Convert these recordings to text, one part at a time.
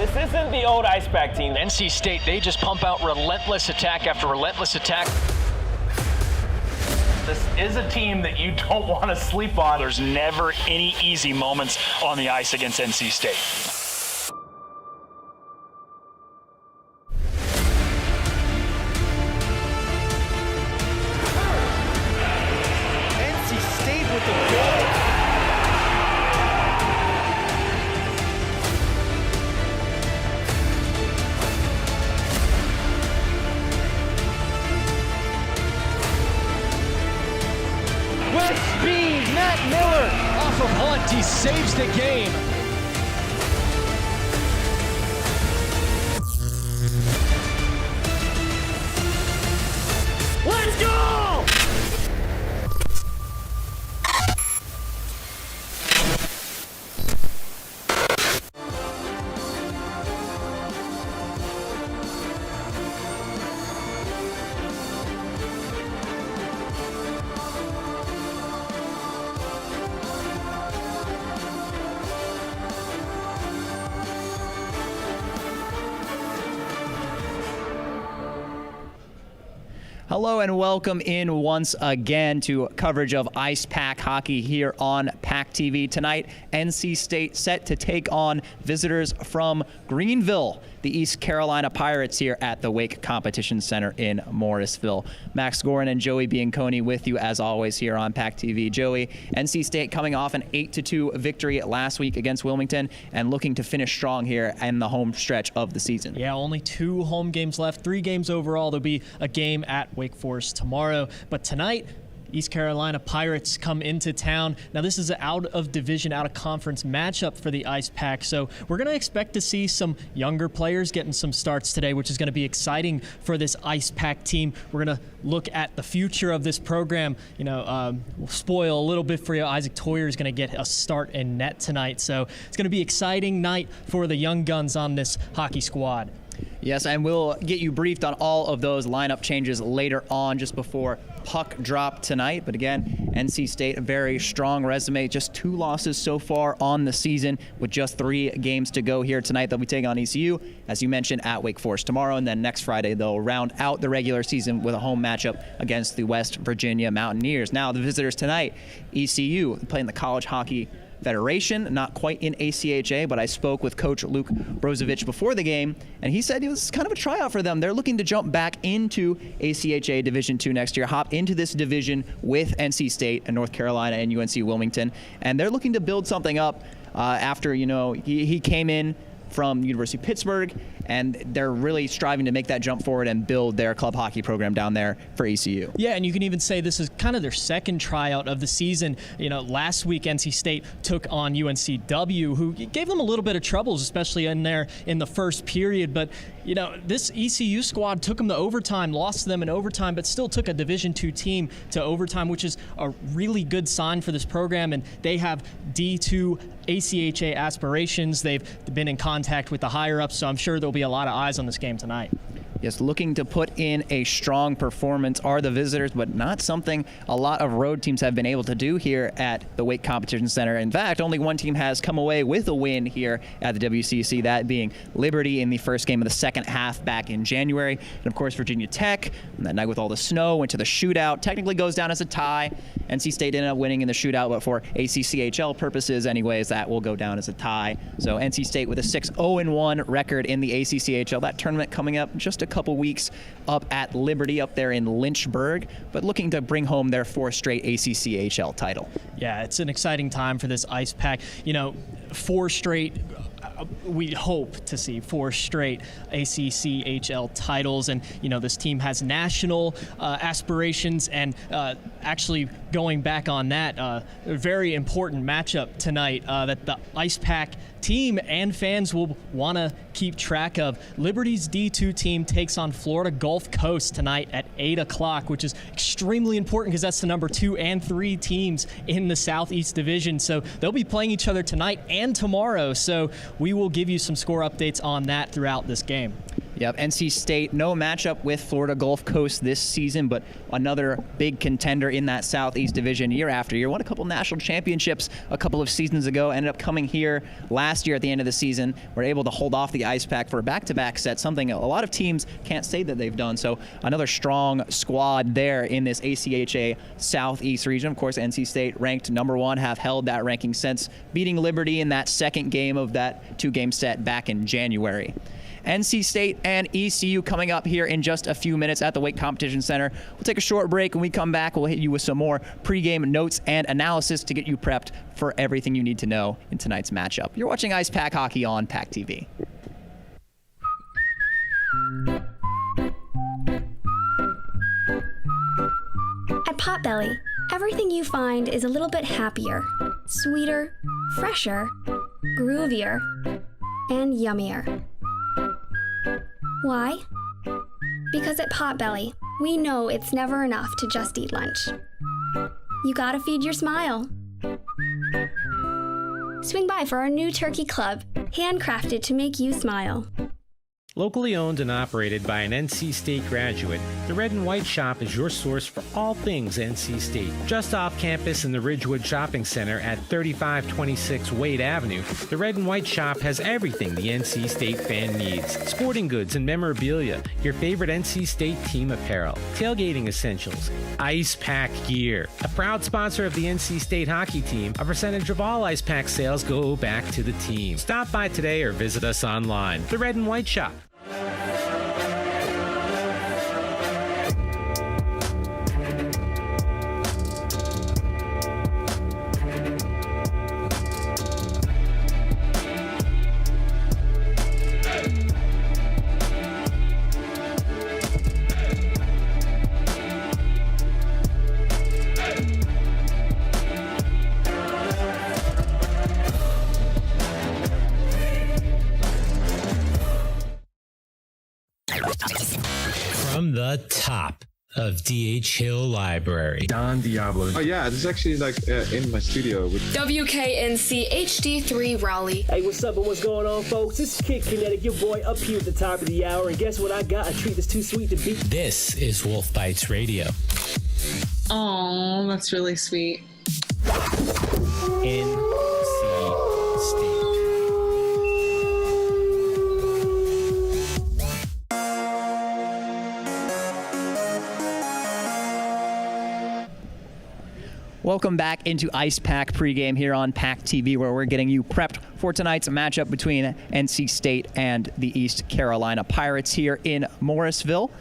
This isn't the old Icepack team. NC State, they just pump out relentless attack after relentless attack. This is a team that you don't want to sleep on. There's never any easy moments on the ice against NC State. NC State with the goal. With speed, Matt Miller off of Hunt. He saves the game. Let's go! Hello and welcome in once again to coverage of Icepack hockey here on PackTV. Tonight, NC State set to take on visitors from Greenville, the East Carolina Pirates here at the Wake Competition Center in Morrisville. Max Gorin and Joey Bianconi with you as always here on PackTV. Joey, NC State coming off an 8-2 victory last week against Wilmington and looking to finish strong here in the home stretch of the season. Yeah, only 2 home games left, 3 games overall. There'll be a game at Wake Forest tomorrow. But tonight, East Carolina Pirates come into town. Now, this is an out-of-division, out-of-conference matchup for the Icepack, so we're going to expect to see some younger players getting some starts today, which is going to be exciting for this Icepack team. We're going to look at the future of this program. You know, we'll spoil a little bit for you. Isaac Toyer is going to get a start in net tonight, so it's going to be an exciting night for the young guns on this hockey squad. Yes, and we'll get you briefed on all of those lineup changes later on, just before puck drop tonight. But again, NC State, a very strong resume, just 2 losses so far on the season with just 3 games to go here tonight. They'll be taking on ECU, as you mentioned, at Wake Forest tomorrow, and then next Friday they'll round out the regular season with a home matchup against the West Virginia Mountaineers. Now the visitors tonight, ECU, playing the College Hockey Federation, not quite in ACHA, but I spoke with Coach Luke Brozovic before the game, and he said it was kind of a tryout for them. They're looking to jump back into ACHA Division II next year, hop into this division with NC State and North Carolina and UNC Wilmington, and they're looking to build something up after, you know, he came in from University of Pittsburgh, and they're really striving to make that jump forward and build their club hockey program down there for ECU. Yeah, and you can even say this is kind of their second tryout of the season. You know, last week NC State took on UNCW, who gave them a little bit of troubles, especially in the first period. But, you know, this ECU squad took them to overtime, lost to them in overtime, but still took a Division II team to overtime, which is a really good sign for this program. And they have D2 ACHA aspirations. They've been in contact with the higher-ups, so I'm sure there'll be a lot of eyes on this game tonight. Yes, looking to put in a strong performance are the visitors, but not something a lot of road teams have been able to do here at the Wake Competition Center. In fact, only one team has come away with a win here at the WCC, that being Liberty in the first game of the second half back in January. And of course, Virginia Tech, and that night with all the snow, went to the shootout. Technically goes down as a tie. NC State ended up winning in the shootout, but for ACCHL purposes anyways, that will go down as a tie. So NC State with a 6-0-1 record in the ACCHL. That tournament coming up just a couple weeks up at Liberty up there in Lynchburg, but looking to bring home their 4th straight ACCHL title. Yeah, it's an exciting time for this Icepack. You know, 4 straight, we hope to see 4 straight ACCHL titles, and you know this team has national aspirations, and actually going back on that, a very important matchup tonight that the Icepack team and fans will want to keep track of. Liberty's D2 team takes on Florida Gulf Coast tonight at 8 o'clock, which is extremely important because that's the number 2 and 3 teams in the Southeast Division. So they'll be playing each other tonight and tomorrow. So we will give you some score updates on that throughout this game. Yep, NC State, no matchup with Florida Gulf Coast this season, but another big contender in that Southeast Division year after year. Won a couple national championships a couple of seasons ago, ended up coming here last year at the end of the season. Were able to hold off the Icepack for a back-to-back set, something a lot of teams can't say that they've done. So another strong squad there in this ACHA Southeast region. Of course, NC State ranked #1, have held that ranking since beating Liberty in that second game of that 2-game set back in January. NC State and ECU coming up here in just a few minutes at the Wake Competition Center. We'll take a short break. When we come back, we'll hit you with some more pregame notes and analysis to get you prepped for everything you need to know in tonight's matchup. You're watching Icepack Hockey on PackTV. At Potbelly, everything you find is a little bit happier, sweeter, fresher, groovier, and yummier. Why? Because at Potbelly, we know it's never enough to just eat lunch. You gotta feed your smile. Swing by for our new turkey club, handcrafted to make you smile. Locally owned and operated by an NC State graduate, the Red and White Shop is your source for all things NC State. Just off campus in the Ridgewood Shopping Center at 3526 Wade Avenue, the Red and White Shop has everything the NC State fan needs. Sporting goods and memorabilia, your favorite NC State team apparel, tailgating essentials, Icepack gear. A proud sponsor of the NC State hockey team, a percentage of all Icepack sales go back to the team. Stop by today or visit us online. The Red and White Shop. From the top of D.H. Hill Library. Don Diablo. Oh yeah, this is actually like in my studio. WKNC HD3 Raleigh. Hey, what's up and what's going on, folks? This is Kid Kinetic, your boy, up here at the top of the hour. And guess what I got? A treat that's too sweet to beat. This is Wolf Bites Radio. Oh, that's really sweet. NC State. Welcome back into Icepack pregame here on PackTV, where we're getting you prepped for tonight's matchup between NC State and the East Carolina Pirates here in Morrisville.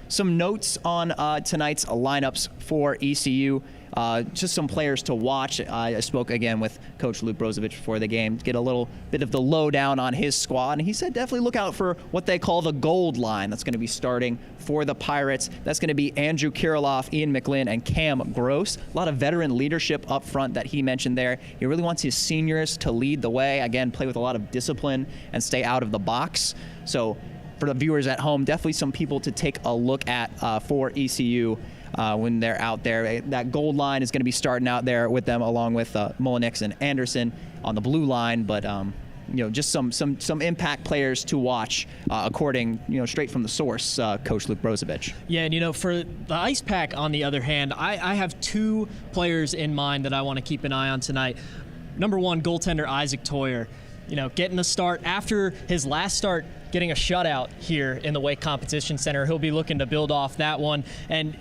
Some notes on tonight's lineups for ECU. Just some players to watch. I spoke again with Coach Luke Brozovich before the game to get a little bit of the lowdown on his squad, and he said definitely look out for what they call the gold line that's going to be starting for the Pirates. That's going to be Andrew Kirilloff, Ian McLean, and Cam Gross. A lot of veteran leadership up front that he mentioned there. He really wants his seniors to lead the way, again, play with a lot of discipline and stay out of the box. So for the viewers at home, definitely some people to take a look at for ECU when they're out there. That gold line is going to be starting out there with them, along with Mullenix and Anderson on the blue line. But just some impact players to watch, according straight from the source, Coach Luke Brozovich. Yeah, and for the Icepack, on the other hand, I have two players in mind that I want to keep an eye on tonight. Number one, goaltender Isaac Toyer. Getting a start after his last start, getting a shutout here in the Wake Competition Center. He'll be looking to build off that one. And,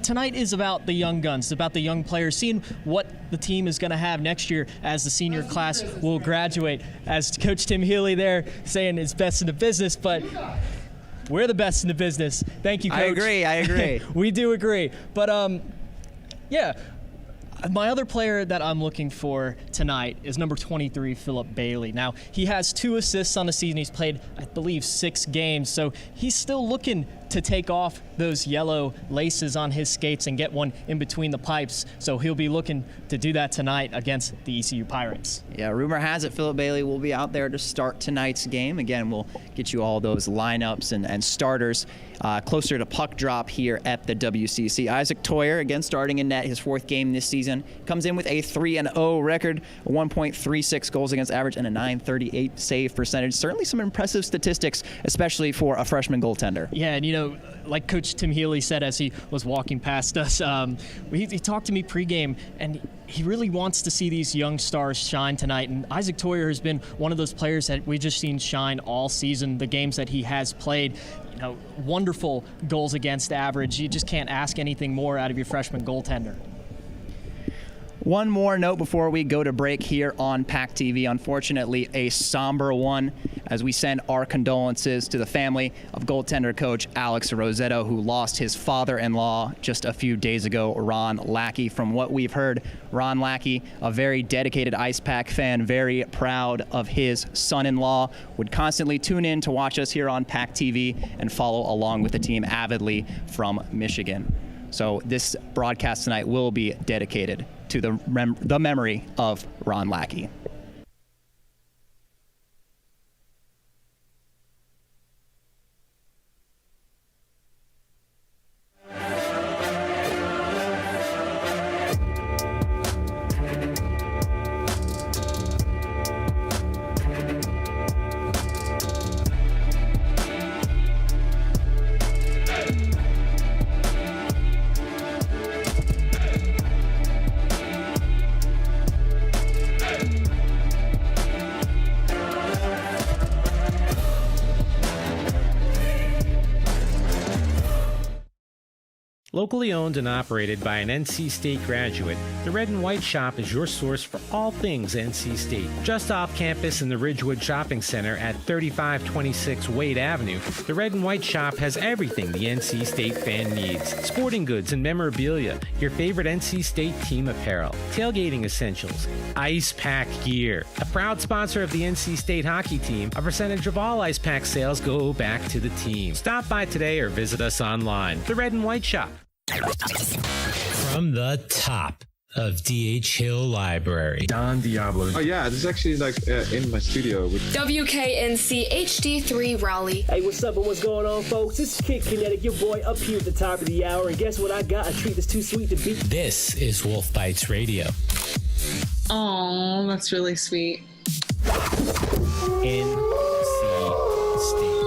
tonight is about the young guns, about the young players, seeing what the team is going to have next year as the senior class will graduate. As Coach Tim Healy there saying it's best in the business, but we're the best in the business. Thank you, Coach. I agree. We do agree. But, yeah. My other player that I'm looking for tonight is number 23, Philip Bailey. Now, he has 2 assists on the season. He's played, I believe, 6 games, so he's still looking to take off those yellow laces on his skates and get one in between the pipes. So he'll be looking to do that tonight against the ECU Pirates. Yeah, rumor has it Philip Bailey will be out there to start tonight's game. Again, we'll get you all those lineups and starters closer to puck drop here at the WCC. Isaac Toyer, again, starting in net, his 4th game this season, comes in with a 3-0 record, a 1.36 goals against average, and a .938 save percentage. Certainly some impressive statistics, especially for a freshman goaltender. Yeah, and like Coach Tim Healy said as he was walking past us, he talked to me pregame, and he really wants to see these young stars shine tonight. And Isaac Toyer has been one of those players that we've just seen shine all season, the games that he has played. Wonderful goals against average. You just can't ask anything more out of your freshman goaltender. One more note before we go to break here on PackTV. Unfortunately, a somber one as we send our condolences to the family of goaltender coach Alex Rosetto, who lost his father-in-law just a few days ago, Ron Lackey. From what we've heard, Ron Lackey, a very dedicated Icepack fan, very proud of his son-in-law, would constantly tune in to watch us here on PackTV and follow along with the team avidly from Michigan. So this broadcast tonight will be dedicated to the memory of Ron Lackey. Locally owned and operated by an NC State graduate, the Red and White Shop is your source for all things NC State. Just off campus in the Ridgewood Shopping Center at 3526 Wade Avenue, the Red and White Shop has everything the NC State fan needs. Sporting goods and memorabilia, your favorite NC State team apparel, tailgating essentials, Icepack gear. A proud sponsor of the NC State hockey team, a percentage of all Icepack sales go back to the team. Stop by today or visit us online. The Red and White Shop. From the top of DH Hill Library, Don Diablo. Oh yeah, this is actually in my studio. WKNC HD3 Raleigh. Hey, what's up and what's going on, folks? This is Kid Kinetic, your boy up here at the top of the hour. And guess what I got? A treat that's too sweet to beat. This is Wolf Bites Radio. Oh, that's really sweet. NC State.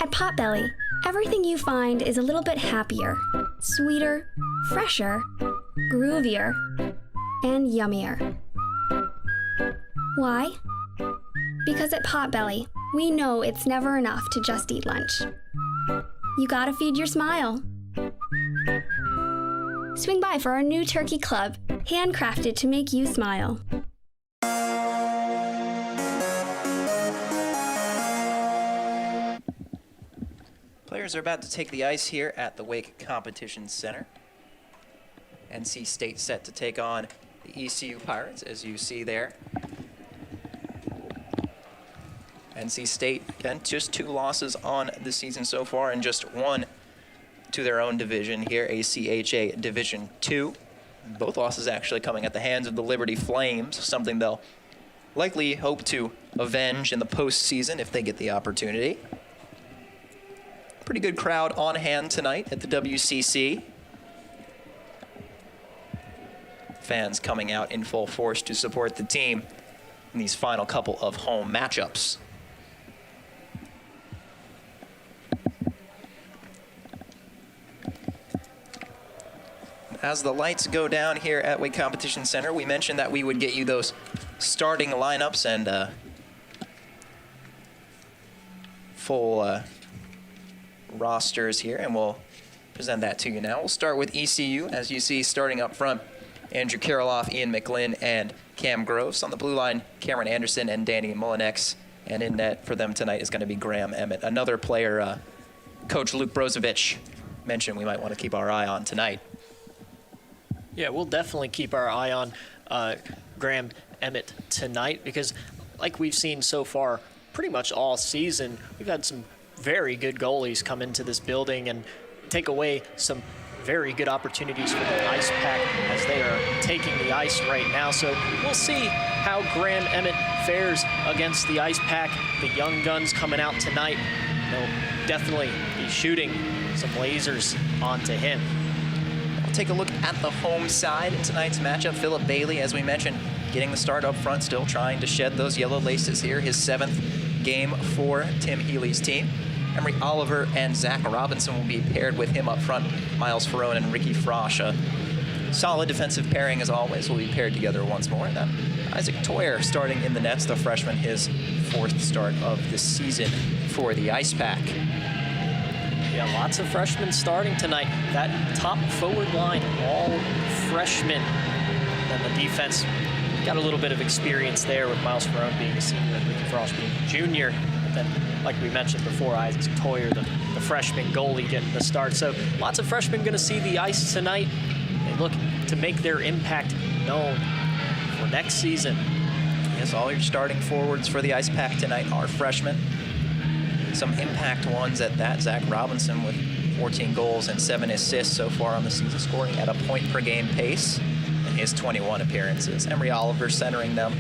At Potbelly, everything you find is a little bit happier, sweeter, fresher, groovier, and yummier. Why? Because at Potbelly, we know it's never enough to just eat lunch. You gotta feed your smile. Swing by for our new turkey club, handcrafted to make you smile. Players are about to take the ice here at the Wake Competition Center. NC State set to take on the ECU Pirates, as you see there. NC State, again, just 2 losses on the season so far and just 1 to their own division here, ACHA Division II. Both losses actually coming at the hands of the Liberty Flames, something they'll likely hope to avenge in the postseason if they get the opportunity. Pretty good crowd on hand tonight at the WCC. Fans coming out in full force to support the team in these final couple of home matchups. As the lights go down here at Wake Competition Center, we mentioned that we would get you those starting lineups and full rosters here, and we'll present that to you now. We'll start with ECU, as you see, starting up front, Andrew Kirilloff, Ian McGlynn, and Cam Groves. On the blue line, Cameron Anderson and Danny Molinex. And in net for them tonight is going to be Graham Emmett, another player Coach Luke Brozovic mentioned we might want to keep our eye on tonight. Yeah, we'll definitely keep our eye on Graham Emmett tonight because, like we've seen so far, pretty much all season, we've had some very good goalies come into this building and take away some very good opportunities for the Icepack as they are taking the ice right now. So we'll see how Graham Emmett fares against the Icepack. The young guns coming out tonight. They'll definitely be shooting some lasers onto him. We'll take a look at the home side in tonight's matchup. Philip Bailey, as we mentioned, getting the start up front, still trying to shed those yellow laces here. His 7th game for Tim Healy's team. Emery Oliver and Zach Robinson will be paired with him up front. Miles Ferrone and Ricky Frosch. A solid defensive pairing as always will be paired together once more. And then Isaac Toyer starting in the nets, the freshman, his 4th start of the season for the Icepack. Yeah, lots of freshmen starting tonight. That top forward line, all freshmen. And the defense got a little bit of experience there with Miles Ferrone being a senior and Ricky Frosch being a junior. Then, like we mentioned before, Isaac Toyer, the freshman goalie, getting the start. So lots of freshmen going to see the ice tonight. They look to make their impact known for next season. Yes, all your starting forwards for the Icepack tonight are freshmen. Some impact ones at that. Zach Robinson with 14 goals and 7 assists so far on the season, scoring at a point-per-game pace in his 21 appearances. Emery Oliver centering them.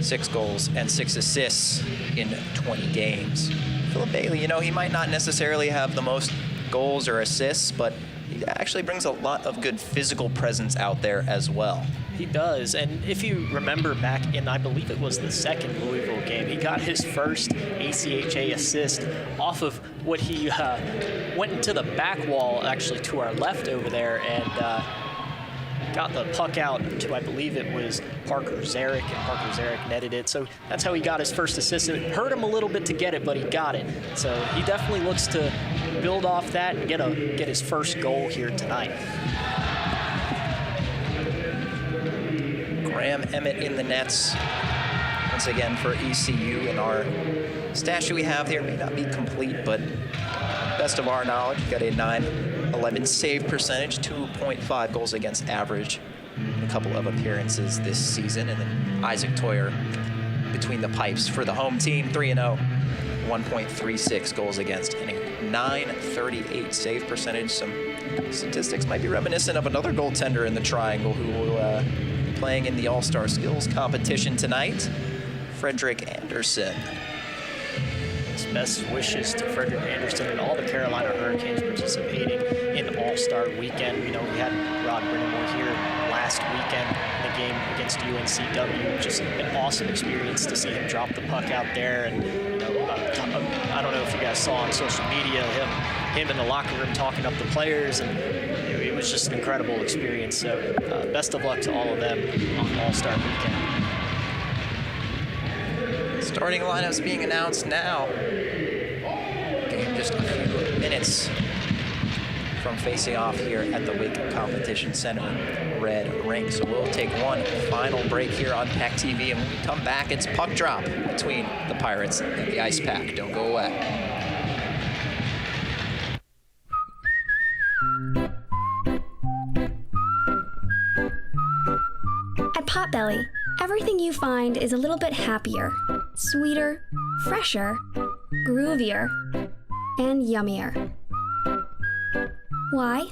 6 goals and 6 assists in 20 games. Philip Bailey, you know, he might not necessarily have the most goals or assists, but he actually brings a lot of good physical presence out there as well. He does, and if you remember back in, I believe it was the 2nd Louisville game, he got his first ACHA assist off of what he went into the back wall, actually to our left over there, and got the puck out to, I believe it was Parker Zarek, and Parker Zarek netted it. So that's how he got his first assist. It hurt him a little bit to get it, but he got it. So he definitely looks to build off that and get his first goal here tonight. Graham Emmett in the nets once again for ECU, and our stat sheet we have here may not be complete, but best of our knowledge, got a 9/11 save percentage, 2.5 goals against average in a couple of appearances this season. And then Isaac Toyer between the pipes for the home team, 3-0, 1.36 goals against, and a 938 save percentage. Some statistics might be reminiscent of another goaltender in the triangle who will be playing in the All-Star Skills competition tonight, Frederick Anderson. Best wishes to Frederick Anderson and all the Carolina Hurricanes participating in All-Star Weekend. We know we had Rod Brindamore here last weekend in the game against UNCW. Just an awesome experience to see him drop the puck out there. And you know, I don't know if you guys saw on social media him in the locker room talking up the players, and it was just an incredible experience. So best of luck to all of them on All-Star Weekend. Starting lineups being announced now. Game just a few minutes from facing off here at the Wake Competition Center Red Ring. So we'll take one final break here on PackTV, and when we come back, it's puck drop between the Pirates and the Icepack. Don't go away. At Potbelly, everything you find is a little bit happier, sweeter, fresher, groovier, and yummier. Why?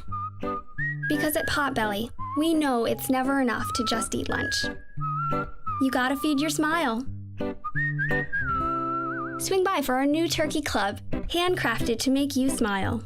Because at Potbelly, we know it's never enough to just eat lunch. You gotta feed your smile. Swing by for our new turkey club, handcrafted to make you smile.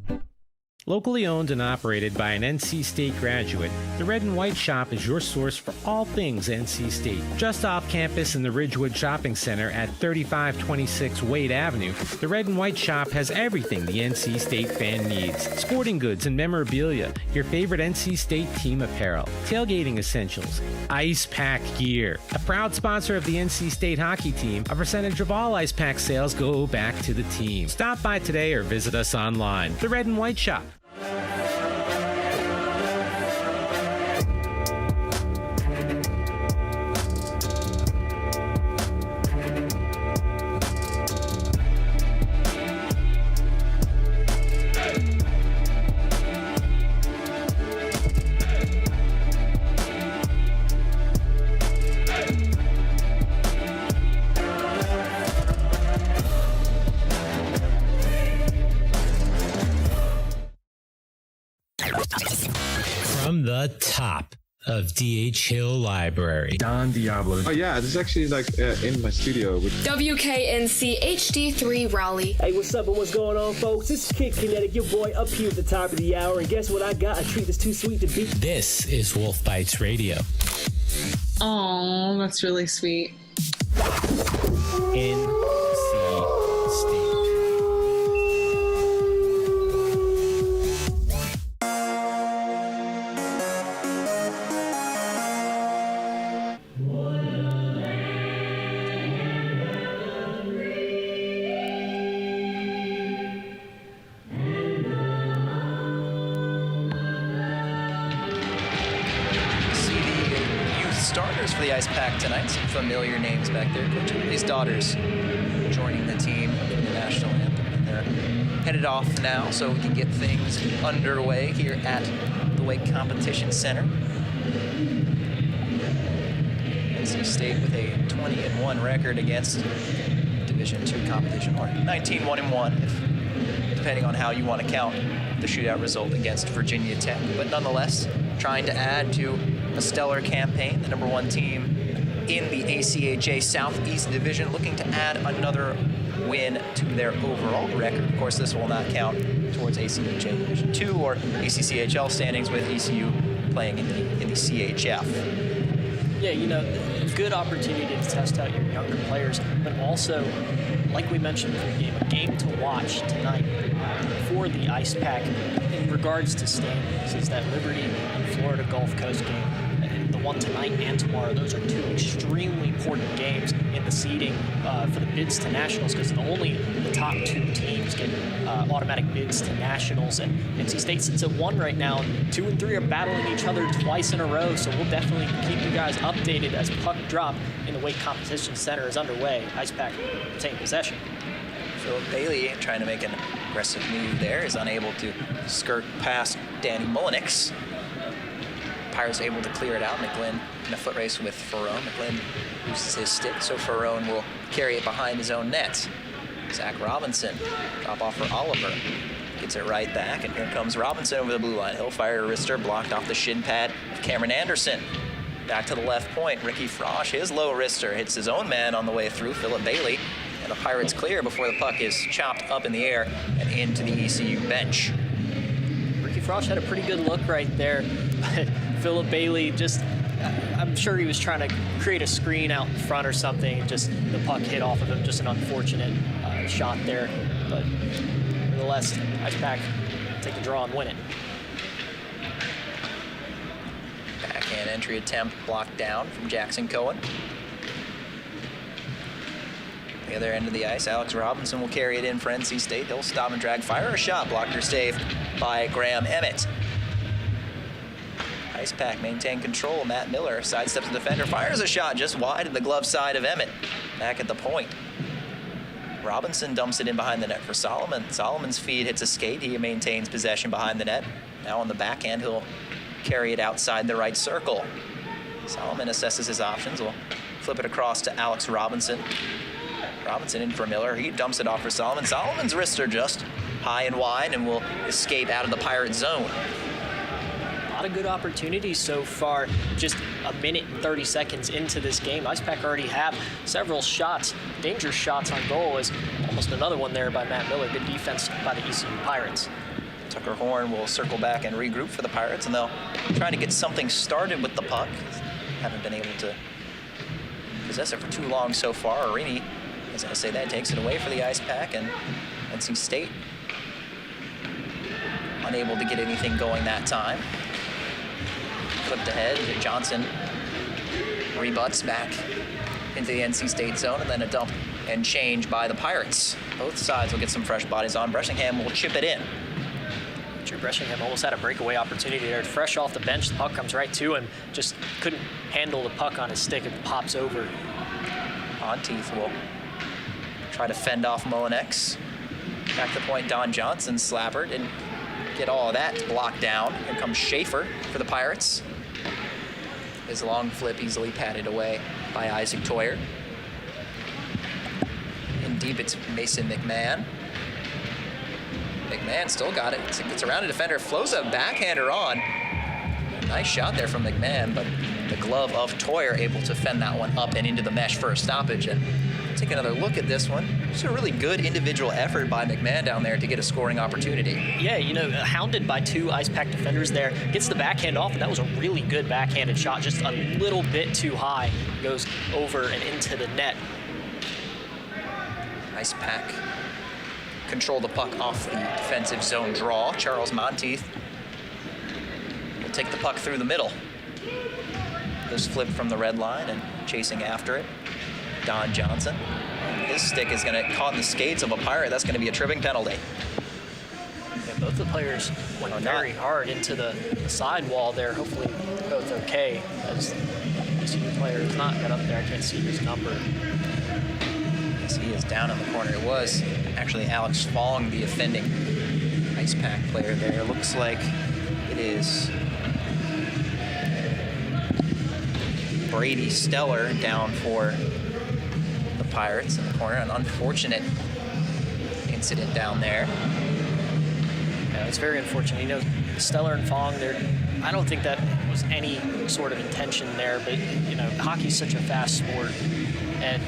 Locally owned and operated by an NC State graduate, the Red and White Shop is your source for all things NC State. Just off campus in the Ridgewood Shopping Center at 3526 Wade Avenue, the Red and White Shop has everything the NC State fan needs. Sporting goods and memorabilia, your favorite NC State team apparel, tailgating essentials, Icepack gear. A proud sponsor of the NC State hockey team, a percentage of all Icepack sales go back to the team. Stop by today or visit us online. The Red and White Shop. From the top of DH Hill Library. Don Diablo. Oh yeah, this is actually in my studio. WKNC HD3 Raleigh. Hey, what's up and what's going on, folks? It's Kid Kinetic, your boy up here at the top of the hour. And guess what I got? A treat that's too sweet to beat. This is Wolf Bites Radio. Oh, that's really sweet. NC State. Starters for the Icepack tonight. Some familiar names back there. Coach Louis' daughters joining the team in the national anthem. And they're headed off now so we can get things underway here at the Wake Competition Center. NC State with a 20-1 record against Division II competition, or 19-1-1, depending on how you want to count the shootout result against Virginia Tech. But nonetheless, trying to add to a stellar campaign, the #1 team in the ACHA Southeast Division, looking to add another win to their overall record. Of course, this will not count towards ACHA Division II or ACCHL standings, with ECU playing in the CHF. Yeah, you know, good opportunity to test out your younger players, but also, like we mentioned pregame, a game to watch tonight for the Icepack in regards to standings is that Liberty and Florida Gulf Coast game. The one tonight and tomorrow, those are two extremely important games in the seeding for the bids to nationals, because only the top two teams get automatic bids to nationals. And NC State sits at 1 right now. 2 and 3 are battling each other twice in a row, so we'll definitely keep you guys updated as puck drop in the Wake Competition Center is underway. Icepack retain possession. Philip Bailey, trying to make an aggressive move there, is unable to skirt past Danny Mullenix. Pirates able to clear it out. McGlynn in a foot race with Ferrone. McGlynn uses his stick, so Ferrone will carry it behind his own net. Zach Robinson, drop off for Oliver. Gets it right back, and here comes Robinson over the blue line. He'll fire a wrister, blocked off the shin pad of Cameron Anderson. Back to the left point, Ricky Frosch, his low wrister, hits his own man on the way through, Philip Bailey. And the Pirates clear before the puck is chopped up in the air and into the ECU bench. Ricky Frosch had a pretty good look right there. Philip Bailey just, I'm sure he was trying to create a screen out in front or something. Just the puck hit off of him. Just an unfortunate shot there. But nevertheless, Icepack take the draw and win it. Backhand entry attempt blocked down from Jackson Cohen. The other end of the ice, Alex Robinson will carry it in for NC State. He'll stop and drag, fire a shot, blocked or saved by Graham Emmett. Icepack maintain control. Matt Miller sidesteps the defender, fires a shot just wide of the glove side of Emmett. Back at the point. Robinson dumps it in behind the net for Solomon. Solomon's feed hits a skate. He maintains possession behind the net. Now on the backhand, he'll carry it outside the right circle. Solomon assesses his options. We'll flip it across to Alex Robinson. Robinson in for Miller. He dumps it off for Solomon. Solomon's wrists are just high and wide and will escape out of the Pirate zone. A lot of good opportunities so far. Just a minute and 30 seconds into this game, Icepack already have several shots, dangerous shots on goal. Is almost another one there by Matt Miller. Good defense by the ECU Pirates. Tucker Horn will circle back and regroup for the Pirates, and they'll try to get something started with the puck. Haven't been able to possess it for too long so far. Arini, as I say that, takes it away for the Icepack, and NC State unable to get anything going that time. Flipped ahead, Johnson rebuts back into the NC State zone, and then a dump and change by the Pirates. Both sides will get some fresh bodies on. Bressingham will chip it in. Drew Bressingham almost had a breakaway opportunity there. Fresh off the bench, the puck comes right to him. Just couldn't handle the puck on his stick. It pops over. Monteith will try to fend off Mullenix. Back to the point, Don Johnson slappered and get all of that blocked down. Here comes Schaefer for the Pirates. His long flip easily patted away by Isaac Toyer. In deep, it's Mason McMahon. McMahon still got it. Gets around a defender, flows a backhander on. Nice shot there from McMahon, but the glove of Toyer able to fend that one up and into the mesh for a stoppage. And take another look at this one. Just a really good individual effort by McMahon down there to get a scoring opportunity. Yeah, you know, hounded by two Icepack defenders there. Gets the backhand off, and that was a really good backhanded shot. Just a little bit too high. Goes over and into the net. Icepack control the puck off the defensive zone draw. Charles Monteith will take the puck through the middle. Goes flipped from the red line and chasing after it. Don Johnson. His stick is going to caught in the skates of a Pirate. That's going to be a tripping penalty. Yeah, both the players went very hard into the sidewall there. Hopefully both okay. As the player is not got up there. I can't see his number. Yes, he is down in the corner. It was actually Alex Fong, the offending Icepack player there. Looks like it is Brady Steller down for the Pirates in the corner. An unfortunate incident down there. Yeah, it's very unfortunate. You know, Steller and Fong, I don't think that was any sort of intention there, but, you know, hockey's such a fast sport, and,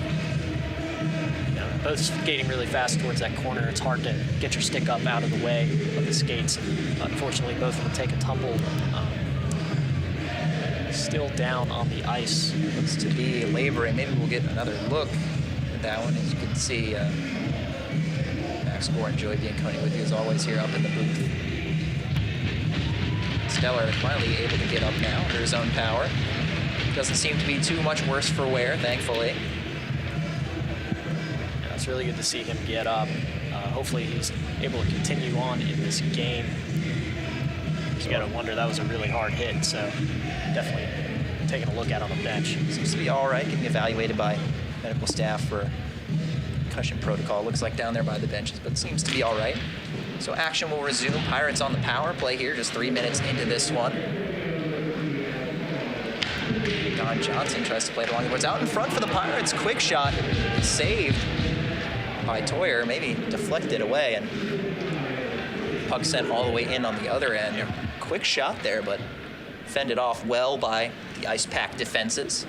you know, both skating really fast towards that corner. It's hard to get your stick up out of the way of the skates. Unfortunately, both of them take a tumble. Still down on the ice. Looks to be laboring. Maybe we'll get another look at that one. As you can see, Max Gore and Joey Bianconi with you as always here up in the booth. Steller finally able to get up now under his own power. Doesn't seem to be too much worse for wear, thankfully. Yeah, it's really good to see him get up. Hopefully he's able to continue on in this game. You gotta wonder, that was a really hard hit, so definitely taking a look at on the bench. Seems to be all right, getting evaluated by medical staff for concussion protocol. Looks like down there by the benches, but seems to be all right. So action will resume. Pirates on the power play here, just 3 minutes into this one. Don Johnson tries to play it along the boards. Out in front for the Pirates. Quick shot, saved by Toyer, maybe deflected away, and puck sent all the way in on the other end. Quick shot there, but fended off well by the Icepack defenses.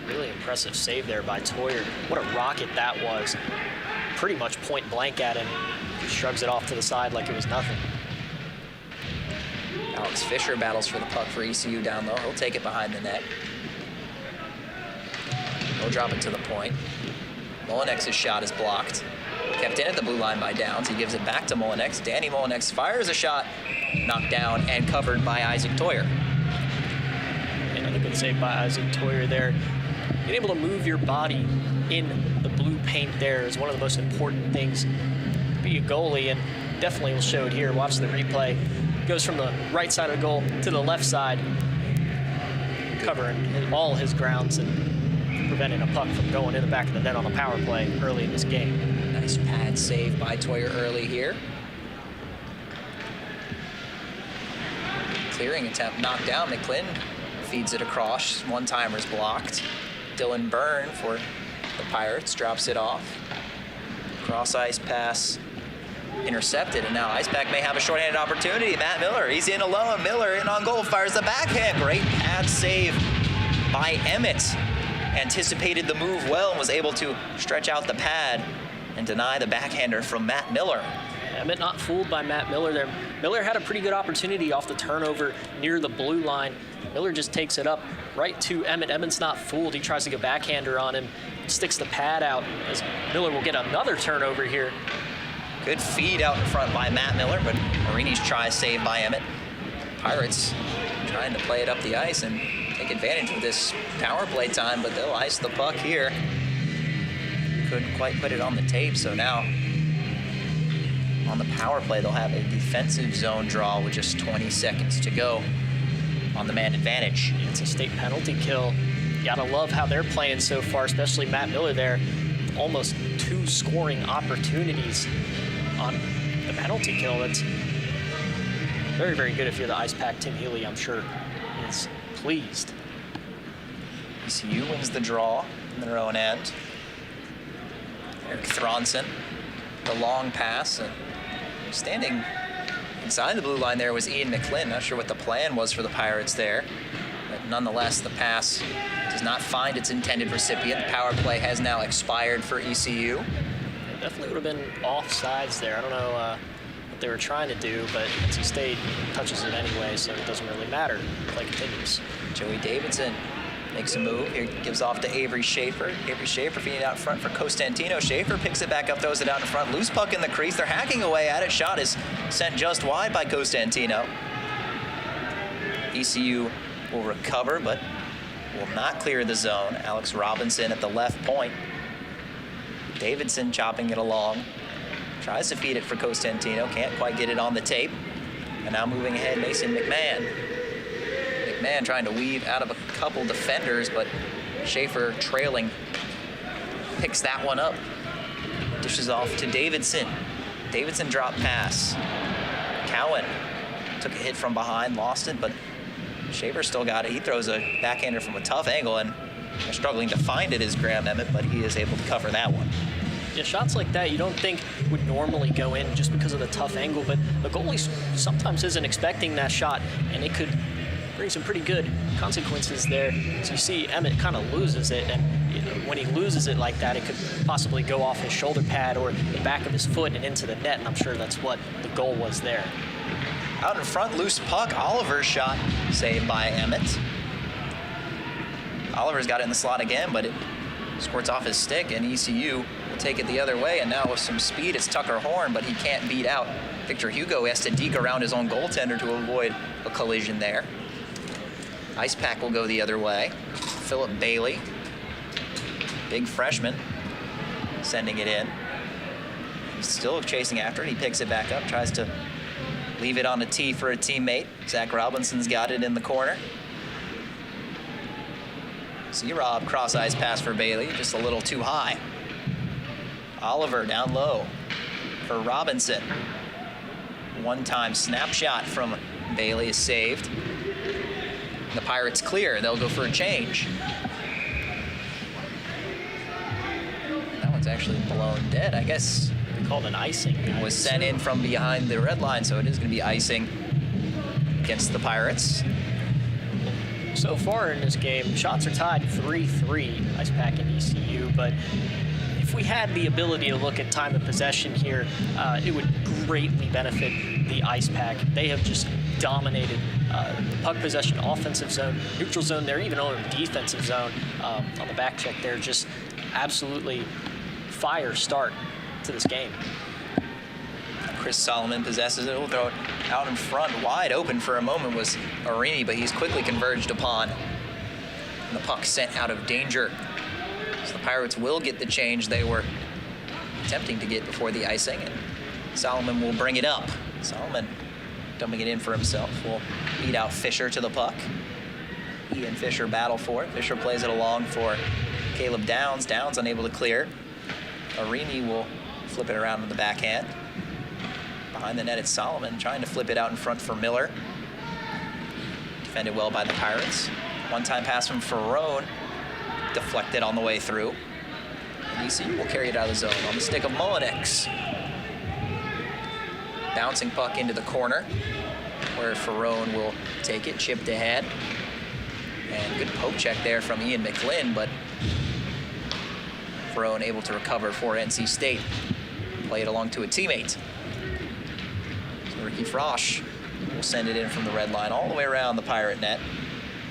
Really impressive save there by Toyer. What a rocket that was. Pretty much point blank at him. He shrugs it off to the side like it was nothing. Alex Fisher battles for the puck for ECU down low. He'll take it behind the net. He'll drop it to the point. Molinex's shot is blocked. Kept in at the blue line by Downs. He gives it back to Molinex. Danny Molinex fires a shot, knocked down and covered by Isaac Toyer. Another good save by Isaac Toyer there. Being able to move your body in the blue paint there is one of the most important things to be a goalie, and definitely will show it here. Watch the replay. Goes from the right side of the goal to the left side, covering all his grounds and preventing a puck from going in the back of the net on the power play early in this game. Nice pad save by Toyer early here. Clearing attempt knocked down. McClin feeds it across. One-timer's blocked. Dylan Byrne for the Pirates drops it off. Cross ice pass intercepted, and now Icepack may have a shorthanded opportunity. Matt Miller, he's in alone. Miller in on goal, fires the backhand. Great pad save by Emmett. Anticipated the move well and was able to stretch out the pad and deny the backhander from Matt Miller. Emmett not fooled by Matt Miller there. Miller had a pretty good opportunity off the turnover near the blue line. Miller just takes it up right to Emmett. Emmett's not fooled. He tries to go backhander on him, sticks the pad out as Miller will get another turnover here. Good feed out in front by Matt Miller, but Marini's try save by Emmett. Pirates trying to play it up the ice and take advantage of this power play time, but they'll ice the puck here. Couldn't quite put it on the tape, so now on the power play they'll have a defensive zone draw with just 20 seconds to go on the man advantage. It's a state penalty kill. You gotta love how they're playing so far, especially Matt Miller there. Almost 2 scoring opportunities on the penalty kill. That's very, very good if you're the Icepack. Tim Healy, I'm sure, is pleased. ECU wins the draw in their own end. Eric Thronson, the long pass, and Standing inside the blue line there was Ian McClin. Not sure what the plan was for the Pirates there. But nonetheless, the pass does not find its intended recipient. The power play has now expired for ECU. It definitely would have been offsides there. I don't know what they were trying to do, but NC State touches it anyway, so it doesn't really matter. The play continues. Joey Davidson makes a move. Here gives off to Avery Schaefer. Avery Schaefer feeding out front for Costantino. Schaefer picks it back up, throws it out in front. Loose puck in the crease. They're hacking away at it. Shot is sent just wide by Costantino. ECU will recover, but will not clear the zone. Alex Robinson at the left point. Davidson chopping it along. Tries to feed it for Costantino. Can't quite get it on the tape. And now moving ahead, Mason McMahon. McMahon trying to weave out of a couple defenders, but Schaefer trailing picks that one up. Dishes off to Davidson. Davidson drop pass. Cowan took a hit from behind, lost it, but Schaefer still got it. He throws a backhander from a tough angle, and they're struggling to find it is Graham Emmett, but he is able to cover that one. Yeah, shots like that you don't think would normally go in just because of the tough angle, but the goalie sometimes isn't expecting that shot, and it could bring some pretty good consequences there. So you see Emmett kind of loses it, and when he loses it like that, it could possibly go off his shoulder pad or the back of his foot and into the net, and I'm sure that's what the goal was there. Out in front, loose puck. Oliver's shot saved by Emmett. Oliver's got it in the slot again, but it squirts off his stick, and ECU will take it the other way. And now with some speed, it's Tucker Horn, but he can't beat out Victor Hugo. He has to deke around his own goaltender to avoid a collision there. Icepack will go the other way. Philip Bailey, big freshman, sending it in. He's still chasing after it. He picks it back up, tries to leave it on a tee for a teammate. Zach Robinson's got it in the corner. See Rob cross ice pass for Bailey, just a little too high. Oliver down low for Robinson. One-time snapshot from Bailey is saved. The Pirates clear. They'll go for a change. That one's actually blown dead. I guess called an icing. It was sent in from behind the red line, so it is going to be icing against the Pirates. So far in this game, shots are tied 3-3, Icepack and ECU, but if we had the ability to look at time of possession here, it would greatly benefit the Icepack. They have just dominated the puck possession, offensive zone, neutral zone, they're even on the defensive zone on the back check there. Just absolutely fire start to this game. Chris Solomon possesses it. We'll throw it out in front. Wide open for a moment was Arini, but he's quickly converged upon. And the puck sent out of danger. So the Pirates will get the change they were attempting to get before the icing. And Solomon will bring it up. Solomon dumping it in for himself. Will beat out Fisher to the puck. He and Fisher battle for it. Fisher plays it along for Caleb Downs. Downs unable to clear. Arini will flip it around with the backhand. Behind the net, it's Solomon trying to flip it out in front for Miller. Defended well by the Pirates. One-time pass from Ferrone. Deflected on the way through. And ECU will carry it out of the zone on the stick of Mullinex. Bouncing puck into the corner, where Ferrone will take it, chipped ahead. And good poke check there from Ian McClin, but Ferrone able to recover for NC State. Play it along to a teammate. Ricky Frosch will send it in from the red line all the way around the Pirate net.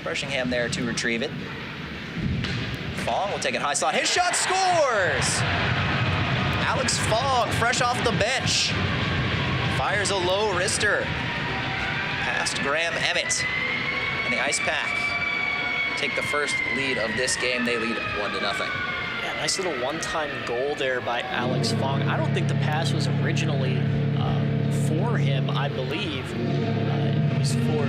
Breshingham there to retrieve it. Fong will take it high slot. His shot scores! Alex Fong, fresh off the bench. Fires a low wrister. Past Graham Emmett. And the Icepack take the first lead of this game. They lead 1-0. Yeah, nice little one-time goal there by Alex Fong. I don't think the pass was originally for him, I believe. It was for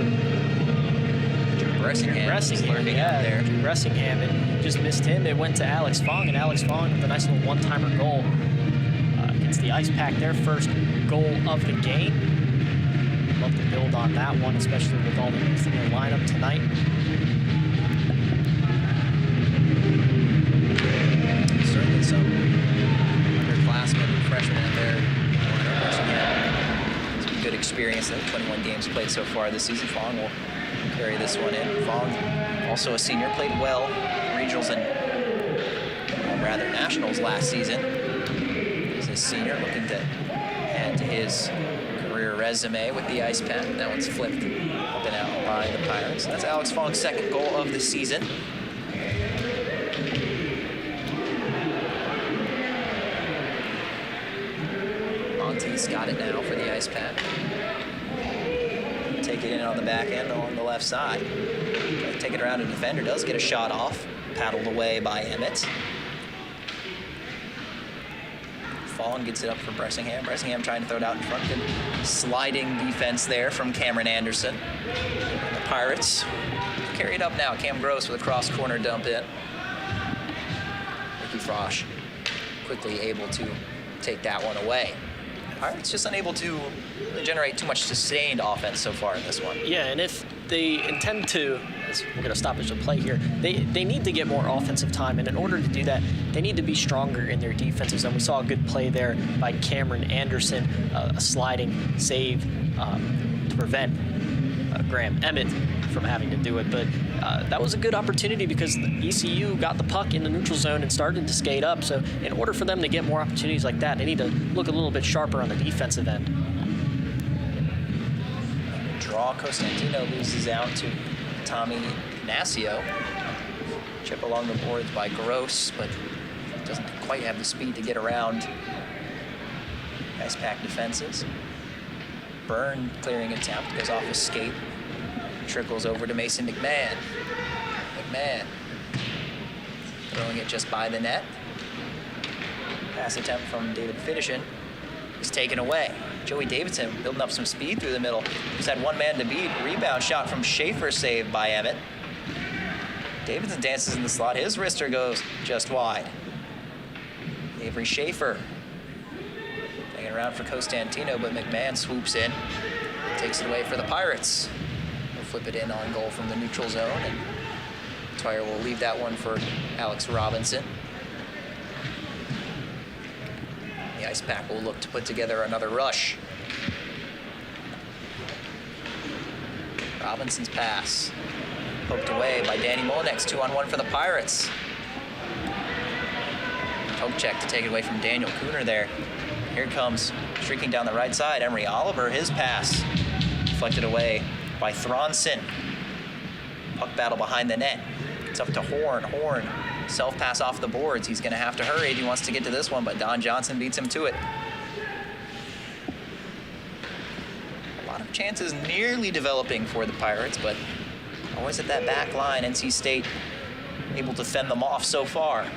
Bressingham. Yeah, Bressingham, and just missed him. It went to Alex Fong, and Alex Fong with a nice little one-timer goal against the Icepack, their first goal of the game. Love to build on that one, especially with all the youth in their lineup tonight. Certainly some underclassmen and freshmen in there. experience. 21 games played so far this season. Fong will carry this one in. Fong, also a senior, played well regionals and nationals last season. He's a senior looking to add to his career resume with the Icepack. That one's flipped up and out by the Pirates. That's Alex Fong's second goal of the season. Monty's got it now for the Icepack. Take it in on the back end on the left side. Take it around a defender, does get a shot off. Paddled away by Emmett. Fong gets it up for Bressingham. Bressingham trying to throw it out in front. Good sliding defense there from Cameron Anderson. And the Pirates carry it up now. Cam Gross with a cross corner dump in. Ricky Frosch quickly able to take that one away. Pirates just unable to generate too much sustained offense so far in this one. Yeah, and if they intend to, we're going to stoppage the play here, they need to get more offensive time, and in order to do that, they need to be stronger in their defensive zone. We saw a good play there by Cameron Anderson, a sliding save to prevent Graham Emmett from having to do it, but that was a good opportunity because ECU got the puck in the neutral zone and started to skate up, so in order for them to get more opportunities like that, they need to look a little bit sharper on the defensive end. Draw, Costantino loses out to Tommy Ignacio. Chip along the boards by Gross, but doesn't quite have the speed to get around Icepack defenses. Byrne clearing attempt, goes off his skate. Trickles over to Mason McMahon. McMahon throwing it just by the net. Pass attempt from David Fidishin is taken away. Joey Davidson building up some speed through the middle. Just had one man to beat. Rebound shot from Schaefer, saved by Emmett. Davidson dances in the slot. His wrister goes just wide. Avery Schaefer taking it around for Costantino, but McMahon swoops in. Takes it away for the Pirates. They'll flip it in on goal from the neutral zone, and Toyer will leave that one for Alex Robinson. The Icepack will look to put together another rush. Robinson's pass. Poked away by Danny Monex. 2-on-1 for the Pirates. Poke check to take it away from Daniel Cooner there. Here comes, streaking down the right side, Emery Oliver. His pass deflected away by Thronson. Puck battle behind the net. It's up to Horn. Horn, self-pass off the boards. He's going to have to hurry if he wants to get to this one, but Don Johnson beats him to it. A lot of chances nearly developing for the Pirates, but always at that back line. NC State able to fend them off so far.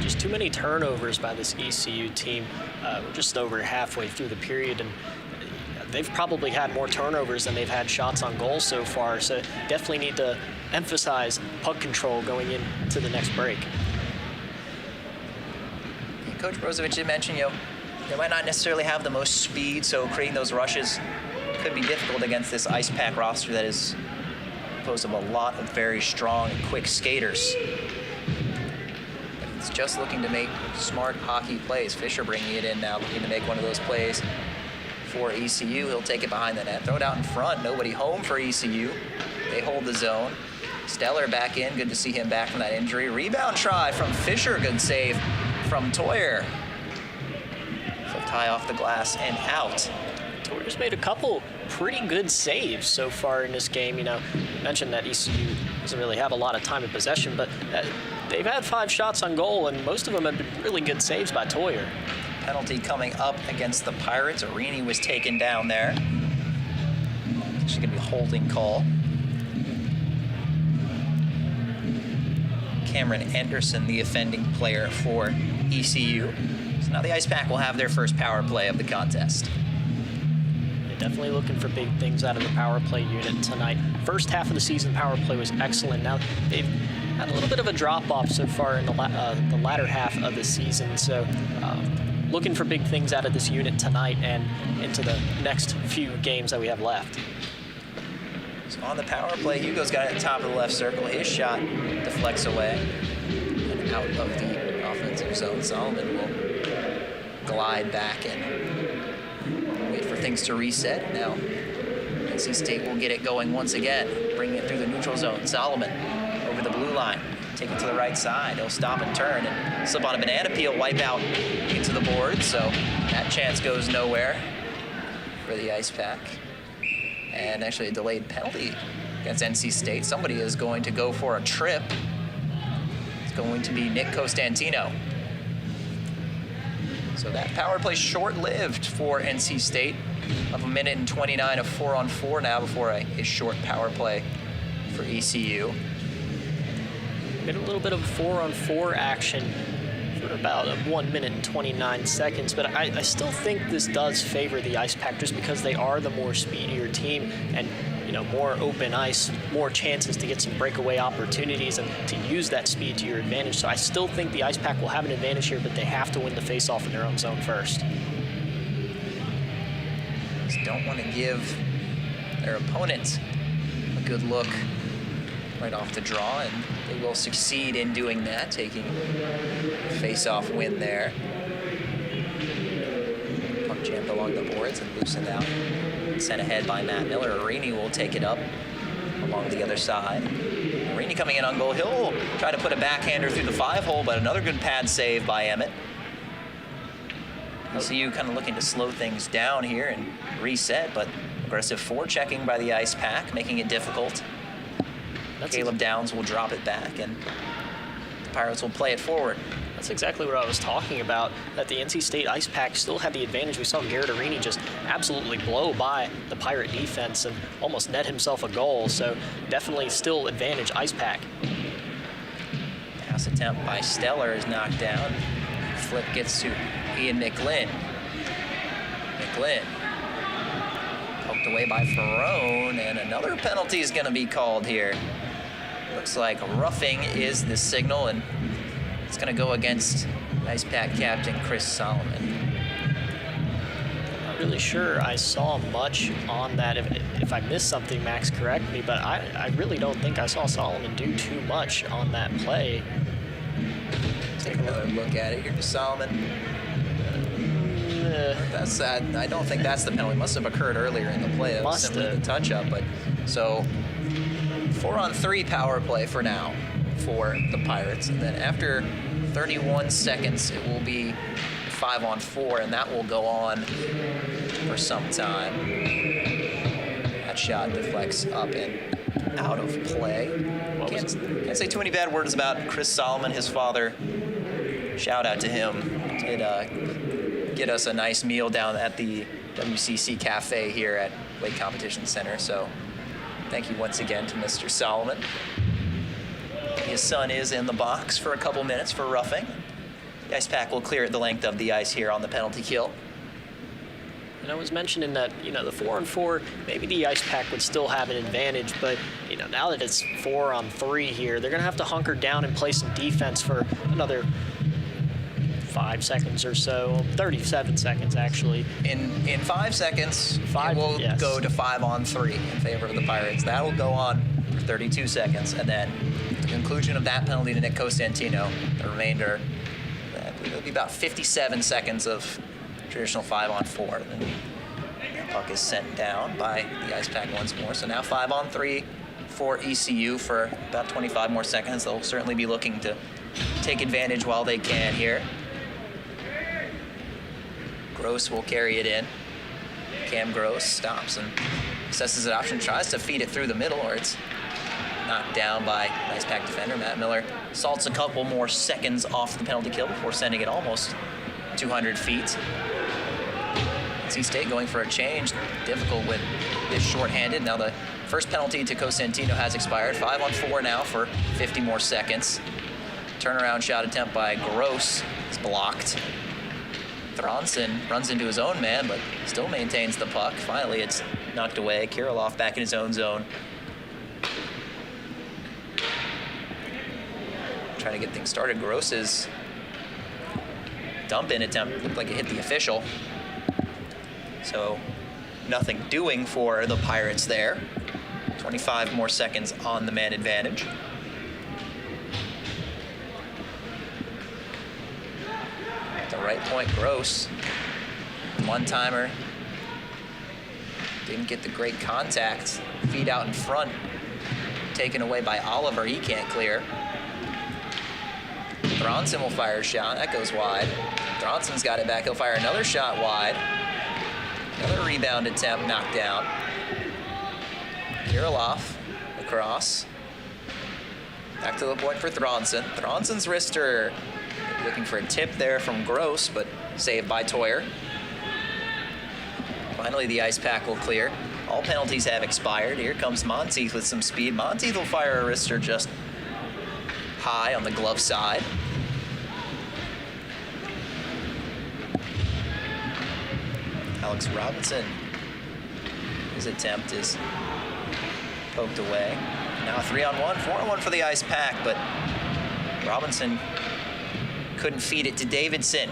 Just too many turnovers by this ECU team. We're just over halfway through the period, and they've probably had more turnovers than they've had shots on goal so far, so definitely need to emphasize puck control going into the next break. Coach Brozovic did mention, they might not necessarily have the most speed, so creating those rushes could be difficult against this Icepack roster that is composed of a lot of very strong and quick skaters. But it's just looking to make smart hockey plays. Fisher bringing it in now, looking to make one of those plays for ECU. He'll take it behind the net, throw it out in front. Nobody home for ECU. They hold the zone. Stellar back in. Good to see him back from that injury. Rebound try from Fisher. Good save from Toyer. So tie off the glass and out. Toyer's made a couple pretty good saves so far in this game. You mentioned that ECU doesn't really have a lot of time in possession, but they've had 5 shots on goal, and most of them have been really good saves by Toyer. Penalty coming up against the Pirates. Arini was taken down there. It's going to be a holding call. Cameron Anderson, the offending player for ECU. So now the Icepack will have their first power play of the contest. Definitely looking for big things out of the power play unit tonight. First half of the season, power play was excellent. Now they've had a little bit of a drop-off so far in the latter half of the season. So looking for big things out of this unit tonight and into the next few games that we have left. So on the power play, Hugo's got it at the top of the left circle. His shot deflects away and out of the offensive zone. Solomon will glide back and wait for things to reset. Now, NC State will get it going once again, bringing it through the neutral zone. Solomon over the blue line, take it to the right side. He'll stop and turn and slip on a banana peel, wipe out into the board. So that chance goes nowhere for the Icepack. And actually a delayed penalty against NC State. Somebody is going to go for a trip. It's going to be Nick Costantino. So that power play short-lived for NC State of 1:29 of 4-on-4 now before a short power play for ECU. Been a little bit of 4-on-4 action for about 1:29, but I still think this does favor the Icepack just because they are the more speedier team and more open ice, more chances to get some breakaway opportunities and to use that speed to your advantage. So I still think the Icepack will have an advantage here, but they have to win the face-off in their own zone first. Just don't want to give their opponent a good look right off the draw, and they will succeed in doing that, taking a face-off win there. Puck jammed along the boards and loosened out. Sent ahead by Matt Miller. Arini will take it up along the other side. Arini coming in on goal. He'll try to put a backhander through the 5-hole, but another good pad save by Emmett. ECU kind of looking to slow things down here and reset, but aggressive forechecking by the Icepack, making it difficult. Caleb Downs will drop it back, and the Pirates will play it forward. That's exactly what I was talking about, that the NC State Icepack still had the advantage. We saw Garrett Arini just absolutely blow by the Pirate defense and almost net himself a goal, so definitely still advantage Icepack. Pass attempt by Stellar is knocked down. Flip gets to Ian McGlynn. McGlynn poked away by Ferrone, and another penalty is going to be called here. Looks like roughing is the signal, and it's going to go against Icepack captain Chris Solomon. Not really sure I saw much on that. If I missed something, Max, correct me, but I really don't think I saw Solomon do too much on that play. Take another look at it here. Solomon. That's I don't think that's the penalty. Must have occurred earlier in the play. That was simply the touch-up. But so 4-on-3 power play for now for the Pirates, and then after 31 seconds it will be 5-on-4, and that will go on for some time. That shot deflects up and out of play. Can't say too many bad words about Chris Solomon, his father. Shout out to him. Did get us a nice meal down at the WCC Cafe here at Wake Competition Center, so thank you once again to Mr. Solomon. His son is in the box for a couple minutes for roughing. The Icepack will clear it the length of the ice here on the penalty kill. And I was mentioning that, the 4-on-4, maybe the Icepack would still have an advantage, but, now that it's 4-on-3 here, they're going to have to hunker down and play some defense for another 5 seconds or so, 37 seconds actually. In 5 seconds, it will go to 5-on-3 in favor of the Pirates. That will go on for 32 seconds, and then the conclusion of that penalty to Nick Costantino, the remainder, it'll be about 57 seconds of traditional 5-on-4. And then the puck is sent down by the Icepack once more. So now 5-on-3 for ECU for about 25 more seconds. They'll certainly be looking to take advantage while they can here. Gross will carry it in. Cam Gross stops and assesses an option, tries to feed it through the middle, or it's knocked down by Icepack defender Matt Miller. Salts a couple more seconds off the penalty kill before sending it almost 200 feet. NC State going for a change. Difficult with this shorthanded. Now the first penalty to Costantino has expired. 5-on-4 now for 50 more seconds. Turnaround shot attempt by Gross is blocked. Thronson runs into his own man, but still maintains the puck. Finally, it's knocked away. Kirilov back in his own zone. Trying to get things started. Gross's dump-in attempt looked like it hit the official. So nothing doing for the Pirates there. 25 more seconds on the man advantage. At the right point, Gross. One-timer Didn't get the great contact. Feed out in front. Taken away by Oliver. He can't clear. Thronson will fire a shot. That goes wide. Thronson's got it back. He'll fire another shot wide. Another rebound attempt knocked down. Kirilov across. Back to the point for Thronson. Thronson's wrister. Looking for a tip there from Gross, but saved by Toyer. Finally, the Icepack will clear. All penalties have expired. Here comes Monteith with some speed. Monteith will fire a wrister just high on the glove side. Alex Robinson, his attempt is poked away. Now 3-on-1, 4-on-1 for the Icepack, but Robinson couldn't feed it to Davidson.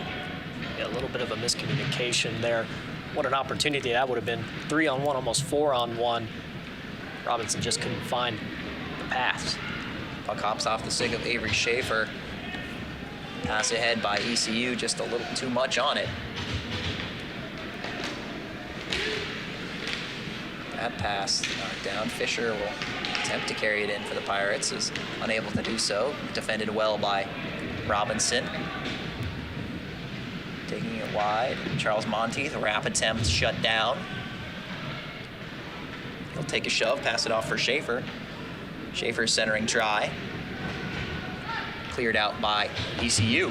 Yeah, a little bit of a miscommunication there. What an opportunity that would have been. 3-on-1, almost 4-on-1. Robinson just couldn't find the pass. Puck hops off the stick of Avery Schaefer. Pass ahead by ECU, just a little too much on it. That pass knocked down. Fisher will attempt to carry it in for the Pirates, is unable to do so. Defended well by Robinson. Taking it wide. Charles Monteith, a wrap attempt shut down. He'll take a shove, pass it off for Schaefer. Schaefer's centering try. Cleared out by ECU.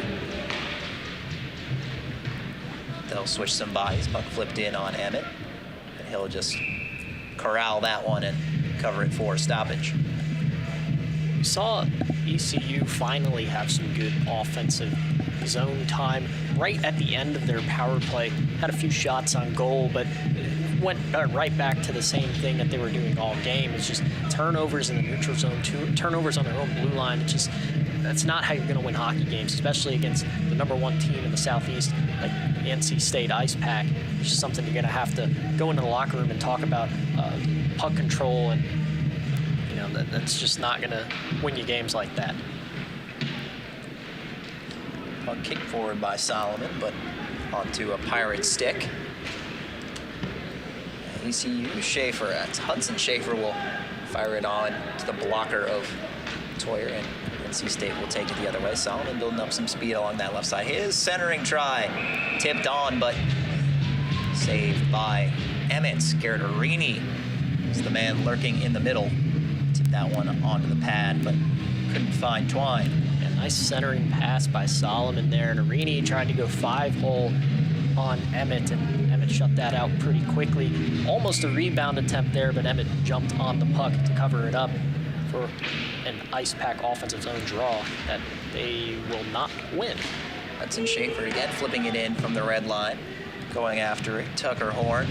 They'll switch some bodies. Puck flipped in on Emmett. And he'll just corral that one and cover it for stoppage. We saw ECU finally have some good offensive zone time right at the end of their power play. Had a few shots on goal, but went right back to the same thing that they were doing all game. It's just turnovers in the neutral zone, turnovers on their own blue line. It's just, that's not how you're going to win hockey games, especially against the #1 team in the Southeast, like the NC State Icepack. It's just something you're going to have to go into the locker room and talk about puck control, and you know that's just not going to win you games like that. Puck kicked forward by Solomon, but onto a Pirate stick. ECU Schaefer, that's Hudson Schaefer, will fire it on to the blocker of Toyer, and NC State will take it the other way. Solomon building up some speed along that left side. His centering try tipped on, but saved by Emmett. Scarderini is the man lurking in the middle. Tipped that one onto the pad, but couldn't find Twine. Yeah, nice centering pass by Solomon there, and Arini tried to go 5-hole on Emmett, and Emmett shut that out pretty quickly. Almost a rebound attempt there, but Emmett jumped on the puck to cover it up for an Icepack offensive zone draw that they will not win. Hudson Schaefer again flipping it in from the red line, going after it. Tucker Horn.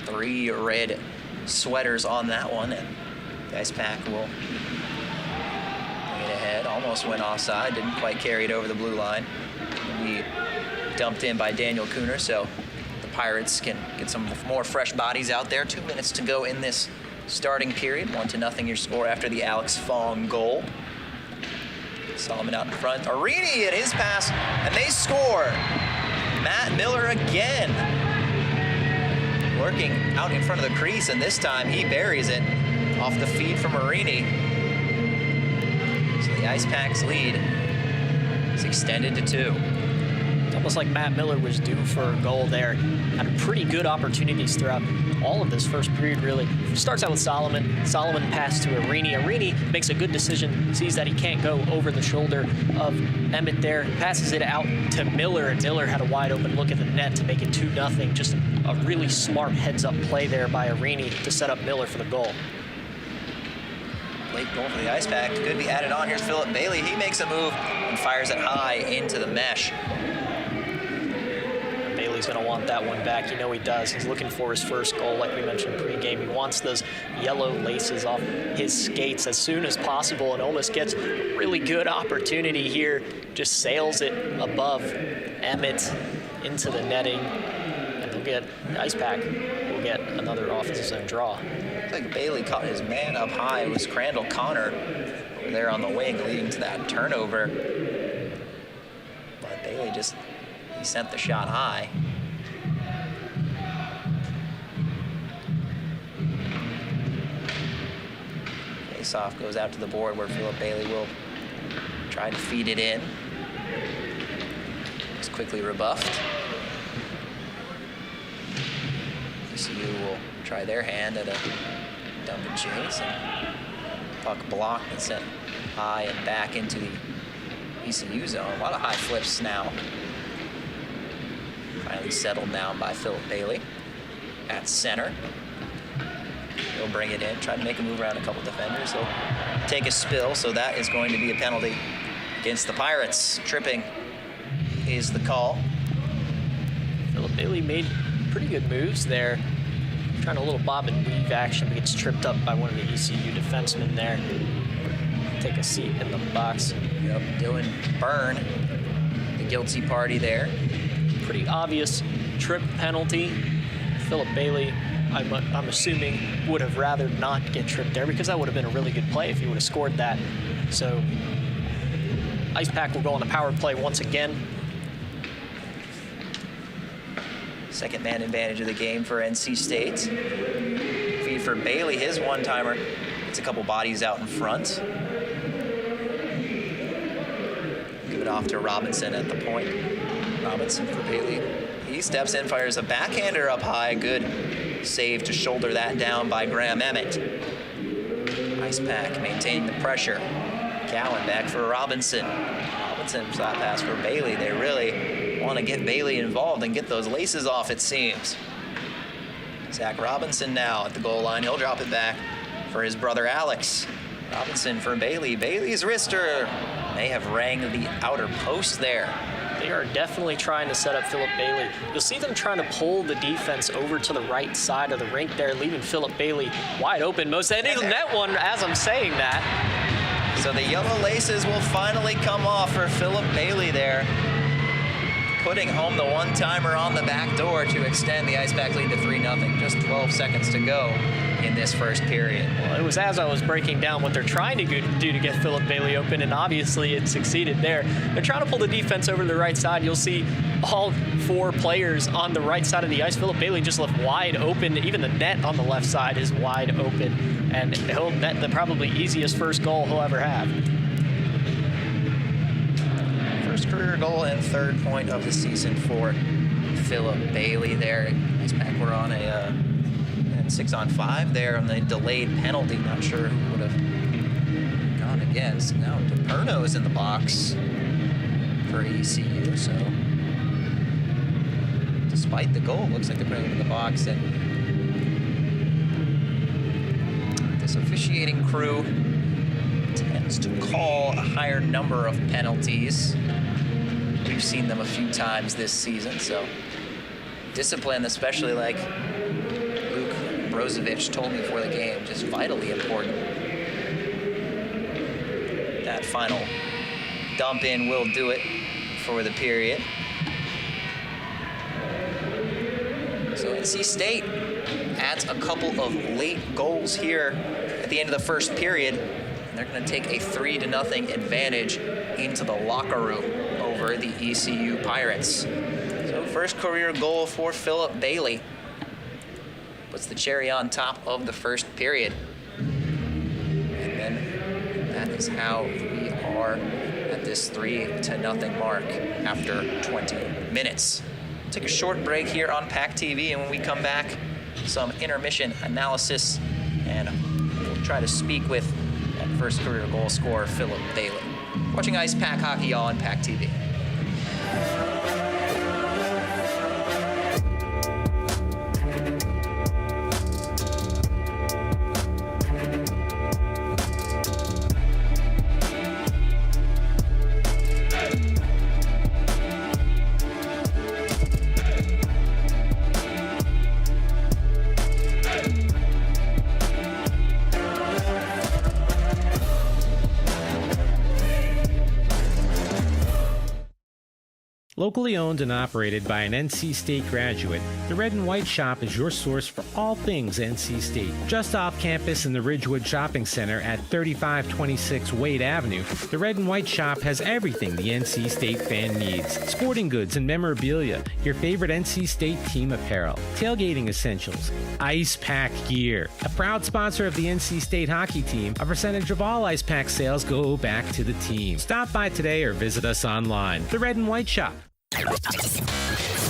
3 red sweaters on that one, and the Icepack will bring it ahead. Almost went offside, didn't quite carry it over the blue line. Be dumped in by Daniel Cooner, so the Pirates can get some more fresh bodies out there. 2 minutes to go in this starting period. 1-0 your score after the Alex Fong goal. Solomon out in front. Arini and his pass, and they score. Matt Miller again. Lurking out in front of the crease, and this time he buries it off the feed from Arini. So the Icepack's lead is extended to 2. It's almost like Matt Miller was due for a goal there. Had pretty good opportunities throughout all of this first period, really. Starts out with Solomon. Solomon pass to Arini. Arini makes a good decision, sees that he can't go over the shoulder of Emmett there, passes it out to Miller, and Miller had a wide open look at the net to make it 2-0. Just a really smart heads-up play there by Arini to set up Miller for the goal. Late goal for the Icepack. Could be added on. Here's Philip Bailey. He makes a move and fires it high into the mesh. Bailey's going to want that one back. You know he does. He's looking for his first goal, like we mentioned pregame. He wants those yellow laces off his skates as soon as possible, and almost gets a really good opportunity here. Just sails it above Emmett into the netting, and they'll get the Icepack will get another offensive zone draw. Looks like Bailey caught his man up high. It was Crandall Connor over there on the wing, leading to that turnover. But Bailey just, he sent the shot high. Faceoff goes out to the board where Philip Bailey will try to feed it in. It's quickly rebuffed. ECU will try their hand at a dump and chase. And puck blocked and sent high and back into the ECU zone. A lot of high flips now. Finally settled down by Philip Bailey at center. He'll bring it in, try to make a move around a couple defenders. He'll take a spill, so that is going to be a penalty against the Pirates. Tripping is the call. Philip Bailey made pretty good moves there. Trying a little bob and weave action, but gets tripped up by one of the ECU defensemen there. Take a seat in the box. Yep, Dylan Byrne, the guilty party there. Pretty obvious trip penalty. Philip Bailey, I'm assuming, would have rather not get tripped there because that would have been a really good play if he would have scored that. So Icepack will go on the power play once again. Second man advantage of the game for NC State. Feed for Bailey, his one-timer. It's a couple bodies out in front. Give it off to Robinson at the point. Robinson for Bailey. He steps in, fires a backhander up high. Good save to shoulder that down by Graham Emmett. Icepack maintaining the pressure. Cowan back for Robinson. Robinson shot pass for Bailey. They really want to get Bailey involved and get those laces off, it seems. Zach Robinson now at the goal line. He'll drop it back for his brother Alex. Robinson for Bailey. Bailey's wrister may have rang the outer post there. They are definitely trying to set up Philip Bailey. You'll see them trying to pull the defense over to the right side of the rink there, leaving Philip Bailey wide open most of the net one as I'm saying that. So the yellow laces will finally come off for Philip Bailey there, putting home the one-timer on the back door to extend the Icepack lead to 3-0. Just 12 seconds to go in this first period. Well, it was as I was breaking down what they're trying to do to get Philip Bailey open, and obviously it succeeded there. They're trying to pull the defense over to the right side. You'll see all four players on the right side of the ice. Philip Bailey just left wide open. Even the net on the left side is wide open, and he'll net the probably easiest first goal he'll ever have. First career goal and third point of the season for Philip Bailey there. Icepack were on a 6-on-5 there on the delayed penalty. Not sure who would have gone against. Now DePerno's in the box for ECU, so despite the goal, looks like they're putting him in the box. And this officiating crew tends to call a higher number of penalties. We've seen them a few times this season, so discipline, especially like Luke Brozovic told me before the game, just vitally important. That final dump in will do it for the period. So NC State adds a couple of late goals here at the end of the first period, and they're going to take a 3-0 advantage into the locker room over the ECU Pirates. So first career goal for Philip Bailey puts the cherry on top of the first period. And then that is how we are at this 3-0 mark after 20 minutes. Take a short break here on PackTV, and when we come back, some intermission analysis, and we'll try to speak with that first career goal scorer, Philip Bailey. Watching Icepack hockey on PackTV. Locally owned and operated by an NC State graduate, the Red and White Shop is your source for all things NC State. Just off campus in the Ridgewood Shopping Center at 3526 Wade Avenue, the Red and White Shop has everything the NC State fan needs. Sporting goods and memorabilia, your favorite NC State team apparel, tailgating essentials, Icepack gear. A proud sponsor of the NC State hockey team, a percentage of all Icepack sales go back to the team. Stop by today or visit us online. The Red and White Shop.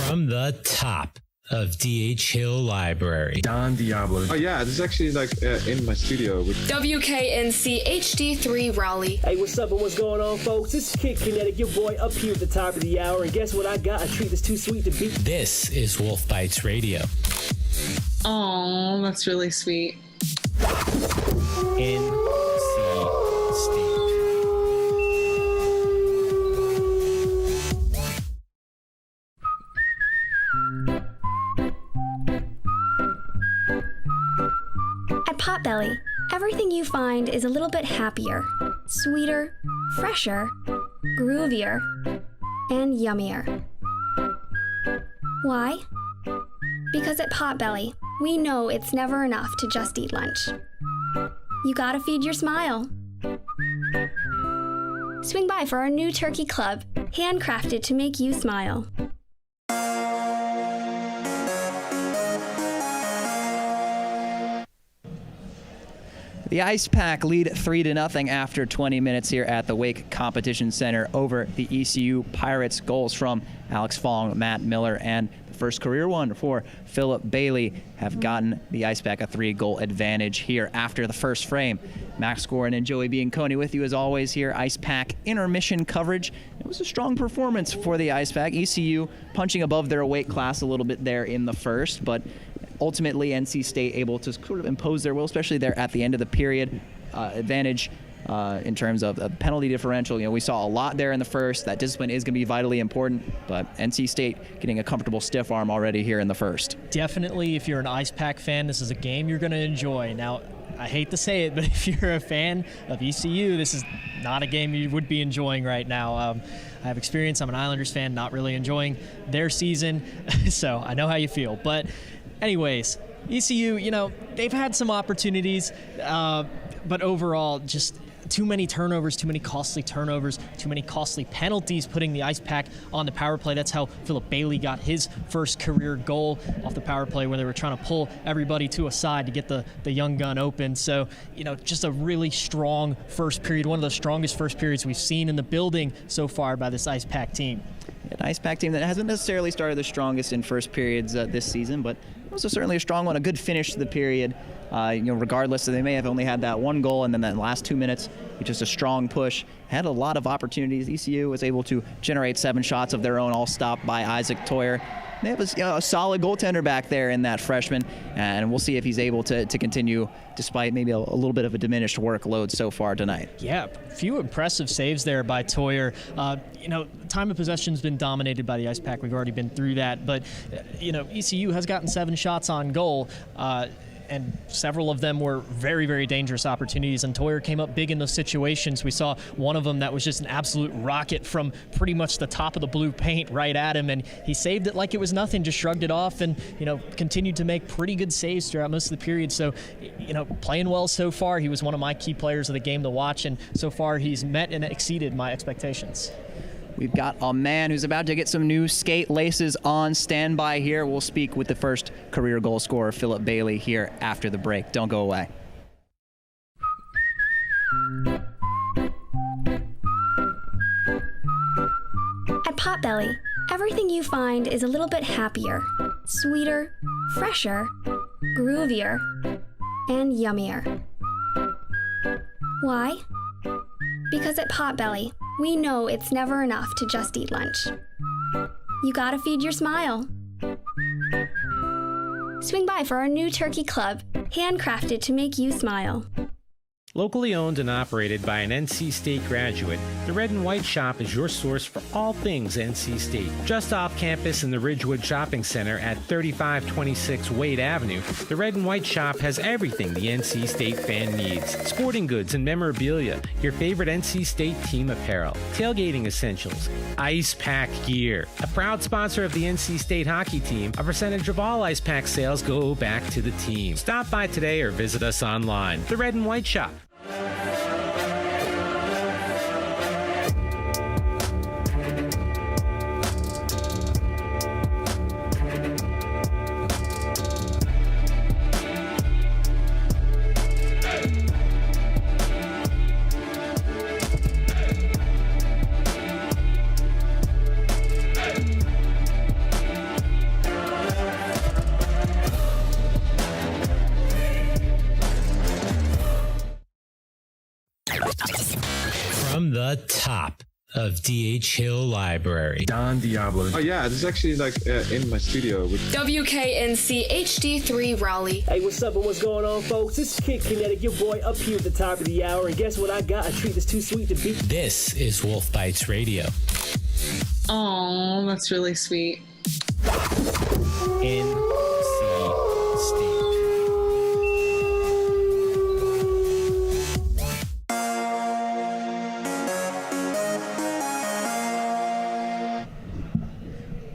From the top of D.H. Hill Library, Don Diablo. Oh yeah, this is actually like in my studio. WKNC HD3 Raleigh. Hey, what's up and what's going on, folks? This is Kid Kinetic, your boy up here at the top of the hour. And guess what I got? A treat that's too sweet to beat. This is Wolf Bites Radio. Oh, that's really sweet. NC State. At Potbelly, everything you find is a little bit happier, sweeter, fresher, groovier, and yummier. Why? Because at Potbelly, we know it's never enough to just eat lunch. You gotta feed your smile. Swing by for our new turkey club, handcrafted to make you smile. The Icepack lead 3-0 after 20 minutes here at the Wake Competition Center over the ECU Pirates. Goals from Alex Fong, Matt Miller, and the first career one for Philip Bailey have gotten the Icepack a 3-goal advantage here after the first frame. Max Gorin and Joey Bianconi with you as always here. Icepack intermission coverage. It was a strong performance for the Icepack. ECU punching above their weight class a little bit there in the first, but ultimately NC State able to sort of impose their will, especially there at the end of the period. Advantage in terms of a penalty differential. You know, we saw a lot there in the first. That discipline is going to be vitally important, but NC State getting a comfortable stiff arm already here in the first. Definitely, if you're an Icepack fan, this is a game you're going to enjoy. Now, I hate to say it, but if you're a fan of ECU, this is not a game you would be enjoying right now. I have experience. I'm an Islanders fan, not really enjoying their season, so I know how you feel. But anyways, ECU, you know, they've had some opportunities, but overall, just too many turnovers, too many costly turnovers, too many costly penalties, putting the Icepack on the power play. That's how Philip Bailey got his first career goal off the power play, where they were trying to pull everybody to a side to get the young gun open. So, you know, just a really strong first period, one of the strongest first periods we've seen in the building so far by this Icepack team. An Icepack team that hasn't necessarily started the strongest in first periods this season, but also certainly a strong one, a good finish to the period. You know, regardless, so they may have only had that one goal, and then that last 2 minutes, just a strong push. Had a lot of opportunities. ECU was able to generate 7 shots of their own, all stopped by Isaac Toyer. They have a solid goaltender back there in that freshman, and we'll see if he's able to continue despite maybe a little bit of a diminished workload so far tonight. Yeah, a few impressive saves there by Toyer. You know, time of possession's been dominated by the Icepack. We've already been through that, but you know, ECU has gotten 7 shots on goal. And several of them were very, very dangerous opportunities, and Toyer came up big in those situations. We saw one of them that was just an absolute rocket from pretty much the top of the blue paint right at him, and he saved it like it was nothing, just shrugged it off, and, you know, continued to make pretty good saves throughout most of the period. So, you know, playing well so far. He was one of my key players of the game to watch, and so far he's met and exceeded my expectations. We've got a man who's about to get some new skate laces on standby here. We'll speak with the first career goal scorer, Philip Bailey, here after the break. Don't go away. At Potbelly, everything you find is a little bit happier, sweeter, fresher, groovier, and yummier. Why? Because at Potbelly, we know it's never enough to just eat lunch. You gotta feed your smile. Swing by for our new turkey club, handcrafted to make you smile. Locally owned and operated by an NC State graduate, the Red and White Shop is your source for all things NC State. Just off campus in the Ridgewood Shopping Center at 3526 Wade Avenue, the Red and White Shop has everything the NC State fan needs. Sporting goods and memorabilia, your favorite NC State team apparel, tailgating essentials, Icepack gear. A proud sponsor of the NC State hockey team, a percentage of all Icepack sales go back to the team. Stop by today or visit us online. The Red and White Shop. From the top of D.H. Hill Library. Don Diablo. Oh yeah, this is actually like in my studio. WKNC HD3 Raleigh. Hey, what's up and what's going on, folks? It's Kid Kinetic, your boy up here at the top of the hour. And guess what I got? A treat that's too sweet to beat. This is Wolf Bites Radio. Oh, that's really sweet. NC State.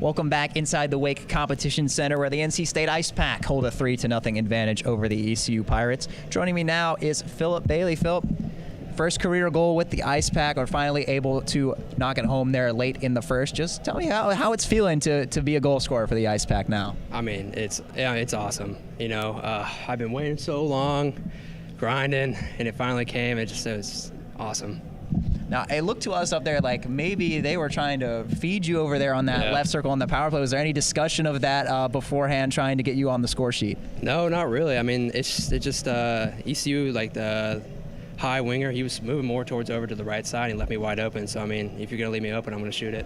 Welcome back inside the Wake Competition Center, where the NC State Icepack hold a 3-0 advantage over the ECU Pirates. Joining me now is Philip Bailey. Philip, first career goal with the Icepack, are finally able to knock it home there late in the first. Just tell me how it's feeling to be a goal scorer for the Icepack now. I mean, it's awesome. You know, I've been waiting so long, grinding, and it finally came. It was awesome. Now, it looked to us up there like maybe they were trying to feed you over there on that left circle on the power play. Was there any discussion of that beforehand, trying to get you on the score sheet? No, not really. I mean, it's just ECU, like the high winger, he was moving more towards over to the right side and left me wide open. So, I mean, if you're going to leave me open, I'm going to shoot it.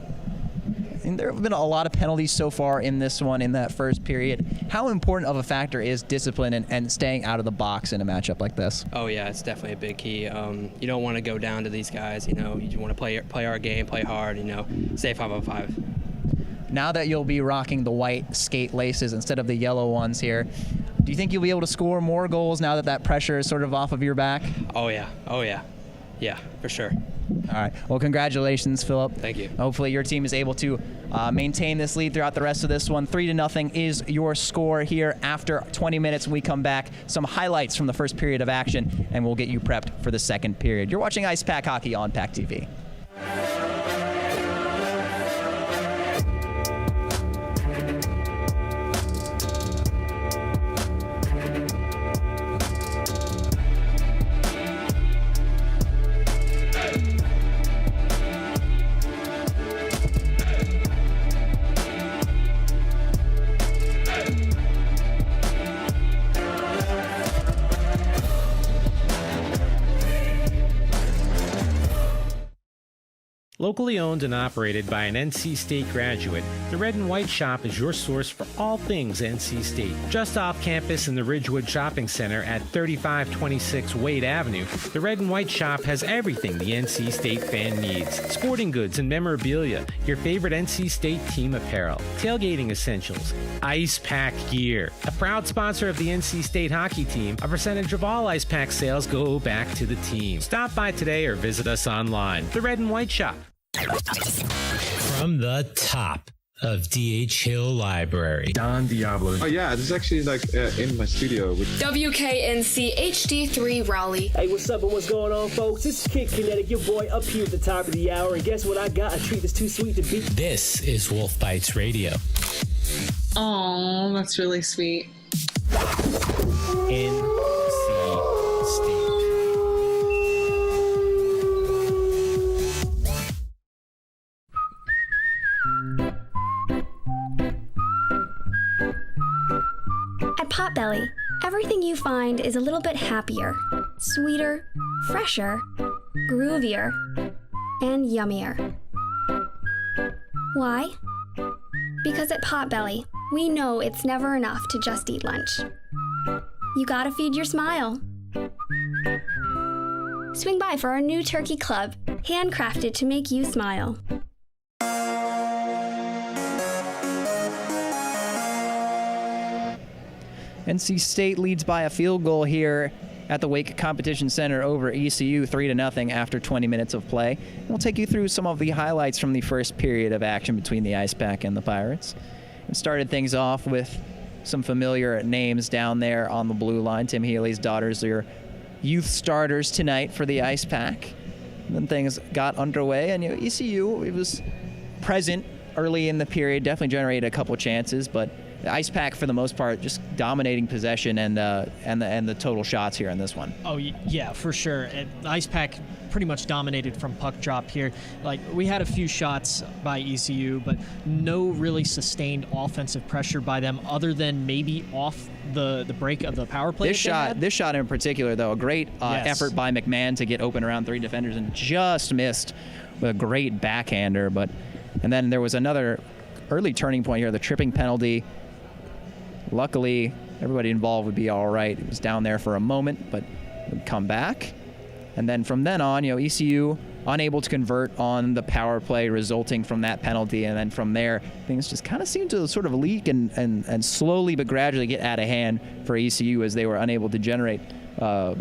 And there have been a lot of penalties so far in this one, in that first period. How important of a factor is discipline and staying out of the box in a matchup like this? Oh yeah, it's definitely a big key. You don't want to go down to these guys. You know, you want to play our game, play hard. You know, stay 5-on-5. Now that you'll be rocking the white skate laces instead of the yellow ones here, do you think you'll be able to score more goals now that that pressure is sort of off of your back? Oh yeah, yeah, for sure. All right. Well, congratulations, Philip. Thank you. Hopefully your team is able to maintain this lead throughout the rest of this one. 3-0 is your score here. After 20 minutes, we come back. Some highlights from the first period of action, and we'll get you prepped for the second period. You're watching Icepack Hockey on PackTV. Locally owned and operated by an NC State graduate, the Red and White Shop is your source for all things NC State. Just off campus in the Ridgewood Shopping Center at 3526 Wade Avenue, the Red and White Shop has everything the NC State fan needs. Sporting goods and memorabilia, your favorite NC State team apparel, tailgating essentials, Icepack gear. A proud sponsor of the NC State hockey team, a percentage of all Icepack sales go back to the team. Stop by today or visit us online. The Red and White Shop. From the top of D.H. Hill Library. Don Diablo. Oh yeah, this is actually like in my studio. WKNC HD3 Raleigh. Hey, what's up and what's going on, folks? It's Kid Kinetic, your boy up here at the top of the hour. And guess what I got? A treat that's too sweet to beat. This is Wolf Bites Radio. Oh, that's really sweet. NC State. At Potbelly, everything you find is a little bit happier, sweeter, fresher, groovier, and yummier. Why? Because at Potbelly, we know it's never enough to just eat lunch. You gotta feed your smile. Swing by for our new turkey club, handcrafted to make you smile. NC State leads by a field goal here at the Wake Competition Center over ECU 3-0 after 20 minutes of play. We'll take you through some of the highlights from the first period of action between the Icepack and the Pirates. And started things off with some familiar names down there on the blue line. Tim Healy's daughters are your youth starters tonight for the Icepack. And then things got underway, and ECU, it was present early in the period, definitely generated a couple chances, but the Icepack, for the most part, just dominating possession and the total shots here in this one. Oh, yeah, for sure. The Icepack pretty much dominated from puck drop here. Like, we had a few shots by ECU, but no really sustained offensive pressure by them other than maybe off the break of the power play. This shot in particular, though, a great effort by McMahon to get open around 3 defenders and just missed with a great backhander. And then there was another early turning point here, the tripping penalty. Luckily, everybody involved would be all right. It was down there for a moment, but would come back. And then from then on, ECU unable to convert on the power play resulting from that penalty. And then from there, things just kind of seemed to sort of leak and slowly but gradually get out of hand for ECU as they were unable to generate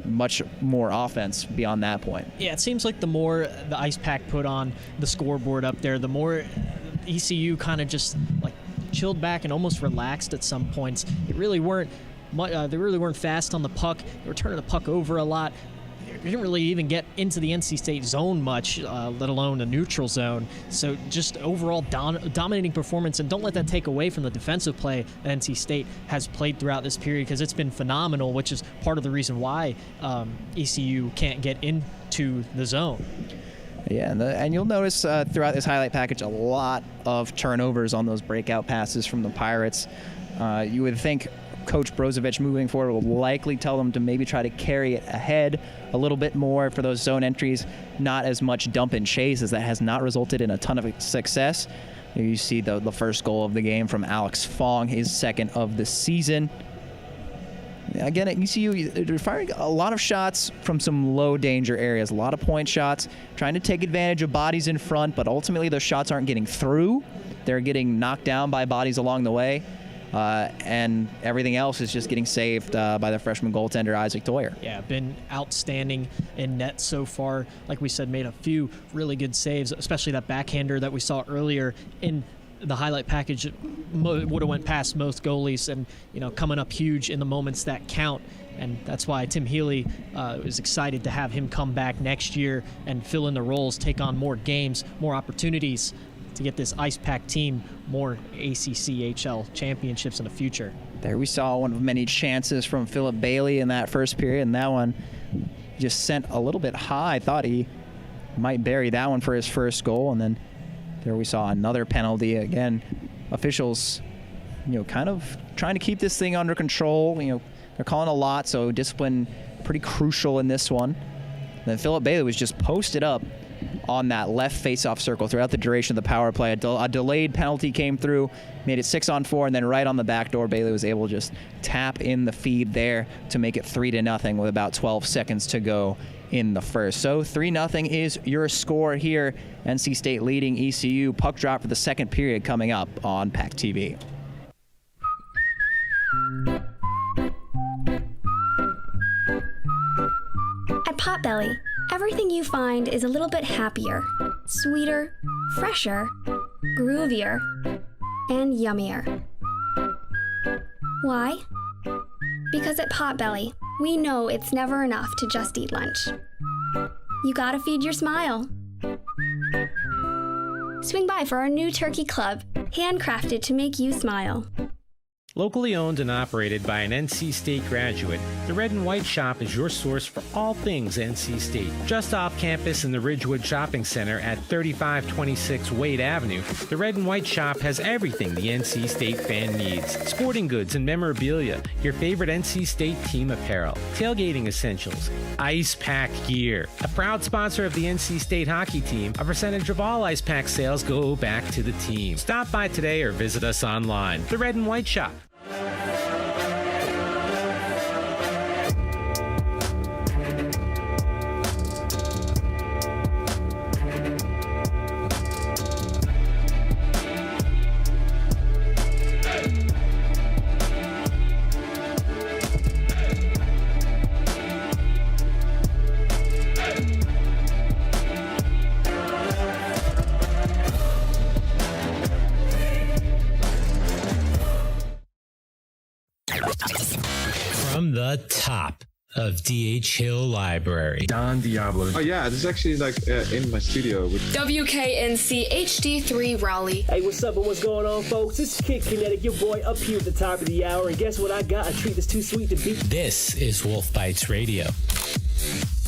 much more offense beyond that point. Yeah, it seems like the more the Icepack put on the scoreboard up there, the more ECU kind of just like chilled back and almost relaxed at some points. They really weren't fast on the puck. They were turning the puck over a lot. They didn't really even get into the NC State zone much, let alone a neutral zone. So just overall dominating performance, and don't let that take away from the defensive play that NC State has played throughout this period, because it's been phenomenal, which is part of the reason why ECU can't get into the zone. Yeah, and you'll notice throughout this highlight package a lot of turnovers on those breakout passes from the Pirates. You would think Coach Brozovic moving forward will likely tell them to maybe try to carry it ahead a little bit more for those zone entries, not as much dump and chase, as that has not resulted in a ton of success. You see the first goal of the game from Alex Fong, his second of the season. Again, at ECU, they're firing a lot of shots from some low-danger areas, a lot of point shots, trying to take advantage of bodies in front, but ultimately those shots aren't getting through. They're getting knocked down by bodies along the way, and everything else is just getting saved by the freshman goaltender, Isaac Toyer. Yeah, been outstanding in net so far. Like we said, made a few really good saves, especially that backhander that we saw earlier in the highlight package. Would have went past most goalies, and coming up huge in the moments that count. And that's why Tim Healy is excited to have him come back next year and fill in the roles, take on more games, more opportunities to get this Icepack team more ACCHL championships in the future. There we saw one of many chances from Philip Bailey in that first period, and that one just sent a little bit high. I thought he might bury that one for his first goal, and then there we saw another penalty. Again, officials, kind of trying to keep this thing under control. They're calling a lot, so discipline pretty crucial in this one. And then Philip Bailey was just posted up on that left face-off circle throughout the duration of the power play. A delayed penalty came through, made it 6-on-4, and then right on the back door, Bailey was able to just tap in the feed there to make it 3-0 with about 12 seconds to go in the first. So 3-0 is your score here. NC State leading ECU. Puck drop for the second period coming up on PackTV. At Potbelly, everything you find is a little bit happier, sweeter, fresher, groovier, and yummier. Why? Because at Potbelly, we know it's never enough to just eat lunch. You gotta feed your smile. Swing by for our new turkey club, handcrafted to make you smile. Locally owned and operated by an NC State graduate, the Red and White Shop is your source for all things NC State. Just off campus in the Ridgewood Shopping Center at 3526 Wade Avenue, the Red and White Shop has everything the NC State fan needs. Sporting goods and memorabilia, your favorite NC State team apparel, tailgating essentials, Icepack gear. A proud sponsor of the NC State hockey team, a percentage of all Icepack sales go back to the team. Stop by today or visit us online. The Red and White Shop. From the top of D.H. Hill Library, Don Diablo. Oh yeah, this is actually like in my studio. WKNC HD3 Raleigh. Hey, what's up and what's going on, folks? This is Kid Kinetic, your boy up here at the top of the hour. And guess what I got? A treat that's too sweet to beat. This is Wolf Bites Radio.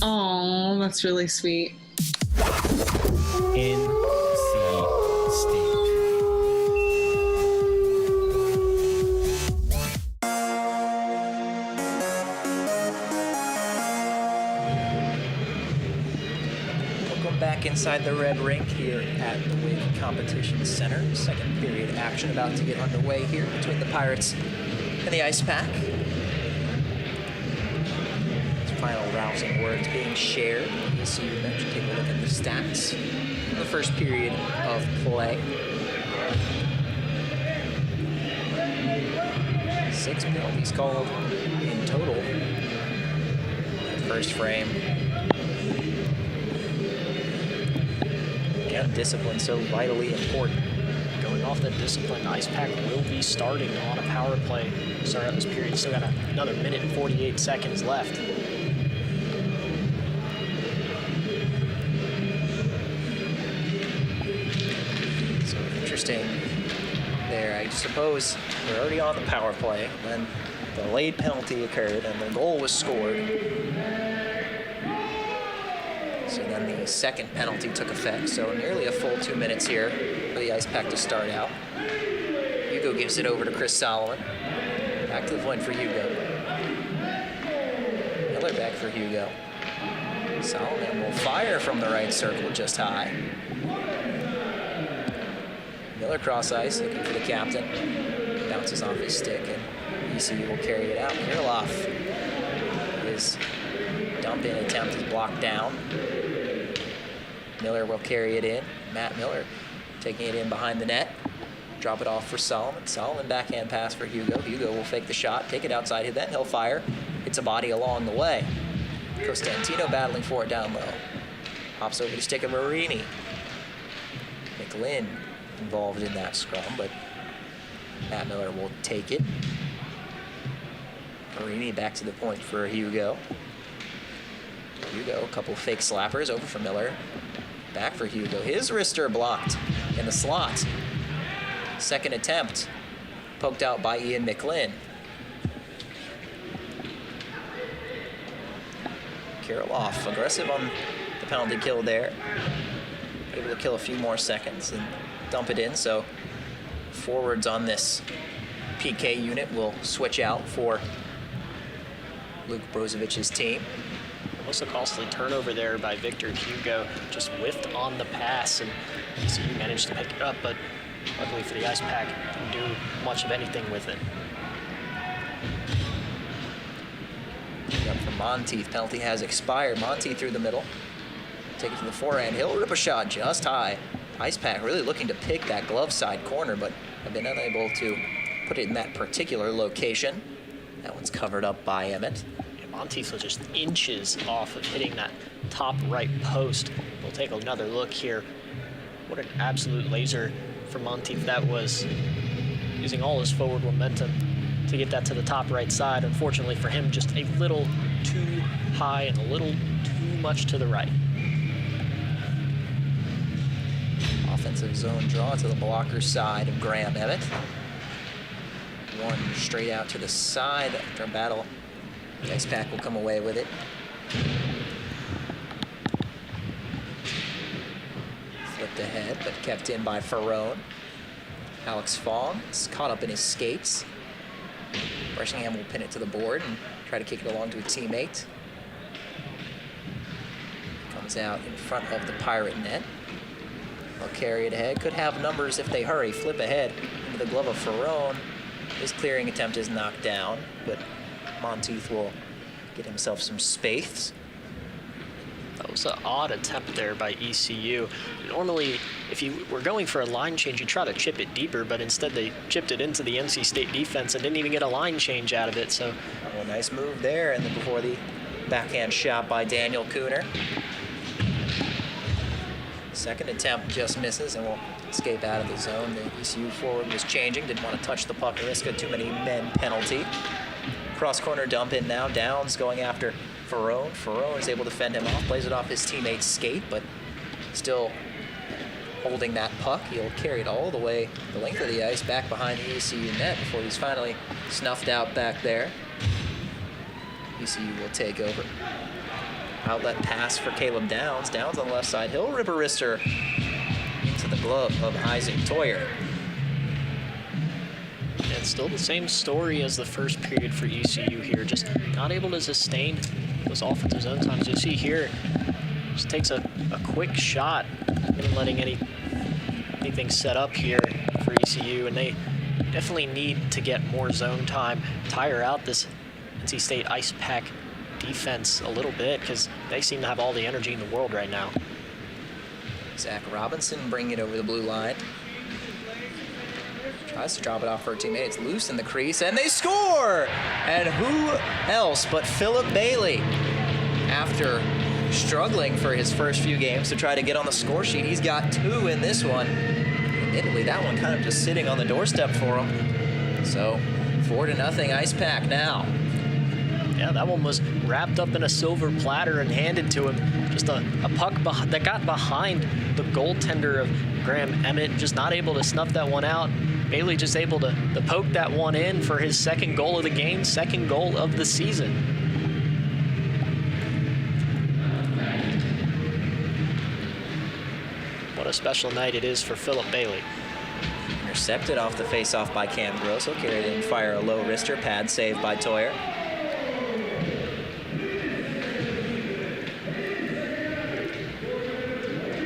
Oh, that's really sweet. NC State. Back inside the red rink here at the Wake Competition Center. Second period action about to get underway here between the Pirates and the Icepack. Final rousing words being shared. You see your bench. Take a look at the stats in the first period of play. 6 penalties called in total. First frame. Discipline so vitally important. Going off that discipline, Icepack will be starting on a power play. Start out this period, still got another minute and 48 seconds left. So interesting there. I suppose we're already on the power play when the late penalty occurred and the goal was scored. So then the second penalty took effect. So nearly a full 2 minutes here for the Icepack to start out. Hugo gives it over to Chris Solomon. Back to the point for Hugo. Miller back for Hugo. Solomon will fire from the right circle just high. Miller cross ice looking for the captain. Bounces off his stick and ECU will carry it out. Kirloff. His dump-in attempt is blocked down. Miller will carry it in. Matt Miller taking it in behind the net. Drop it off for Solomon. Solomon backhand pass for Hugo. Hugo will fake the shot, take it outside, then he'll fire. Hits a body along the way. Costantino battling for it down low. Hops over the stick of Marini. McLean involved in that scrum, but Matt Miller will take it. Marini back to the point for Hugo. Hugo, a couple fake slappers over for Miller. Back for Hugo. His wrister blocked in the slot. Second attempt poked out by Ian McLean. Kirloff aggressive on the penalty kill there. Able to kill a few more seconds and dump it in. So forwards on this PK unit will switch out for Luke Brozovic's team. Almost a costly turnover there by Victor Hugo. Just whiffed on the pass, and ECU managed to pick it up, but luckily for the Icepack, didn't do much of anything with it. Up for Monteith. Penalty has expired. Monteith through the middle. Take it to the forehand. He'll rip a shot just high. Icepack really looking to pick that glove side corner, but have been unable to put it in that particular location. That one's covered up by Emmett. Monteith was just inches off of hitting that top right post. We'll take another look here. What an absolute laser for Monteith that was, using all his forward momentum to get that to the top right side. Unfortunately for him, just a little too high and a little too much to the right. Offensive zone draw to the blocker side of Graham Emmett. One straight out to the side after a battle. The Icepack will come away with it. Flipped ahead, but kept in by Ferrone. Alex Fong is caught up in his skates. Bressingham will pin it to the board and try to kick it along to a teammate. Comes out in front of the Pirate net. They'll carry it ahead. Could have numbers if they hurry. Flip ahead into the glove of Ferrone. His clearing attempt is knocked down, but Monteith will get himself some space. That was an odd attempt there by ECU. Normally, if you were going for a line change, you try to chip it deeper, but instead they chipped it into the NC State defense and didn't even get a line change out of it. So, a nice move there, and then before the backhand shot by Daniel Cooner. Second attempt just misses and will escape out of the zone. The ECU forward was changing, didn't want to touch the puck or risk a too many men penalty. Cross corner dump in now. Downs going after Ferrone. Ferrone is able to fend him off. Plays it off his teammate's skate, but still holding that puck. He'll carry it all the way the length of the ice back behind the ECU net before he's finally snuffed out back there. ECU will take over. Outlet pass for Caleb Downs. Downs on the left side. He'll rip a wrister into the glove of Isaac Toyer. And still the same story as the first period for ECU here. Just not able to sustain those offensive zone times. You see here, just takes a quick shot, and letting anything set up here for ECU, and they definitely need to get more zone time, tire out this NC State Icepack defense a little bit, because they seem to have all the energy in the world right now. Zach Robinson bringing it over the blue line. Tries to drop it off for a teammate. It's loose in the crease, and they score! And who else but Philip Bailey? After struggling for his first few games to try to get on the score sheet, he's got 2 in this one. Admittedly, that one kind of just sitting on the doorstep for him. So 4-0 Icepack now. Yeah, that one was wrapped up in a silver platter and handed to him. Just a puck that got behind the goaltender of Graham Emmett, just not able to snuff that one out. Bailey just able to poke that one in for his second goal of the game, second goal of the season. What a special night it is for Philip Bailey. Intercepted off the faceoff by Cam Gross. He'll carry it in, fire a low wrister, pad save by Toyer.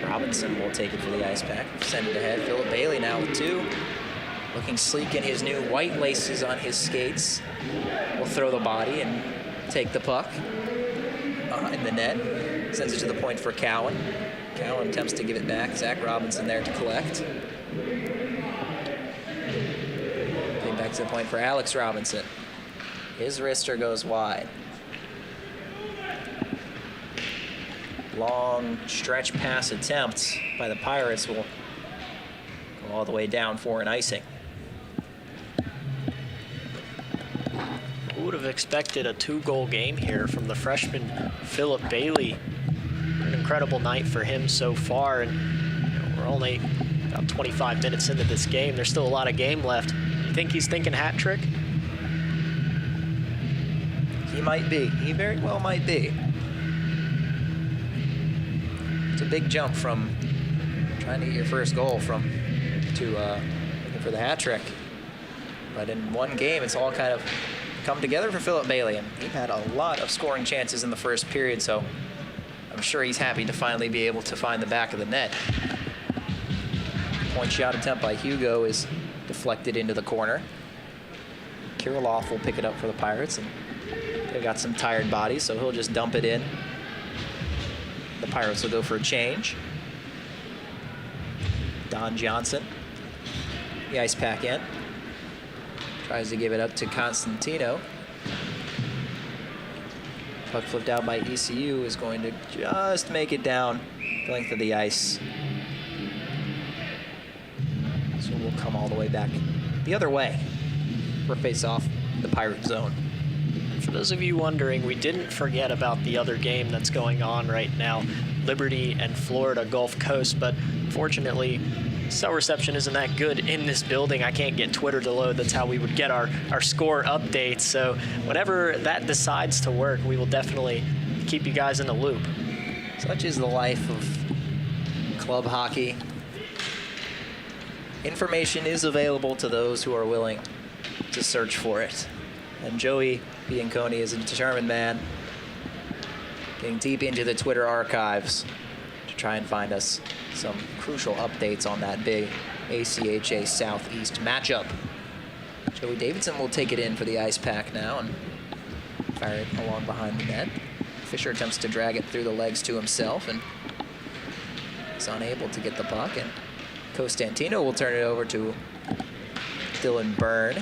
Robinson will take it for the Icepack. Send it ahead. Philip Bailey now with 2. Looking sleek in his new white laces on his skates. Will throw the body and take the puck behind the net. Sends it to the point for Cowan. Cowan attempts to give it back. Zach Robinson there to collect. Getting back to the point for Alex Robinson. His wrister goes wide. Long stretch pass attempt by the Pirates will go all the way down for an icing. Who would have expected a 2-goal game here from the freshman Philip Bailey? An incredible night for him so far, and we're only about 25 minutes into this game. There's still a lot of game left. You think he's thinking hat trick? He might be. He very well might be. It's a big jump from trying to get your first goal to looking for the hat trick. But in one game, it's all kind of come together for Philip Bailey, and he had a lot of scoring chances in the first period, so I'm sure he's happy to finally be able to find the back of the net. Point shot attempt by Hugo is deflected into the corner. Kirilov will pick it up for the Pirates, and they've got some tired bodies, so he'll just dump it in. The Pirates will go for a change. Don Johnson, the Icepack in. Tries to give it up to Constantino. Puck flipped out by ECU is going to just make it down the length of the ice. So we'll come all the way back the other way for face-off the Pirate zone. For those of you wondering, we didn't forget about the other game that's going on right now, Liberty and Florida Gulf Coast, but unfortunately, cell reception isn't that good in this building. I can't get Twitter to load. That's how we would get our score updates. So whenever that decides to work, we will definitely keep you guys in the loop. Such is the life of club hockey. Information is available to those who are willing to search for it. And Joey Bianconi is a determined man, getting deep into the Twitter archives to try and find us some crucial updates on that big ACHA Southeast matchup. Joey Davidson will take it in for the Icepack now and fire it along behind the net. Fisher attempts to drag it through the legs to himself and is unable to get the puck, and Costantino will turn it over to Dylan Byrne.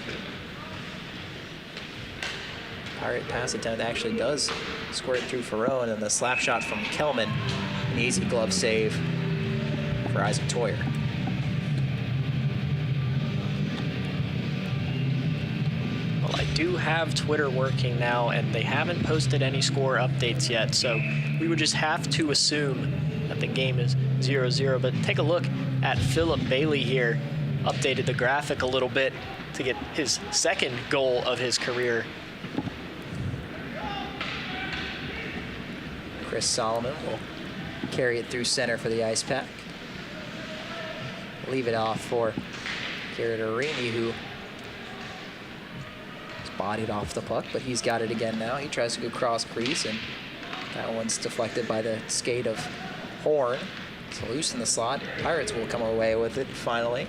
Pirate pass attempt actually does squirt through Ferrone, and the slap shot from Kelman, an easy glove save for Isaac Toyer. Well, I do have Twitter working now, and they haven't posted any score updates yet, so we would just have to assume that the game is 0-0. But take a look at Philip Bailey here. Updated the graphic a little bit to get his second goal of his career. Chris Solomon will carry it through center for the Icepack. Leave it off for Garrett Arini, who is bodied off the puck, but he's got it again now. He tries to go cross crease, and that one's deflected by the skate of Horn. It's loose in the slot. Pirates will come away with it finally.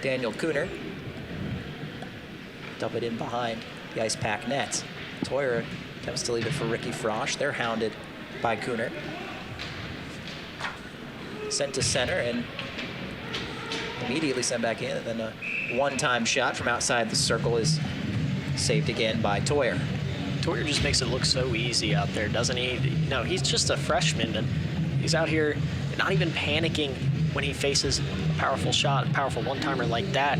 Daniel Cooner. Dump it in behind the Icepack net. Toyer attempts to leave it for Ricky Frosch. They're hounded by Cooner. Sent to center and immediately sent back in. And then a one-time shot from outside the circle is saved again by Toyer. Toyer just makes it look so easy out there, doesn't he? No, he's just a freshman, and he's out here not even panicking when he faces a powerful shot, a powerful one-timer like that.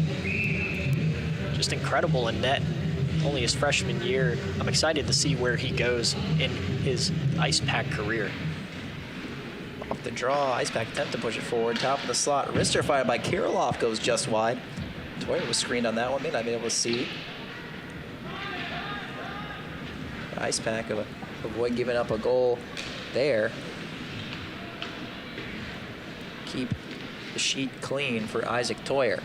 Just incredible in net. Only his freshman year. I'm excited to see where he goes in his Icepack career. Off the draw, Icepack attempt to push it forward. Top of the slot. Wrister fired by Kirilov goes just wide. Toyer was screened on that one. May not be able to see. Icepack avoid giving up a goal there. Keep the sheet clean for Isaac Toyer.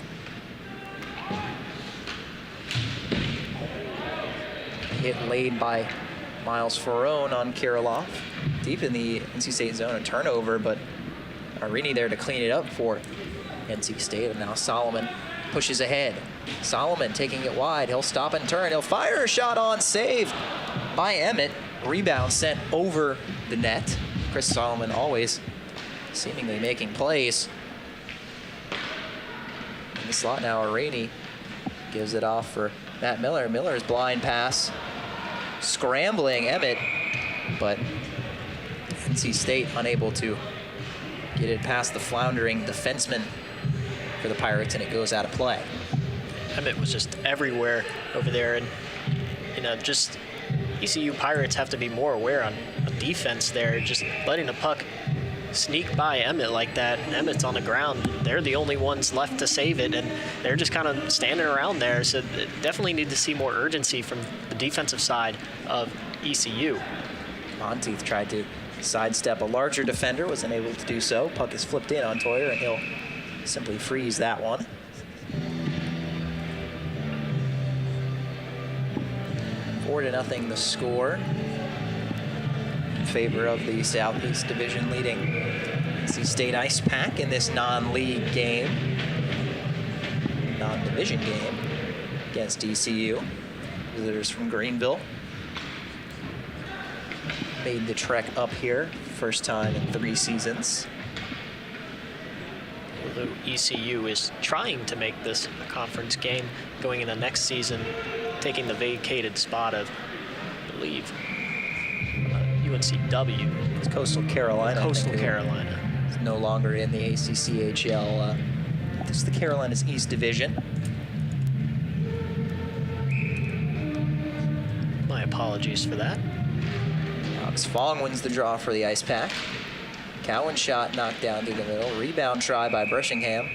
Hit laid by Miles Ferrone on Kirilov. Deep in the NC State zone, a turnover, but Arini there to clean it up for NC State. And now Solomon pushes ahead. Solomon taking it wide. He'll stop and turn. He'll fire a shot on, saved by Emmett. Rebound sent over the net. Chris Solomon always seemingly making plays. In the slot now, Arini gives it off for Matt Miller. Miller's blind pass. Scrambling Emmett, but NC State unable to get it past the floundering defenseman for the Pirates, and it goes out of play. Emmett was just everywhere over there, and just ECU Pirates have to be more aware on defense there. Just letting the puck sneak by Emmett like that, and Emmett's on the ground. They're the only ones left to save it, and they're just kind of standing around there. So definitely need to see more urgency from the defensive side of ECU. Monteith tried to sidestep a larger defender, was unable to do so. Puck is flipped in on Toyer, and he'll simply freeze that one. Four to nothing the score in favor of the Southeast Division leading NC State Icepack in this non-league game, non-division game against ECU. Visitors from Greenville made the trek up here, first time in 3 seasons. Although ECU is trying to make this a conference game going into next season, taking the vacated spot of, I believe, UNCW. It's Coastal Carolina. Coastal Carolina. It's no longer in the ACCHL. This is the Carolinas East Division. My apologies for that. Alex Fong wins the draw for the Icepack. Cowan shot knocked down through the middle. Rebound try by Breshingham.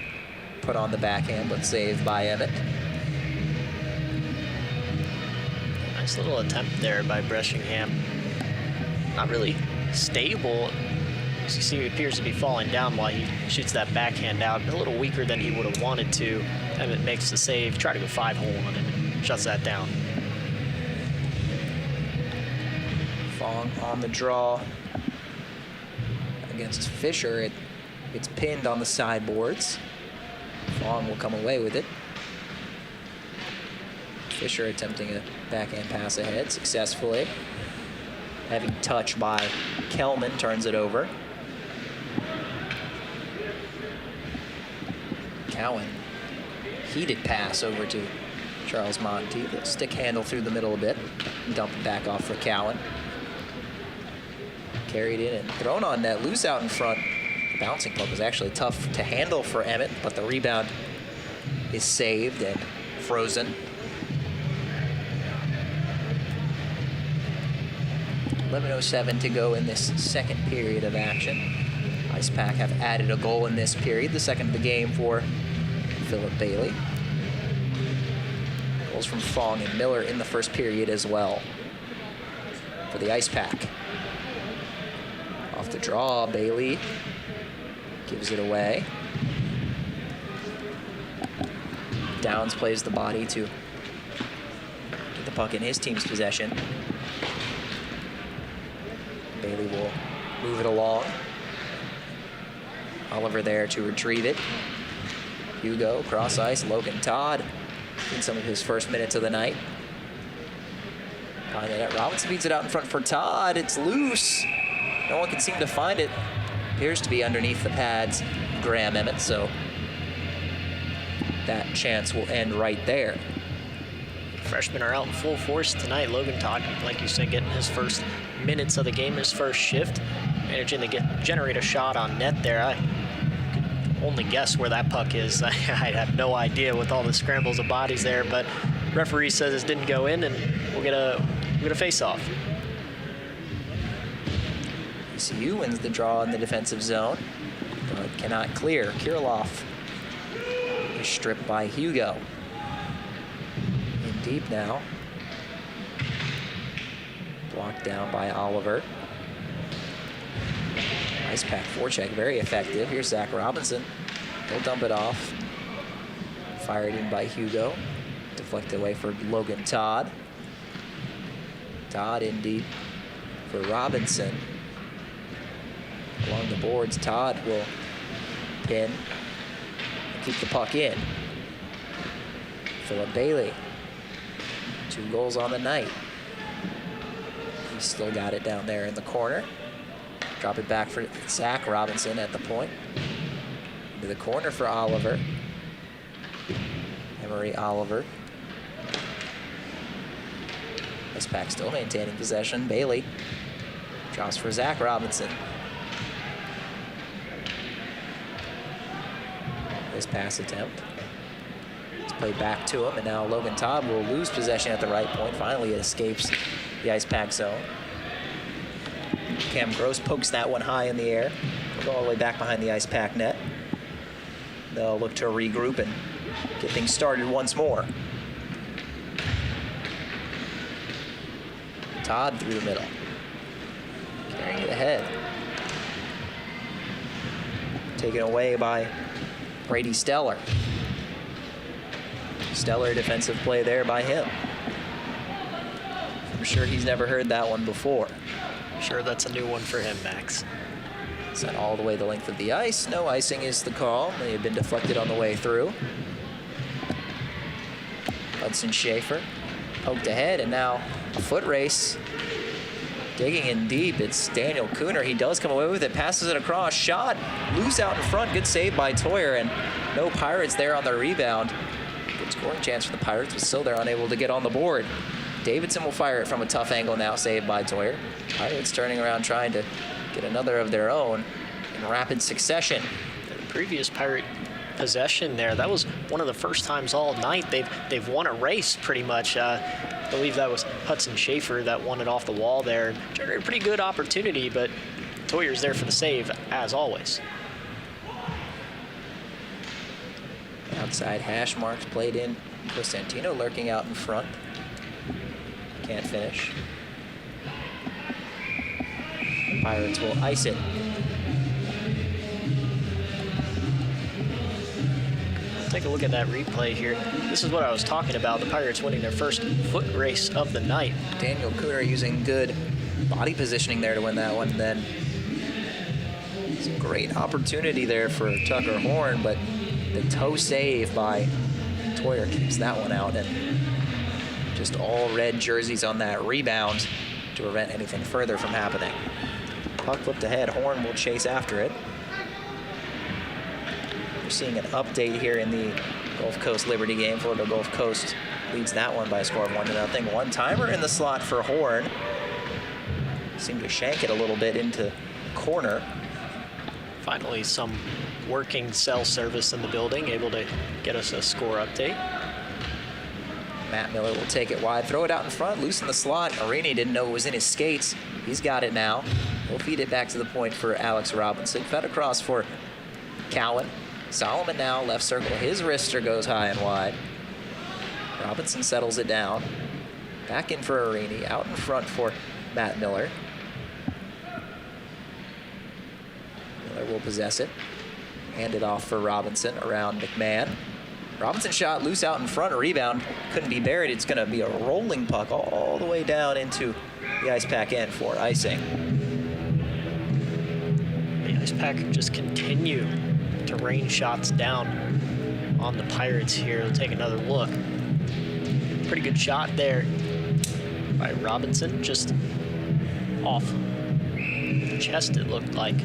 Put on the backhand, but saved by Emmett. Nice little attempt there by Breshingham. Not really stable. As you see, he appears to be falling down while he shoots that backhand out. A little weaker than he would have wanted to. Emmett makes the save. Try to go 5-hole on him and shuts that down. Fong on the draw against Fisher. It's pinned on the sideboards. Fong will come away with it. Fisher attempting a backhand pass ahead successfully. Having touch by Kelman, turns it over. Cowan, heated pass over to Charles Monteith. A stick handle through the middle a bit. Dump it back off for Cowan. Carried in and thrown on net, loose out in front. The bouncing puck was actually tough to handle for Emmett, but the rebound is saved and frozen. 11:07 to go in this second period of action. Icepack have added a goal in this period, the second of the game for Philip Bailey. Goals from Fong and Miller in the first period as well for the Icepack. Off the draw, Bailey gives it away. Downs plays the body to get the puck in his team's possession. Bailey will move it along. Oliver there to retrieve it. Hugo, cross ice, Logan Todd in some of his first minutes of the night. Behind the net, Robinson beats it out in front for Todd. It's loose. No one can seem to find it. Appears to be underneath the pads, Graham Emmett, so that chance will end right there. Freshmen are out in full force tonight. Logan Todd, like you said, getting his first minutes of the game, his first shift, managing to generate a shot on net there. I could only guess where that puck is. I have no idea with all the scrambles of bodies there, but referee says it didn't go in, and we'll get a face-off. ECU wins the draw in the defensive zone, but cannot clear. Kirilov is stripped by Hugo. In deep now. Blocked down by Oliver. Icepack forecheck, very effective. Here's Zach Robinson. He'll dump it off. Fired in by Hugo. Deflected away for Logan Todd. Todd in deep for Robinson. Along the boards, Todd will pin and keep the puck in. Philip Bailey, 2 goals on the night. He's still got it down there in the corner. Drop it back for Zach Robinson at the point. Into the corner for Oliver. Emery Oliver. Icepack still maintaining possession. Bailey drops for Zach Robinson. His pass attempt. It's played back to him, and now Logan Todd will lose possession at the right point. Finally, it escapes the Icepack zone. Cam Gross pokes that one high in the air. We'll go all the way back behind the Icepack net. They'll look to regroup and get things started once more. Todd through the middle. Carrying it ahead. Taken away by Brady Stellar. Stellar defensive play there by him. I'm sure he's never heard that one before. Sure, that's a new one for him, Max. Sent all the way the length of the ice. No icing is the call. They have been deflected on the way through. Hudson Schaefer poked ahead, and now a foot race. Digging in deep, it's Daniel Cooner. He does come away with it, passes it across, shot, loose out in front. Good save by Toyer, and no Pirates there on the rebound. Good scoring chance for the Pirates, but still they're unable to get on the board. Davidson will fire it from a tough angle now, saved by Toyer. Pirates turning around trying to get another of their own in rapid succession. The previous Pirate possession there, that was one of the first times all night they've won a race pretty much. I believe that was Hudson Schaefer that won it off the wall there. Generated a pretty good opportunity, but Toyer's there for the save, as always. Outside hash marks played in. Costantino lurking out in front. Can't finish. Pirates will ice it. Take a look at that replay here. This is what I was talking about. The Pirates winning their first foot race of the night. Daniel Cooner using good body positioning there to win that one. Then some great opportunity there for Tucker Horn, but the toe save by Toyer keeps that one out, and just all red jerseys on that rebound to prevent anything further from happening. Puck flipped ahead. Horn will chase after it. We're seeing an update here in the Gulf Coast Liberty game. Florida Gulf Coast leads that one by a score of 1-0. One-timer in the slot for Horn. Seemed to shank it a little bit into corner. Finally, some working cell service in the building, able to get us a score update. Matt Miller will take it wide, throw it out in front, loosen the slot. Arini didn't know it was in his skates. He's got it now. We'll feed it back to the point for Alex Robinson. Fed across for Cowan. Solomon now, left circle. His wrister goes high and wide. Robinson settles it down. Back in for Arini, out in front for Matt Miller. Miller will possess it. Hand it off for Robinson around McMahon. Robinson shot loose out in front, a rebound. Couldn't be buried. It's going to be a rolling puck all the way down into the Icepack end for icing. The Icepack just continue to rain shots down on the Pirates here. They'll take another look. Pretty good shot there by Robinson, just off the chest, it looked like,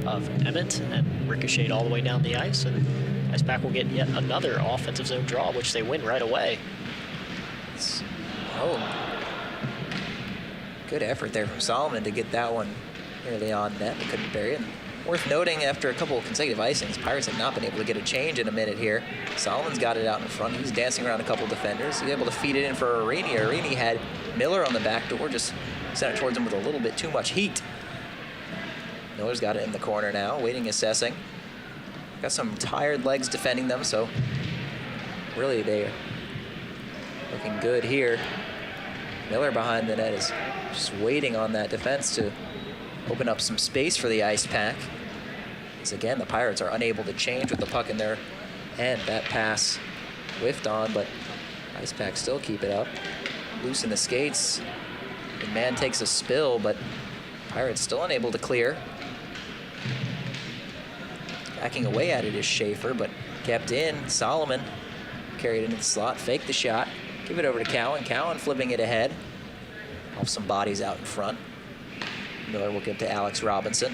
of Emmett, and ricocheted all the way down the ice, and Icepack will get yet another offensive zone draw, which they win right away. Good effort there from Solomon to get that one nearly on net. They couldn't bury it. Worth noting, after a couple of consecutive icings, Pirates have not been able to get a change in a minute here. Solomon's got it out in front. He's dancing around a couple of defenders. He's able to feed it in for Arini. Arini had Miller on the back door, just sent it towards him with a little bit too much heat. Miller's got it in the corner now, waiting, assessing. Got some tired legs defending them, so really they're looking good here. Miller behind the net is just waiting on that defense to open up some space for the Icepack. As again, the Pirates are unable to change with the puck in their end. That pass whiffed on, but Icepack still keep it up. Loose in the skates. The man takes a spill, but Pirates still unable to clear. Backing away at it is Schaefer, but kept in. Solomon carried into the slot, faked the shot, give it over to Cowan. Cowan flipping it ahead. Off some bodies out in front. Miller will give to Alex Robinson.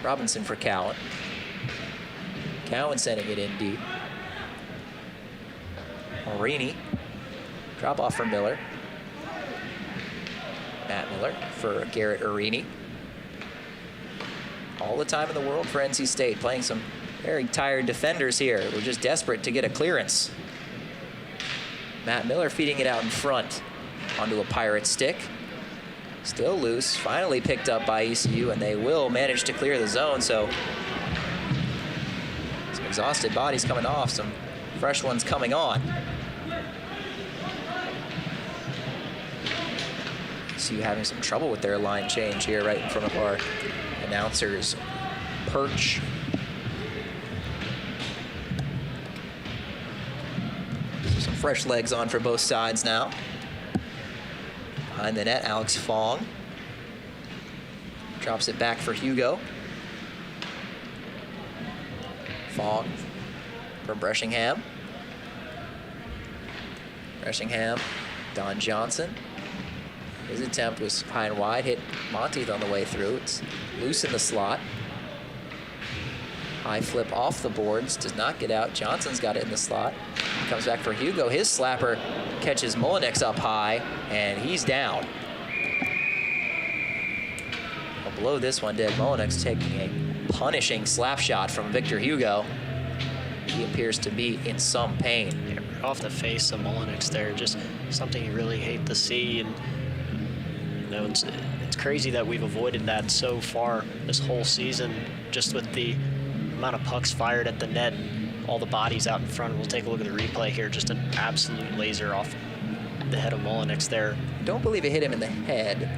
Robinson for Cowan. Cowan sending it in deep. Arini. Drop off for Miller. Matt Miller for Garrett Arini. All the time in the world for NC State, playing some very tired defenders here. We're just desperate to get a clearance. Matt Miller feeding it out in front onto a Pirate stick. Still loose, finally picked up by ECU, and they will manage to clear the zone, so some exhausted bodies coming off, some fresh ones coming on. ECU having some trouble with their line change here right in front of our announcer's perch. Some fresh legs on for both sides now. Behind the net, Alex Fong. Drops it back for Hugo. Fong for Breshingham. Breshingham, Don Johnson. His attempt was high and wide, hit Monteith on the way through. It's loose in the slot. High flip off the boards, does not get out. Johnson's got it in the slot. Comes back for Hugo. His slapper catches Molinix up high, and he's down. Well, below this one, Dave Molinix taking a punishing slap shot from Victor Hugo. He appears to be in some pain. Yeah, right off the face of Molinix there, just something you really hate to see. And you know, it's crazy that we've avoided that so far this whole season, just with the amount of pucks fired at the net and all the bodies out in front. We'll take a look at the replay here. Just an absolute laser off the head of Molinix there. Don't believe it hit him in the head.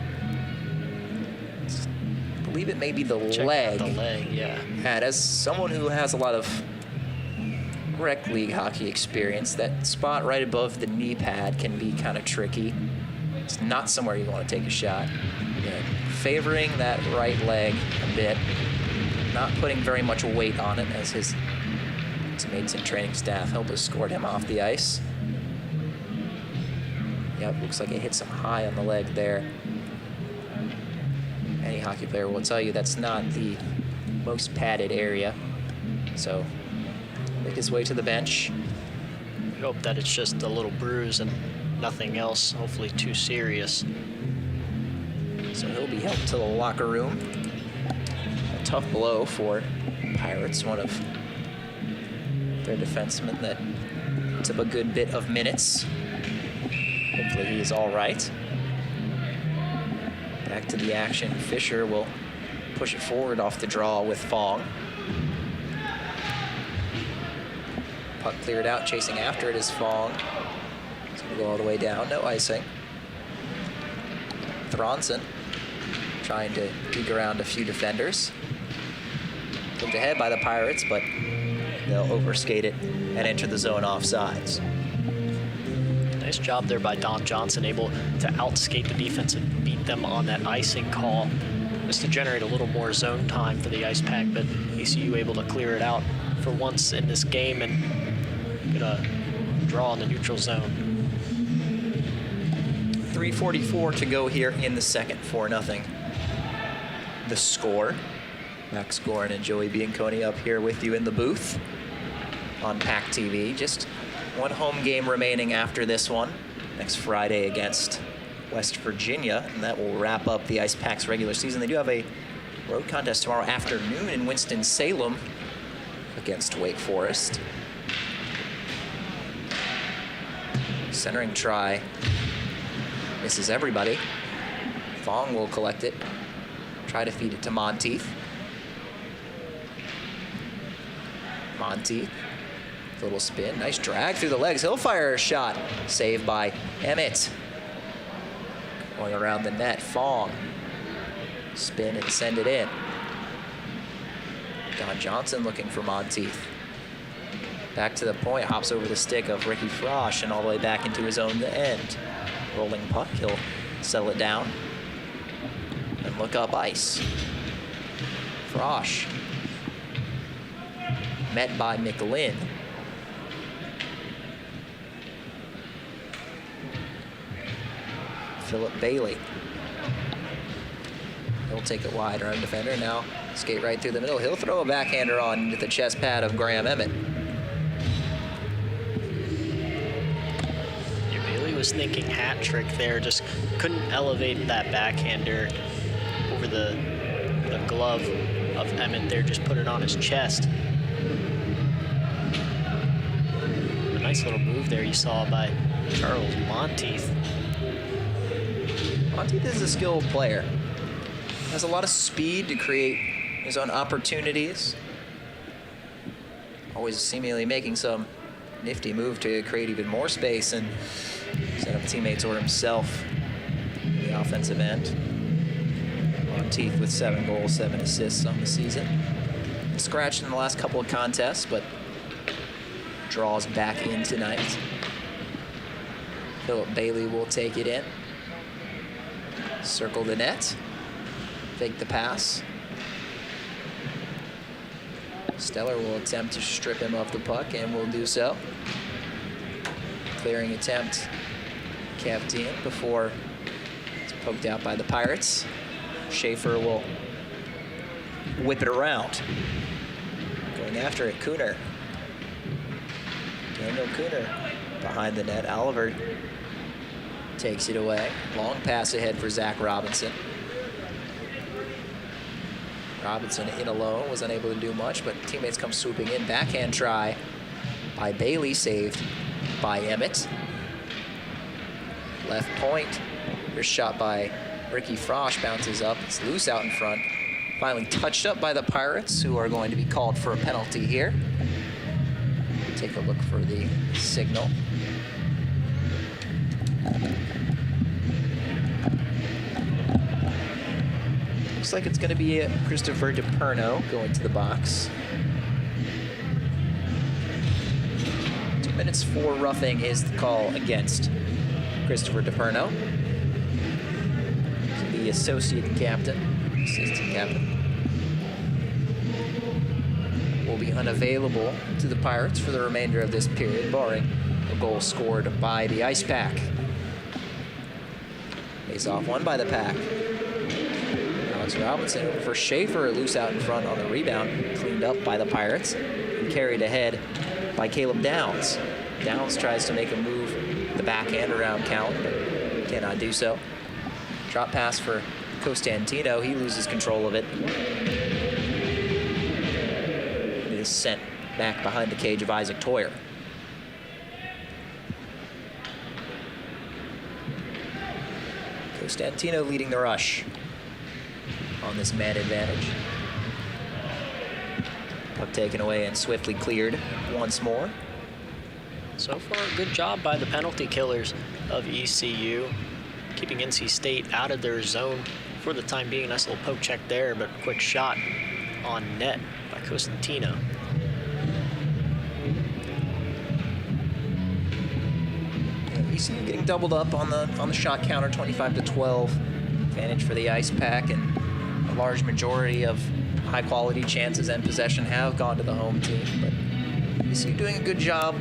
I believe it may be the leg. The leg, yeah. And as someone who has a lot of rec league hockey experience, that spot right above the knee pad can be kind of tricky. It's not somewhere you want to take a shot. Yeah, favoring that right leg a bit. Not putting very much weight on it, as his teammates and training staff help escort him off the ice. Yep, looks like it hits him high on the leg there. Any hockey player will tell you that's not the most padded area. So, make his way to the bench. We hope that it's just a little bruise and nothing else, hopefully too serious. So he'll be helped to the locker room. A tough blow for Pirates, one of their defensemen that Picked up a good bit of minutes. Hopefully he is all right. Back to the action. Fisher will push it forward off the draw with Fong. Puck cleared out, chasing after it is Fong. It's going to go all the way down, no icing. Thronson trying to peek around a few defenders. Looked ahead by the Pirates, but they'll overskate it and enter the zone offsides. Nice job there by Don Johnson, able to outskate the defense and beat them on that icing call. Just to generate a little more zone time for the Icepack, but ECU able to clear it out for once in this game and get a draw in the neutral zone. 3:44 to go here in the second, 4-0. The score. Max Gorin and Joey Bianconi up here with you in the booth on PackTV. Just one home game remaining after this one, next Friday against West Virginia, and that will wrap up the Icepack's regular season. They do have a road contest tomorrow afternoon in Winston-Salem against Wake Forest. Centering try. Misses everybody. Fong will collect it. Try to feed it to Monteith. Monteith. Little spin. Nice drag through the legs. He'll fire a shot. Saved by Emmett. Going around the net. Fong. Spin and send it in. Don Johnson looking for Monteith. Back to the point. Hops over the stick of Ricky Frosch and all the way back into his own end. Rolling puck. He'll settle it down and look up ice. Frosch. Met by McLean. Philip Bailey. He'll take it wide around defender. Now skate right through the middle. He'll throw a backhander on into the chest pad of Graham Emmett. Was thinking hat trick there, just couldn't elevate that backhander over the glove of Emmett there, just put it on his chest. A nice little move there you saw by Charles Monteith. Monteith is a skilled player. Has a lot of speed to create his own opportunities. Always seemingly making some nifty move to create even more space and set up teammates or himself in the offensive end. Monteith with 7 goals, 7 assists on the season. Scratched in the last couple of contests, but draws back in tonight. Philip Bailey will take it in. Circle the net. Fake the pass. Stellar will attempt to strip him of the puck and will do so. Clearing attempt kept in before it's poked out by the Pirates. Schaefer will whip it around. Going after it, Cooner. Daniel Cooner behind the net. Oliver takes it away. Long pass ahead for Zach Robinson. Robinson in alone, was unable to do much, but teammates come swooping in. Backhand try by Bailey, saved by Emmett. Left point. Here's shot by Ricky Frosch, bounces up. It's loose out in front. Finally touched up by the Pirates, who are going to be called for a penalty here. Take a look for the signal. Looks like it's going to be Christopher DePerno going to the box. 2 minutes for roughing is the call against Christopher DePerno. The assistant captain, will be unavailable to the Pirates for the remainder of this period, barring a goal scored by the Icepack. Face off one by the Pack. Alex Robinson over for Schaefer, loose out in front on the rebound, cleaned up by the Pirates, and carried ahead by Caleb Downs. Downs tries to make a move, the backhand around count, but cannot do so. Drop pass for Costantino, he loses control of it. It is sent back behind the cage of Isaac Toyer. Costantino leading the rush on this man advantage. Puck taken away and swiftly cleared once more. So far, a good job by the penalty killers of ECU, keeping NC State out of their zone for the time being. Nice little poke check there, but quick shot on net by Costantino. ECU getting doubled up on the shot counter, 25-12 advantage for the Icepack, and a large majority of high-quality chances and possession have gone to the home team. But ECU doing a good job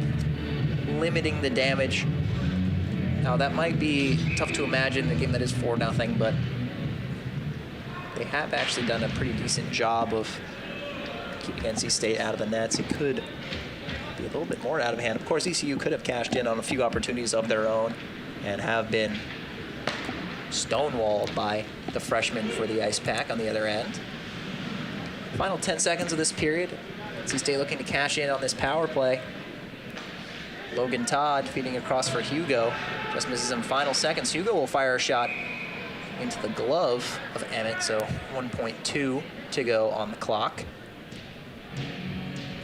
limiting the damage. Now that might be tough to imagine in a game that is 4-0, but they have actually done a pretty decent job of keeping NC State out of the nets. It could be a little bit more out of hand. Of course, ECU could have cashed in on a few opportunities of their own and have been stonewalled by the freshman for the Icepack on the other end. Final 10 seconds of this period. NC State looking to cash in on this power play. Logan Todd feeding across for Hugo. Just misses him. Final seconds. Hugo will fire a shot into the glove of Emmett, so 1.2 to go on the clock.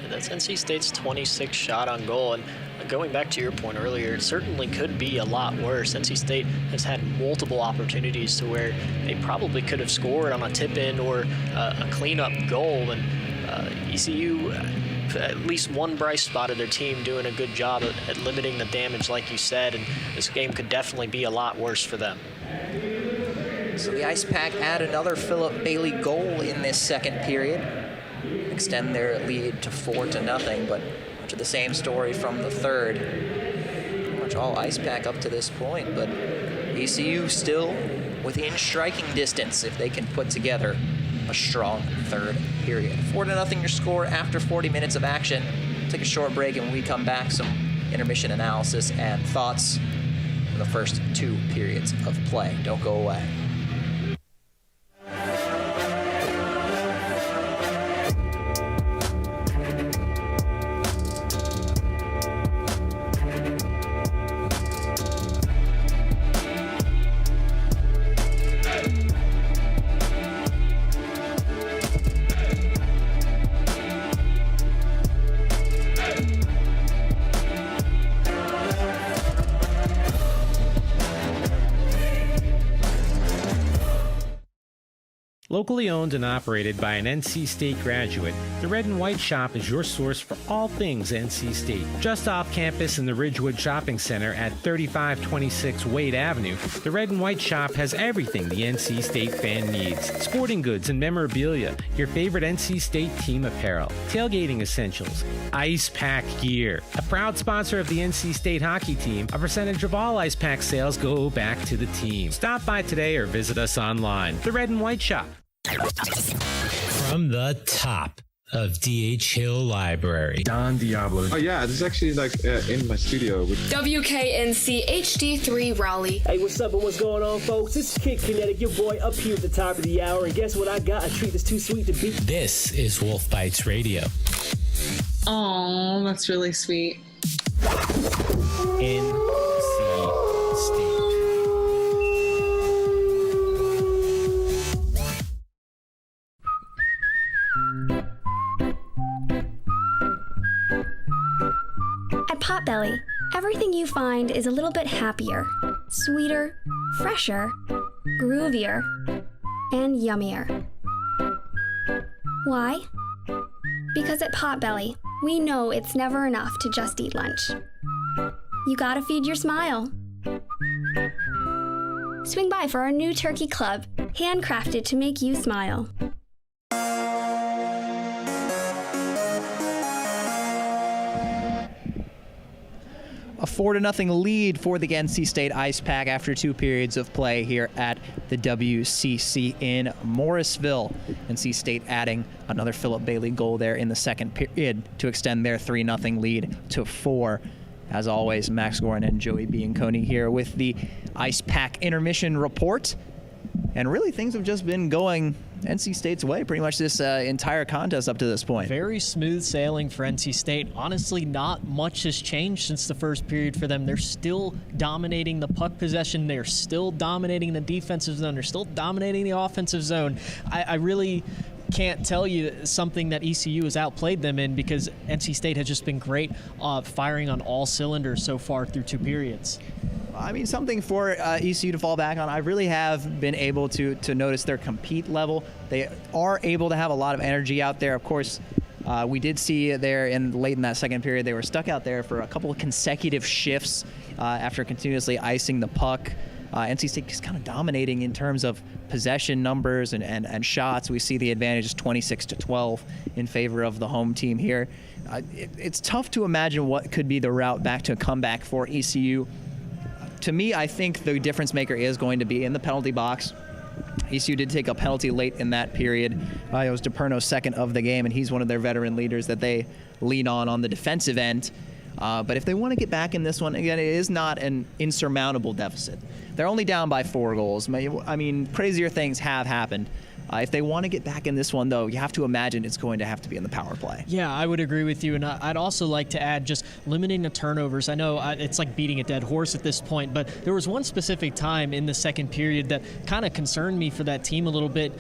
That's NC State's 26th shot on goal, and going back to your point earlier, it certainly could be a lot worse. NC State has had multiple opportunities to where they probably could have scored on a tip-in or a cleanup goal, and ECU, at least one bright spot of their team, doing a good job at limiting the damage, like you said, and this game could definitely be a lot worse for them. So the Icepack add another Philip Bailey goal in this second period, extend their lead to 4-0, but much of the same story from the third. Pretty much all Icepack up to this point, but ECU still within striking distance if they can put together a strong third period. 4-0 your score after 40 minutes of action. Take a short break, and when we come back, some intermission analysis and thoughts on the first 2 periods of play. Don't go away. Locally owned and operated by an NC State graduate, the Red and White Shop is your source for all things NC State. Just off campus in the Ridgewood Shopping Center at 3526 Wade Avenue, the Red and White Shop has everything the NC State fan needs. Sporting goods and memorabilia, your favorite NC State team apparel, tailgating essentials, Icepack gear. A proud sponsor of the NC State hockey team, a percentage of all Icepack sales go back to the team. Stop by today or visit us online. The Red and White Shop. From the top of D.H. Hill Library, Don Diablo. Oh yeah, this is actually like in my studio. WKNC HD3 Raleigh. Hey, what's up and what's going on, folks? It's Kid Kinetic, your boy up here at the top of the hour, and guess what I got? A treat that's too sweet to beat. This is Wolf Bites Radio. Oh, that's really sweet. NC State. At Potbelly, everything you find is a little bit happier, sweeter, fresher, groovier, and yummier. Why? Because at Potbelly, we know it's never enough to just eat lunch. You gotta feed your smile. Swing by for our new turkey club, handcrafted to make you smile. A 4-0 lead for the NC State Icepack after 2 periods of play here at the WCC in Morrisville. NC State adding another Philip Bailey goal there in the second period to extend their 3-0 lead to 4. As always, Max Gorin and Joey Bianconi here with the Icepack intermission report. And really, things have just been going NC State's way pretty much this entire contest up to this point. Very smooth sailing for NC State. Honestly, not much has changed since the first period for them. They're still dominating the puck possession. They're still dominating the defensive zone. They're still dominating the offensive zone. I really can't tell you something that ECU has outplayed them in, because NC State has just been great firing on all cylinders so far through 2 periods. I mean, something for ECU to fall back on. I really have been able to notice their compete level. They are able to have a lot of energy out there. Of course, we did see there late in that second period, they were stuck out there for a couple of consecutive shifts after continuously icing the puck. NC State is kind of dominating in terms of possession numbers and shots. We see the advantage is 26-12 in favor of the home team here. It's tough to imagine what could be the route back to a comeback for ECU. To me, I think the difference maker is going to be in the penalty box. ECU did take a penalty late in that period. It was DePerno's second of the game, and he's one of their veteran leaders that they lean on the defensive end. But if they want to get back in this one, again, it is not an insurmountable deficit. They're only down by 4 goals. I mean, crazier things have happened. If they want to get back in this one, though, you have to imagine it's going to have to be in the power play. Yeah, I would agree with you, and I'd also like to add just limiting the turnovers. I know it's like beating a dead horse at this point, but there was one specific time in the second period that kind of concerned me for that team a little bit.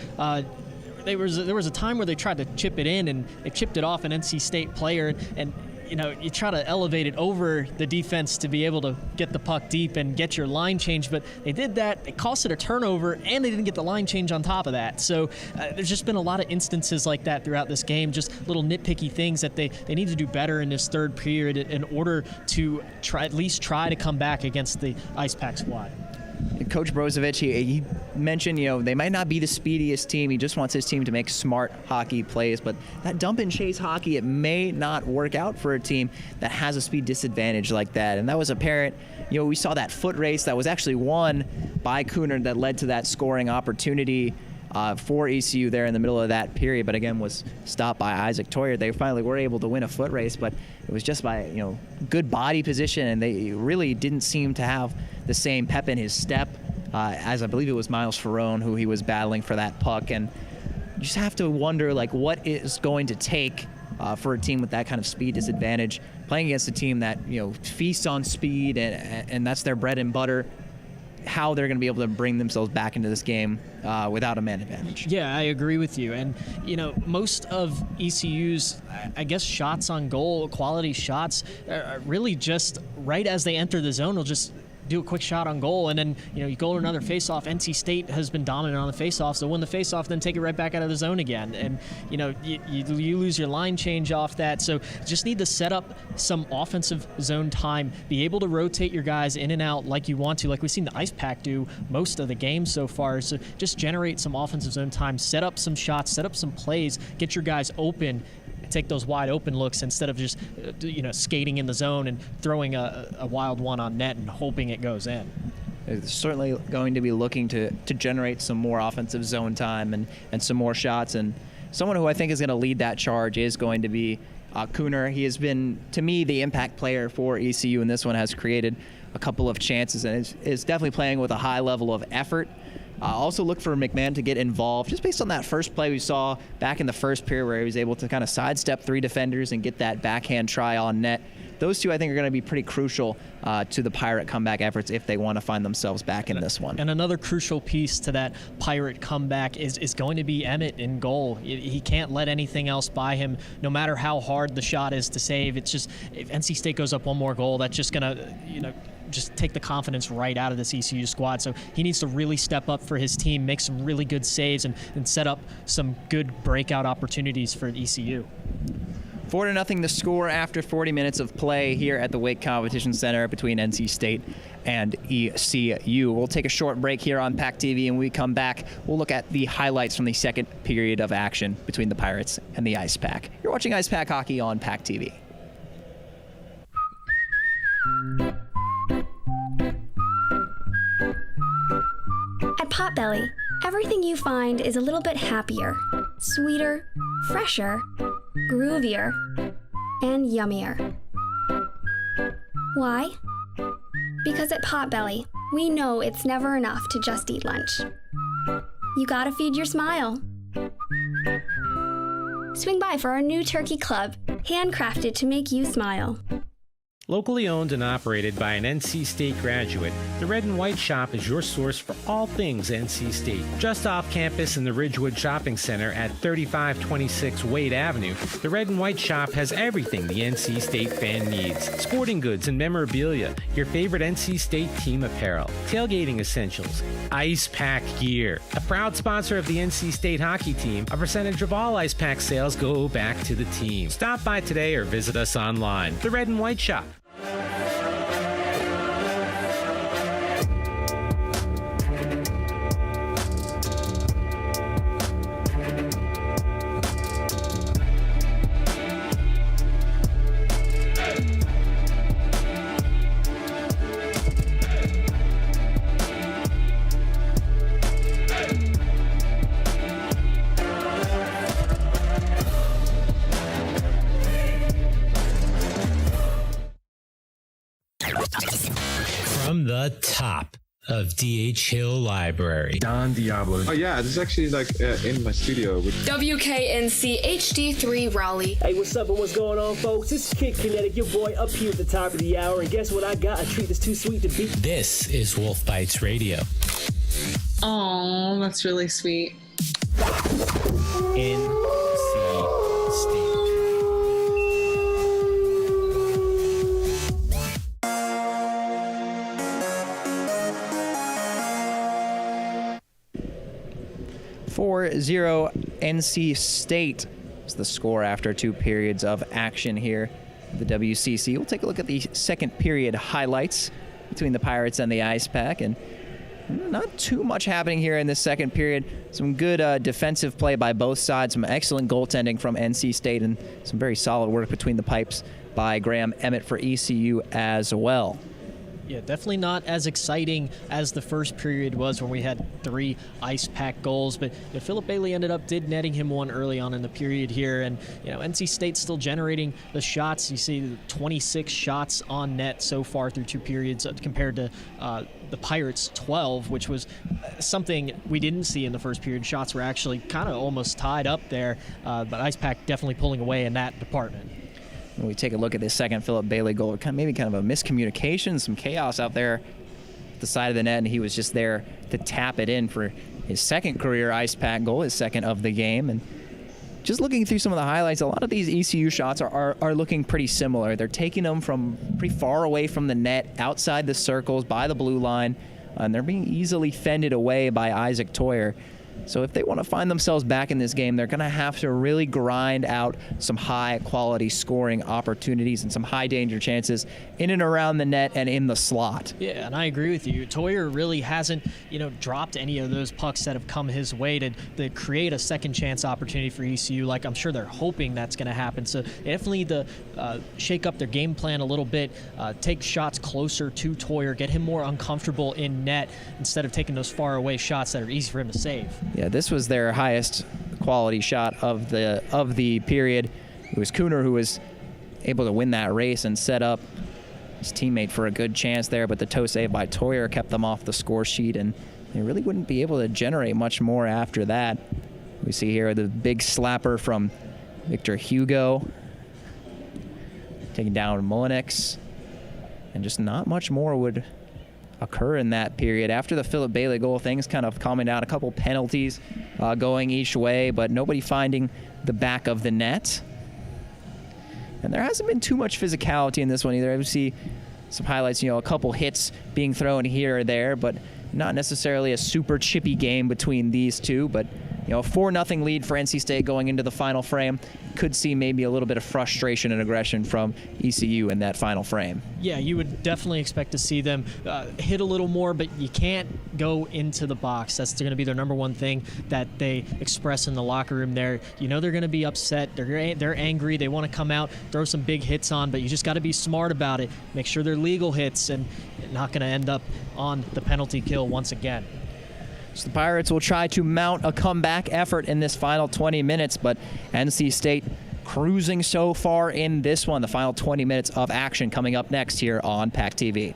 There was a time where they tried to chip it in, and they chipped it off an NC State player, and you try to elevate it over the defense to be able to get the puck deep and get your line change, but they did that. It cost it a turnover, and they didn't get the line change on top of that. So there's just been a lot of instances like that throughout this game, just little nitpicky things that they need to do better in this third period in order to at least try to come back against the Icepack squad. Coach Brozovic, he mentioned, they might not be the speediest team. He just wants his team to make smart hockey plays. But that dump and chase hockey, it may not work out for a team that has a speed disadvantage like that. And that was apparent. We saw that foot race that was actually won by Cooner that led to that scoring opportunity for ECU there in the middle of that period, but again was stopped by Isaac Toyer. They finally were able to win a foot race, but it was just by good body position, and they really didn't seem to have the same pep in his step as I believe it was Miles Ferrone who he was battling for that puck. And you just have to wonder what is going to take for a team with that kind of speed disadvantage playing against a team that feasts on speed and that's their bread and butter. How they're going to be able to bring themselves back into this game without a man advantage. Yeah, I agree with you. And, most of ECU's, I guess, shots on goal, quality shots, are really just right as they enter the zone, will just do a quick shot on goal, and then you go to another faceoff. NC State has been dominant on the faceoff, so win the faceoff, then take it right back out of the zone again, and you lose your line change off that. So just need to set up some offensive zone time, be able to rotate your guys in and out like you want to, like we've seen the Icepack do most of the game so far. So just generate some offensive zone time, set up some shots, set up some plays, get your guys open. Take those wide open looks instead of just skating in the zone and throwing a wild one on net and hoping it goes in. They're certainly going to be looking to generate some more offensive zone time and some more shots, and someone who I think is going to lead that charge is going to be Cooner. He has been, to me, the impact player for ECU, and this one has created a couple of chances and is definitely playing with a high level of effort. Also look for McMahon to get involved, just based on that first play we saw back in the first period where he was able to kind of sidestep 3 defenders and get that backhand try on net. Those two, I think, are going to be pretty crucial to the Pirate comeback efforts if they want to find themselves back in this one. And another crucial piece to that Pirate comeback is going to be Emmett in goal. He can't let anything else by him, no matter how hard the shot is to save. It's just, if NC State goes up one more goal, that's just going to, just take the confidence right out of this ECU squad. So he needs to really step up for his team, make some really good saves, and set up some good breakout opportunities for ECU. 4-0 the score after 40 minutes of play here at the Wake Competition Center between NC State and ECU. We'll take a short break here on PackTV, and when we come back, we'll look at the highlights from the second period of action between the Pirates and the Icepack. You're watching Icepack Hockey on PackTV. At Potbelly, everything you find is a little bit happier, sweeter, fresher, groovier, and yummier. Why? Because at Potbelly, we know it's never enough to just eat lunch. You gotta feed your smile. Swing by for our new turkey club, handcrafted to make you smile. Locally owned and operated by an NC State graduate, the Red and White Shop is your source for all things NC State. Just off campus in the Ridgewood Shopping Center at 3526 Wade Avenue, the Red and White Shop has everything the NC State fan needs. Sporting goods and memorabilia, your favorite NC State team apparel, tailgating essentials, Icepack gear. A proud sponsor of the NC State hockey team, a percentage of all Icepack sales go back to the team. Stop by today or visit us online. The Red and White Shop. From the top of D.H. Hill Library. Don Diablo. Oh yeah, this is actually like in my studio. WKNC HD3 Raleigh. Hey, what's up and what's going on, folks? This is Kid Kinetic, your boy up here at the top of the hour. And guess what I got? A treat that's too sweet to beat. This is Wolf Bites Radio. Oh, that's really sweet. NC State. .40 NC State is the score after 2 periods of action here at the WCC. We'll take a look at the second period highlights between the Pirates and the Icepack, and not too much happening here in this second period. Some good defensive play by both sides, some excellent goaltending from NC State, and some very solid work between the pipes by Graham Emmett for ECU as well. Yeah, definitely not as exciting as the first period was when we had 3 Icepack goals, but Philip Bailey did netting him one early on in the period here, and NC State's still generating the shots. You see 26 shots on net so far through 2 periods compared to the Pirates' 12, which was something we didn't see in the first period. Shots were actually kind of almost tied up there, but Icepack definitely pulling away in that department. When we take a look at this second Philip Bailey goal, maybe kind of a miscommunication, some chaos out there at the side of the net, and he was just there to tap it in for his second career Icepack goal, his second of the game. And just looking through some of the highlights, a lot of these ECU shots are looking pretty similar. They're taking them from pretty far away from the net, outside the circles, by the blue line, and they're being easily fended away by Isaac Toyer. So if they want to find themselves back in this game, they're going to have to really grind out some high-quality scoring opportunities and some high-danger chances in and around the net and in the slot. Yeah, and I agree with you. Toyer really hasn't, dropped any of those pucks that have come his way to create a second-chance opportunity for ECU, like I'm sure they're hoping that's going to happen. So definitely shake up their game plan a little bit, take shots closer to Toyer, get him more uncomfortable in net instead of taking those far-away shots that are easy for him to save. Yeah, this was their highest quality shot of the period. It was Cooner who was able to win that race and set up his teammate for a good chance there, but the toe save by Toyer kept them off the score sheet, and they really wouldn't be able to generate much more after that. We see here the big slapper from Victor Hugo, taking down Mullenix, and just not much more would occur in that period. After the Philip Bailey goal, things kind of calming down. A couple penalties going each way, but nobody finding the back of the net. And there hasn't been too much physicality in this one either. I see some highlights, a couple hits being thrown here or there, but not necessarily a super chippy game between these two. But a 4-0 lead for NC State going into the final frame. Could see maybe a little bit of frustration and aggression from ECU in that final frame. Yeah, you would definitely expect to see them hit a little more, but you can't go into the box. That's going to be their number one thing that they express in the locker room there. They're going to be upset. They're angry. They want to come out, throw some big hits on, but you just got to be smart about it. Make sure they're legal hits and not going to end up on the penalty kill once again. So the Pirates will try to mount a comeback effort in this final 20 minutes, but NC State cruising so far in this one. The final 20 minutes of action coming up next here on PackTV.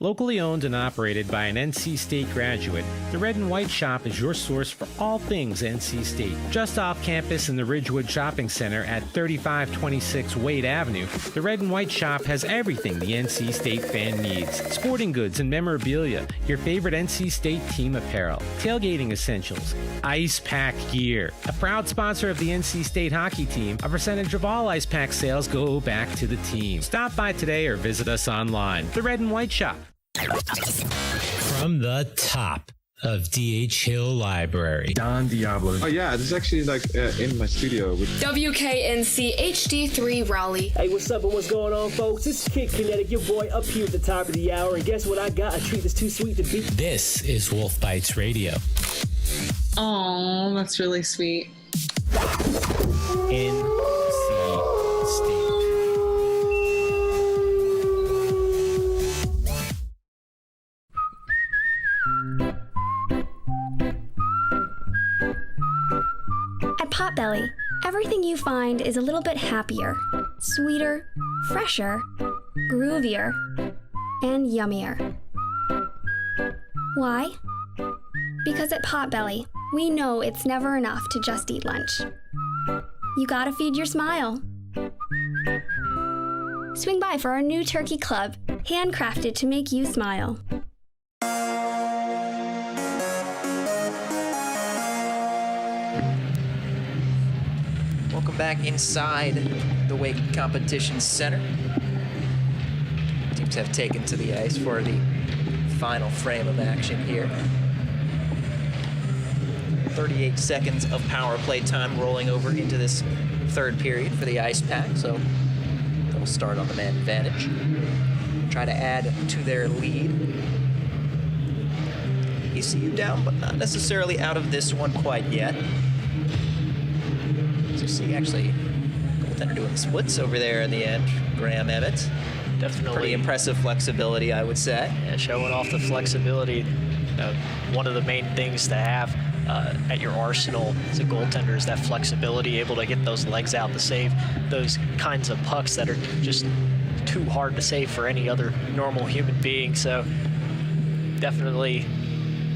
Locally owned and operated by an NC State graduate, the Red and White Shop is your source for all things NC State. Just off campus in the Ridgewood Shopping Center at 3526 Wade Avenue, the Red and White Shop has everything the NC State fan needs. Sporting goods and memorabilia, your favorite NC State team apparel, tailgating essentials, Icepack gear. A proud sponsor of the NC State hockey team, a percentage of all Icepack sales go back to the team. Stop by today or visit us online. The Red and White Shop. From the top of D.H. Hill Library, Don Diablo. Oh yeah, this is actually like in my studio. WKNC HD3 Raleigh. Hey, what's up and what's going on, folks? It's Kid Kinetic, your boy up here at the top of the hour. And guess what I got? A treat that's too sweet to beat. This is Wolf Bites Radio. Oh, that's really sweet. NC State. At Potbelly, everything you find is a little bit happier, sweeter, fresher, groovier, and yummier. Why? Because at Potbelly, we know it's never enough to just eat lunch. You gotta feed your smile. Swing by for our new turkey club, handcrafted to make you smile. Welcome back inside the Wake Competition Center. Teams have taken to the ice for the final frame of action here. 38 seconds of power play time rolling over into this third period for the Icepack, so they'll start on the man advantage. Try to add to their lead. ECU down, but not necessarily out of this one quite yet. So you see actually goaltender doing the splits over there in the end, Graham Emmett. Definitely. Pretty impressive flexibility, I would say. Yeah, showing off the flexibility. One of the main things to have at your arsenal as a goaltender is that flexibility, able to get those legs out to save those kinds of pucks that are just too hard to save for any other normal human being. So definitely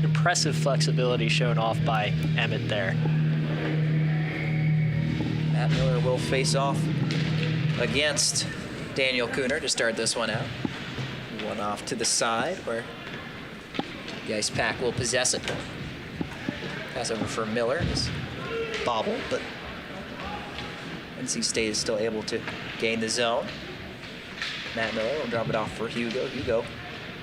impressive flexibility shown off by Emmett there. Matt Miller will face off against Daniel Cooner to start this one out. One off to the side where the Icepack will possess it. Pass over for Miller. It's bobbled, but NC State is still able to gain the zone. Matt Miller will drop it off for Hugo. Hugo will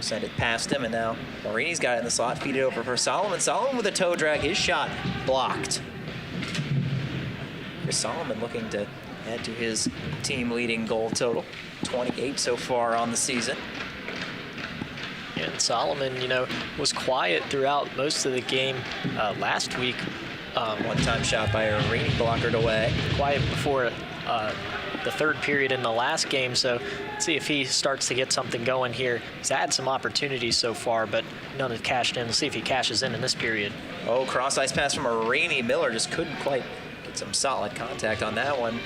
send it past him, and now Marini's got it in the slot. Feed it over for Solomon. Solomon with a toe drag. His shot blocked. Chris Solomon looking to add to his team-leading goal total. 28 so far on the season. And Solomon, was quiet throughout most of the game last week. One-time shot by Marini, blockered away. Quiet before the third period in the last game, so let's see if he starts to get something going here. He's had some opportunities so far, but none have cashed in. Let's see if he cashes in this period. Oh, cross-ice pass from Marini. Miller just couldn't quite get some solid contact on that one.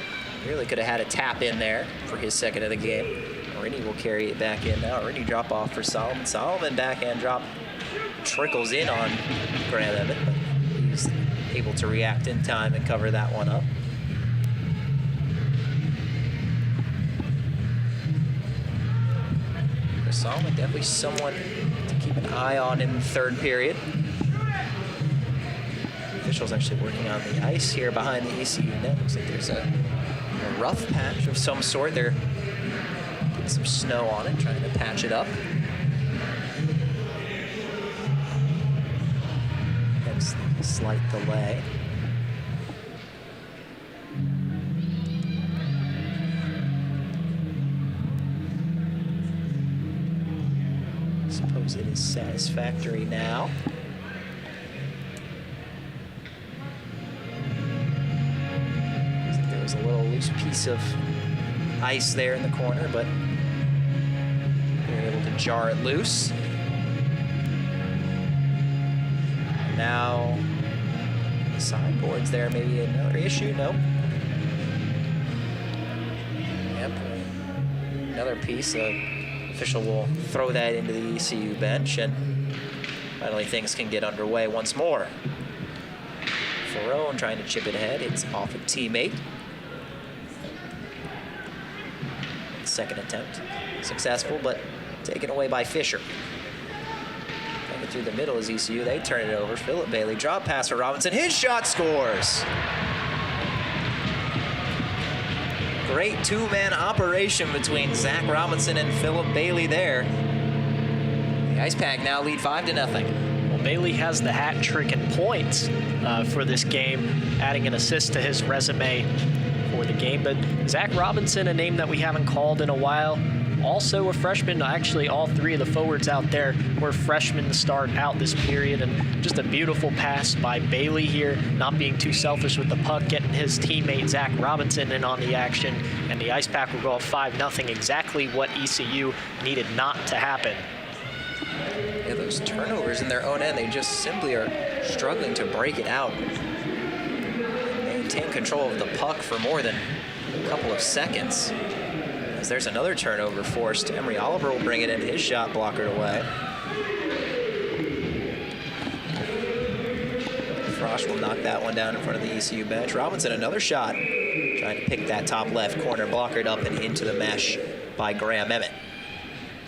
Really could have had a tap in there for his second of the game. Marini will carry it back in now. Marini drop off for Solomon. Solomon backhand drop trickles in on Graham Emmett, but he's able to react in time and cover that one up. Chris Solomon definitely someone to keep an eye on in the third period. Officials actually working on the ice here behind the ECU net. Looks like there's a rough patch of some sort. They're getting some snow on it, trying to patch it up. Hence the slight delay. I suppose it is satisfactory now. A little loose piece of ice there in the corner, but they're able to jar it loose. Now, the sideboards there, maybe another issue. Nope. Yep. Another piece of Official will throw that into the ECU bench, and finally things can get underway once more. Ferrone trying to chip it ahead. It's off a teammate. Second attempt successful, but taken away by Fisher. Taken through the middle is ECU. They turn it over. Philip Bailey, drop pass for Robinson. His shot scores. Great two-man operation between Zach Robinson and Philip Bailey there. The Icepack now lead 5-0. Well, Bailey has the hat trick and points for this game, adding an assist to his resume for the game. But Zach Robinson, a name that we haven't called in a while, also a freshman. Actually, all three of the forwards out there were freshmen to start out this period, and just a beautiful pass by Bailey here, not being too selfish with the puck, getting his teammate Zach Robinson in on the action, and the Icepack will go up 5-0, exactly what ECU needed not to happen. Yeah, those turnovers in their own end, they just simply are struggling to break it out. Maintain control of the puck for more than a couple of seconds. As there's another turnover forced. Emery Oliver will bring it in, his shot blockered away. Frosch will knock that one down in front of the ECU bench. Robinson, another shot. Trying to pick that top left corner, blockered up and into the mesh by Graham Emmett.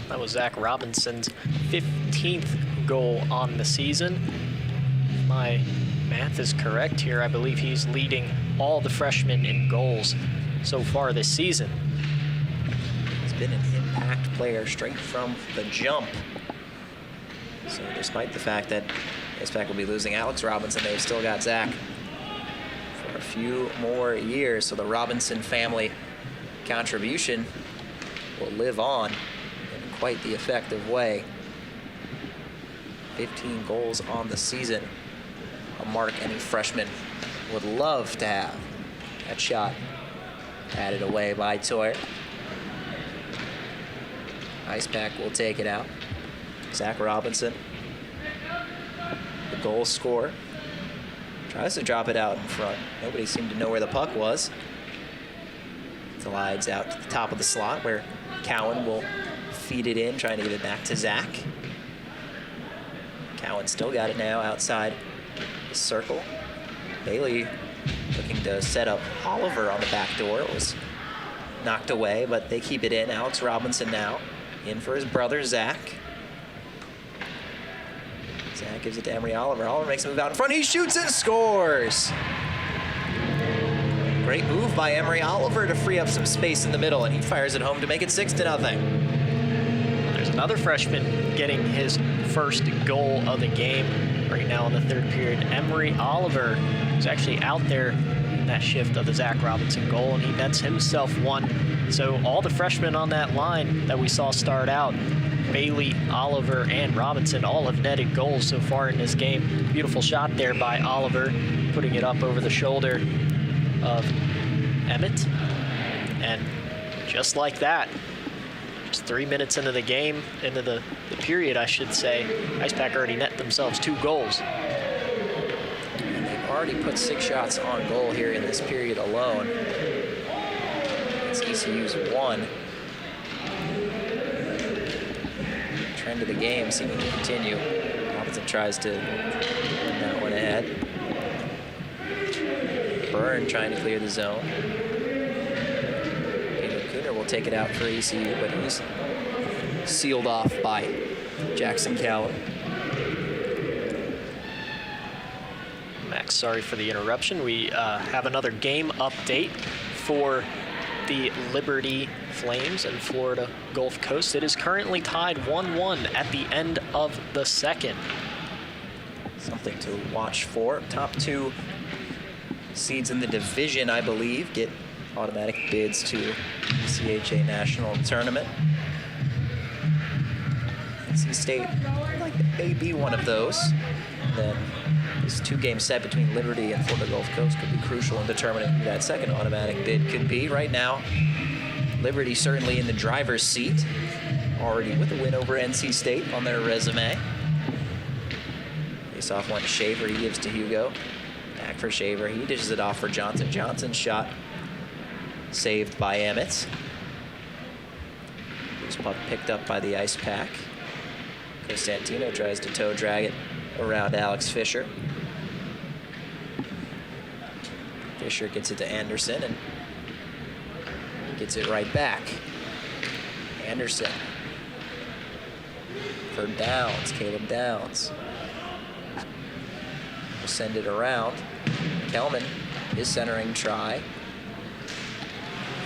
That was Zach Robinson's 15th goal on the season. If my math is correct here, I believe he's leading all the freshmen in goals so far this season. Been an impact player straight from the jump. So despite the fact that Icepack will be losing Alex Robinson, they've still got Zach for a few more years. So the Robinson family contribution will live on in quite the effective way. 15 goals on the season, a mark any freshman would love to have. That shot added away by Toyer. Icepack will take it out. Zach Robinson, the goal scorer, tries to drop it out in front. Nobody seemed to know where the puck was. Glides out to the top of the slot where Cowan will feed it in, trying to get it back to Zach. Cowan still got it now outside the circle. Bailey looking to set up Oliver on the back door. It was knocked away, but they keep it in. Alex Robinson now in for his brother, Zach. Zach gives it to Emery Oliver. Oliver makes a move out in front. He shoots and scores. Great move by Emery Oliver to free up some space in the middle, and he fires it home to make it 6-0. There's another freshman getting his first goal of the game right now in the third period. Emery Oliver is actually out there in that shift of the Zach Robinson goal, and he nets himself one. So all the freshmen on that line that we saw start out, Bailey, Oliver, and Robinson, all have netted goals so far in this game. Beautiful shot there by Oliver, putting it up over the shoulder of Emmett. And just like that, just 3 minutes into the game, into the period, I should say, Icepack already net themselves 2 goals. And they've already put 6 shots on goal here in this period alone. It's ECU's 1. Trend of the game seeming to continue. Robinson tries to run that one ahead. Byrne trying to clear the zone. Cooner will take it out for ECU, but he's sealed off by Jackson Cowan. Max, sorry for the interruption. We have another game update for the Liberty Flames and Florida Gulf Coast. It is currently tied 1-1 at the end of the second. Something to watch for. Top 2 seeds in the division, I believe, get automatic bids to the CHA National Tournament. NC State, like, may be one of those. And then this 2-game set between Liberty and Florida Gulf Coast could be crucial in determining who that second automatic bid could be. Right now, Liberty certainly in the driver's seat, already with a win over NC State on their resume. Face-off one to Shaver, he gives to Hugo. Back for Shaver, he dishes it off for Johnson. Johnson's shot saved by Emmett. Who's puck picked up by the Icepack. Costantino tries to toe drag it around Alex Fisher. Fisher gets it to Anderson and gets it right back. Anderson for Downs, Caleb Downs. Will send it around. Kelman, his centering try.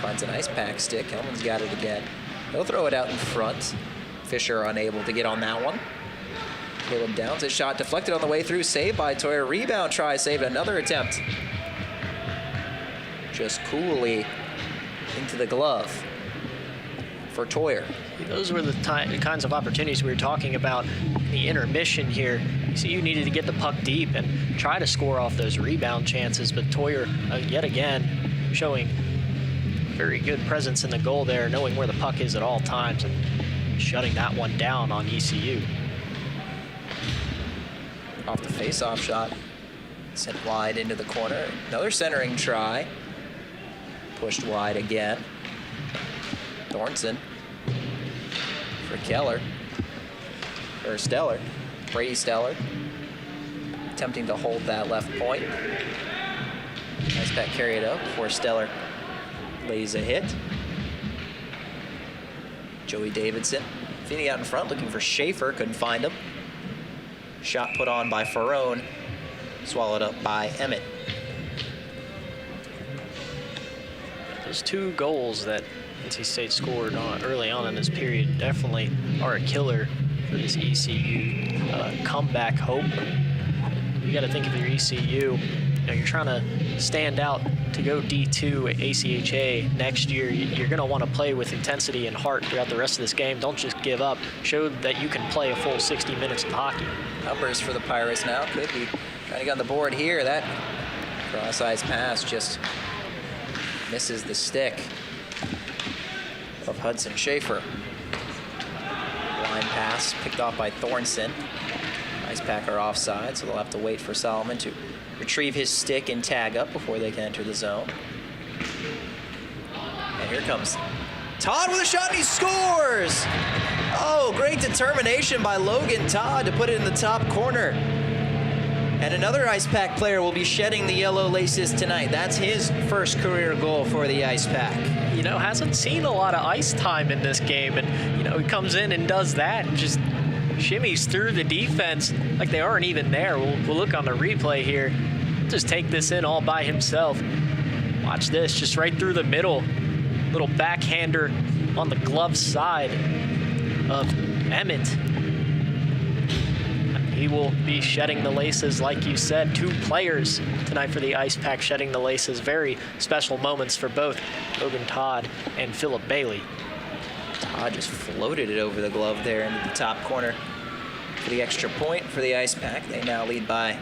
Finds an Icepack stick. Kelman's got it again. He'll throw it out in front. Fisher unable to get on that one. Caleb Downs, his shot deflected on the way through, saved by Toyer. Rebound try, saved, another attempt. Just coolly into the glove for Toyer. Those were the kinds of opportunities we were talking about in the intermission here. So you needed to get the puck deep and try to score off those rebound chances, but Toyer, yet again, showing very good presence in the goal there, knowing where the puck is at all times and shutting that one down on ECU. Off the face-off shot, sent wide into the corner. Another centering try. Pushed wide again. Thornton for Keller. Or Stellar. Brady Stellar. Attempting to hold that left point. Icepack carry it up before Stellar lays a hit. Joey Davidson feeding out in front, looking for Schaefer, couldn't find him. Shot put on by Ferrone, swallowed up by Emmett. Those two goals that NC State scored early on in this period definitely are a killer for this ECU comeback hope. You got to think of your ECU. You're trying to stand out to go D2 at ACHA next year. You're going to want to play with intensity and heart throughout the rest of this game. Don't just give up. Show that you can play a full 60 minutes of hockey. Numbers for the Pirates now. Could be trying to get on the board here. That cross-ice pass just misses the stick of Hudson Schaefer. Line pass picked off by Thornton. Icepack are offside, so they'll have to wait for Solomon to retrieve his stick and tag up before they can enter the zone. And here comes Todd with a shot, and he scores! Oh, great determination by Logan Todd to put it in the top corner. And another Icepack player will be shedding the yellow laces tonight. That's his first career goal for the Icepack. You know, hasn't seen a lot of ice time in this game, and, you know, he comes in and does that and just shimmies through the defense like they aren't even there. We'll look on the replay here. Just take this in all by himself. Watch this, just right through the middle. Little backhander on the glove side of Emmett. He will be shedding the laces, like you said. Two players tonight for the Icepack shedding the laces. Very special moments for both Logan Todd and Philip Bailey. Todd just floated it over the glove there into the top corner for the extra point for the Icepack. They now lead by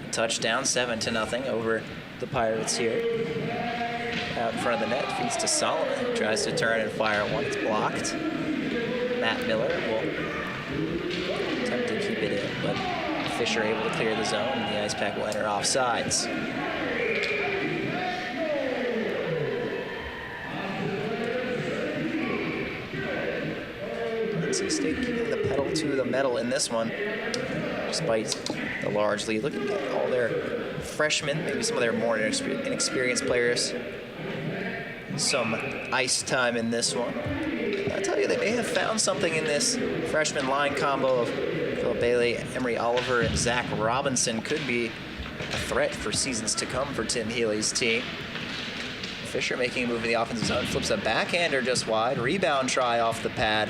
a touchdown, 7-0 over the Pirates here. Out in front of the net, feeds to Solomon. He tries to turn and fire one. It's blocked. Matt Miller will attempt to keep it in, but Fisher able to clear the zone, and the Icepack will enter offsides. NC State keeping the pedal to the metal in this one, despite the large lead. Look at all their freshmen, maybe some of their more inexperienced players. Some ice time in this one. I tell you, they may have found something in this freshman line combo of Philip Bailey, Emery Oliver, and Zach Robinson. Could be a threat for seasons to come for Tim Healy's team. Fisher making a move in the offensive zone, flips a backhander just wide. Rebound try off the pad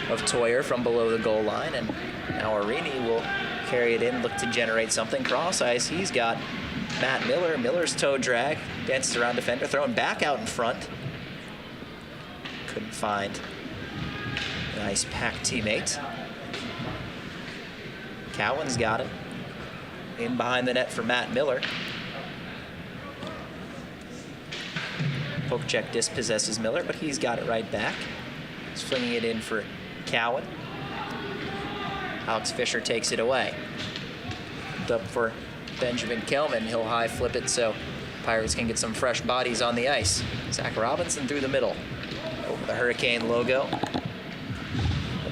of Toyer from below the goal line, and now Arini will carry it in, look to generate something. Cross ice, he's got Matt Miller. Miller's toe drag, dances around defender, throwing back out in front. Couldn't find an Icepack teammate. Cowan's got it. In behind the net for Matt Miller. Poke check dispossesses Miller, but he's got it right back. He's flinging it in for Cowan. Alex Fisher takes it away. Up for Benjamin Kelman. He'll high flip it so Pirates can get some fresh bodies on the ice. Zach Robinson through the middle. Over the Hurricane logo.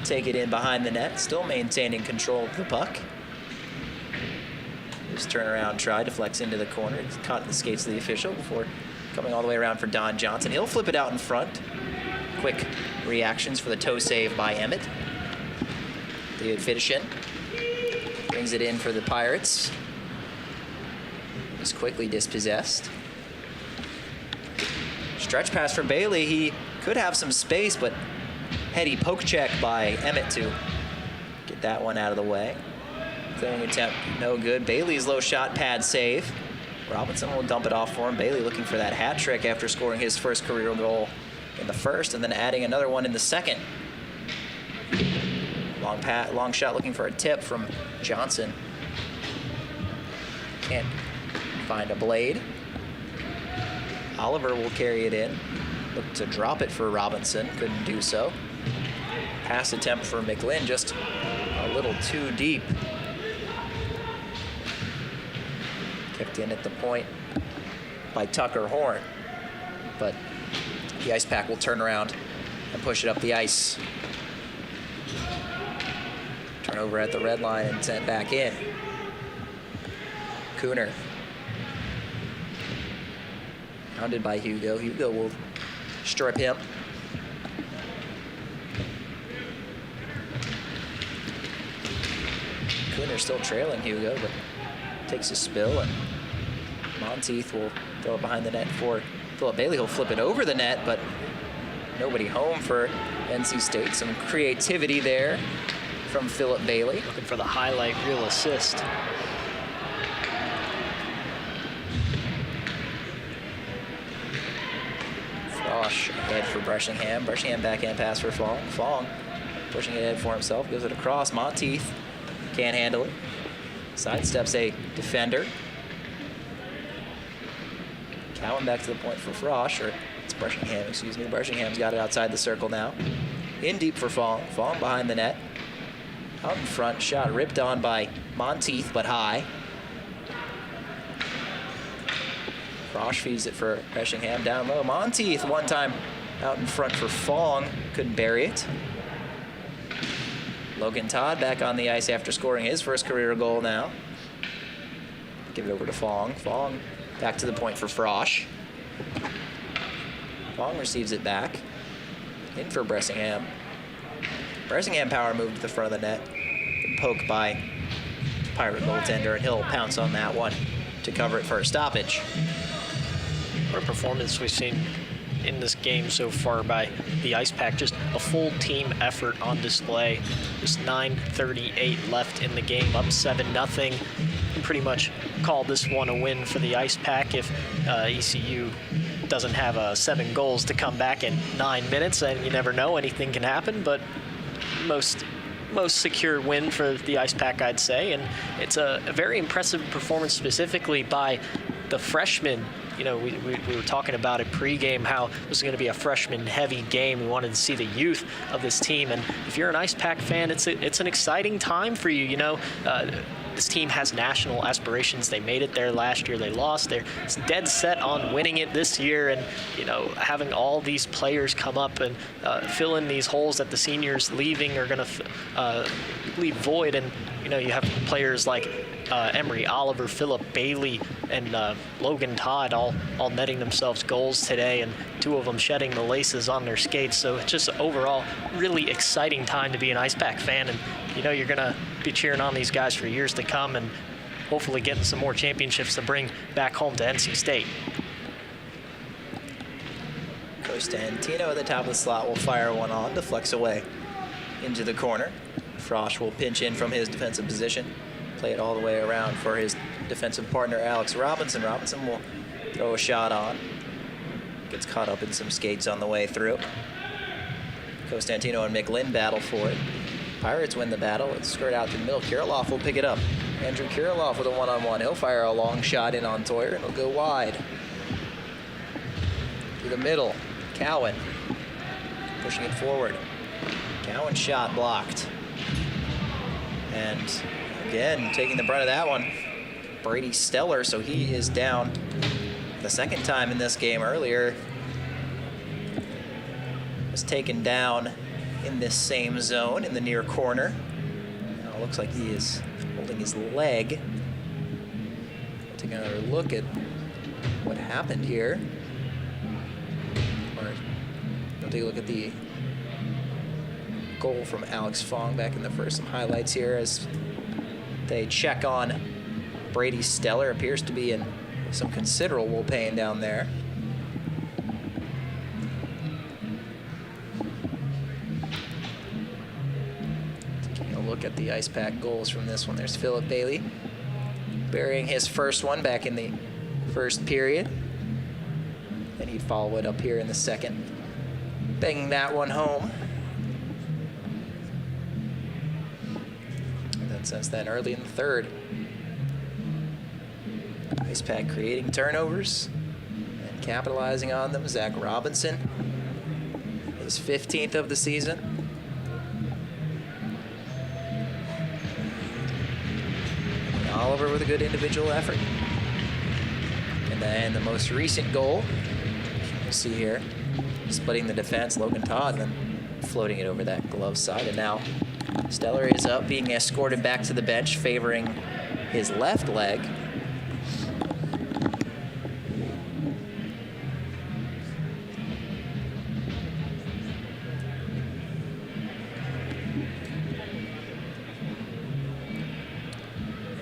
take it in behind the net, still maintaining control of the puck. His turnaround try deflects into the corner. It's caught in the skates of the official before coming all the way around for Don Johnson. He'll flip it out in front. Quick reactions for the toe save by Emmett. David Fidishin brings it in for the Pirates. He's quickly dispossessed. Stretch pass for Bailey. He could have some space, but heady poke check by Emmett to get that one out of the way. Clearing attempt, no good. Bailey's low shot pad save. Robinson will dump it off for him. Bailey looking for that hat trick after scoring his first career goal in the first and then adding another one in the second. Long shot looking for a tip from Johnson. Can't find a blade. Oliver will carry it in. Look to drop it for Robinson. Couldn't do so. Pass attempt for McLean, just a little too deep. Kept in at the point by Tucker Horn. But the Icepack will turn around and push it up the ice. Turnover at the red line and sent back in. Cooner. Hounded by Hugo. Hugo will strip him. Cooner still trailing Hugo, but takes a spill, and Monteith will throw it behind the net for Philip Bailey. He'll flip it over the net, but nobody home for NC State. Some creativity there from Philip Bailey. Looking for the highlight reel assist. Frosch ahead for Bressingham. Bressingham backhand pass for Fong. Fong pushing it ahead for himself, gives it across. Monteith can't handle it. Sidesteps a defender. Cowan back to the point for Frosch, or it's Bressingham, excuse me. Bressingham's got it outside the circle now. In deep for Fong. Fong behind the net. Out in front, shot ripped on by Monteith, but high. Frosch feeds it for Bressingham down low. Monteith one time out in front for Fong, couldn't bury it. Logan Todd back on the ice after scoring his first career goal now. Give it over to Fong. Fong back to the point for Frosch. Fong receives it back. In for Bressingham. Bressingham power moved to the front of the net. Poke by Pirate goaltender, and he'll pounce on that one to cover it for a stoppage. What a performance we've seen in this game so far by the Icepack. Just a full team effort on display. Just 9:38 left in the game, up 7-0. And pretty much call this one a win for the Icepack if ECU doesn't have 7 goals to come back in 9 minutes, and you never know, anything can happen, but most secure win for the Icepack, I'd say. And it's a very impressive performance specifically by the freshmen. You know, we were talking about it pregame, how this was going to be a freshman-heavy game. We wanted to see the youth of this team, and if you're an Icepack fan, it's an exciting time for you. You know, this team has national aspirations. They made it there last year. They lost. They're dead set on winning it this year, and you know, having all these players come up and fill in these holes that the seniors leaving are going to leave void. And you know, you have players like Emery Oliver, Philip Bailey, and Logan Todd all netting themselves goals today, and 2 of them shedding the laces on their skates. So it's just overall really exciting time to be an Icepack fan, and you know, you're gonna be cheering on these guys for years to come, and hopefully getting some more championships to bring back home to NC State. Costantino at the top of the slot will fire one on, deflects away into the corner. Frosch will pinch in from his defensive position, play it all the way around for his defensive partner, Alex Robinson. Robinson will throw a shot on. Gets caught up in some skates on the way through. Costantino and McLean battle for it. Pirates win the battle. It's skirt out to the middle. Kirilov will pick it up. Andrew Kirilov with a one-on-one. He'll fire a long shot in on Toyer, and it'll go wide. To the middle. Cowan pushing it forward. Cowan's shot blocked. And again, taking the brunt of that one, Brady Steller, so he is down the second time in this game. Earlier was taken down in this same zone in the near corner. Now it looks like he is holding his leg. Take another look at what happened here. Or we'll take a look at the goal from Alex Fong back in the first. Some highlights here as they check on Brady Steller. Appears to be in some considerable pain down there. Taking a look at the Icepack goals from this one. There's Philip Bailey burying his first one back in the first period. Then he'd follow it up here in the second, banging that one home. And then since then, early in the third, Icepack creating turnovers and capitalizing on them. Zach Robinson, his 15th of the season. Oliver with a good individual effort. And then the most recent goal, you'll see here, splitting the defense, Logan Todd, and then floating it over that glove side. And now Steller is up, being escorted back to the bench, favoring his left leg.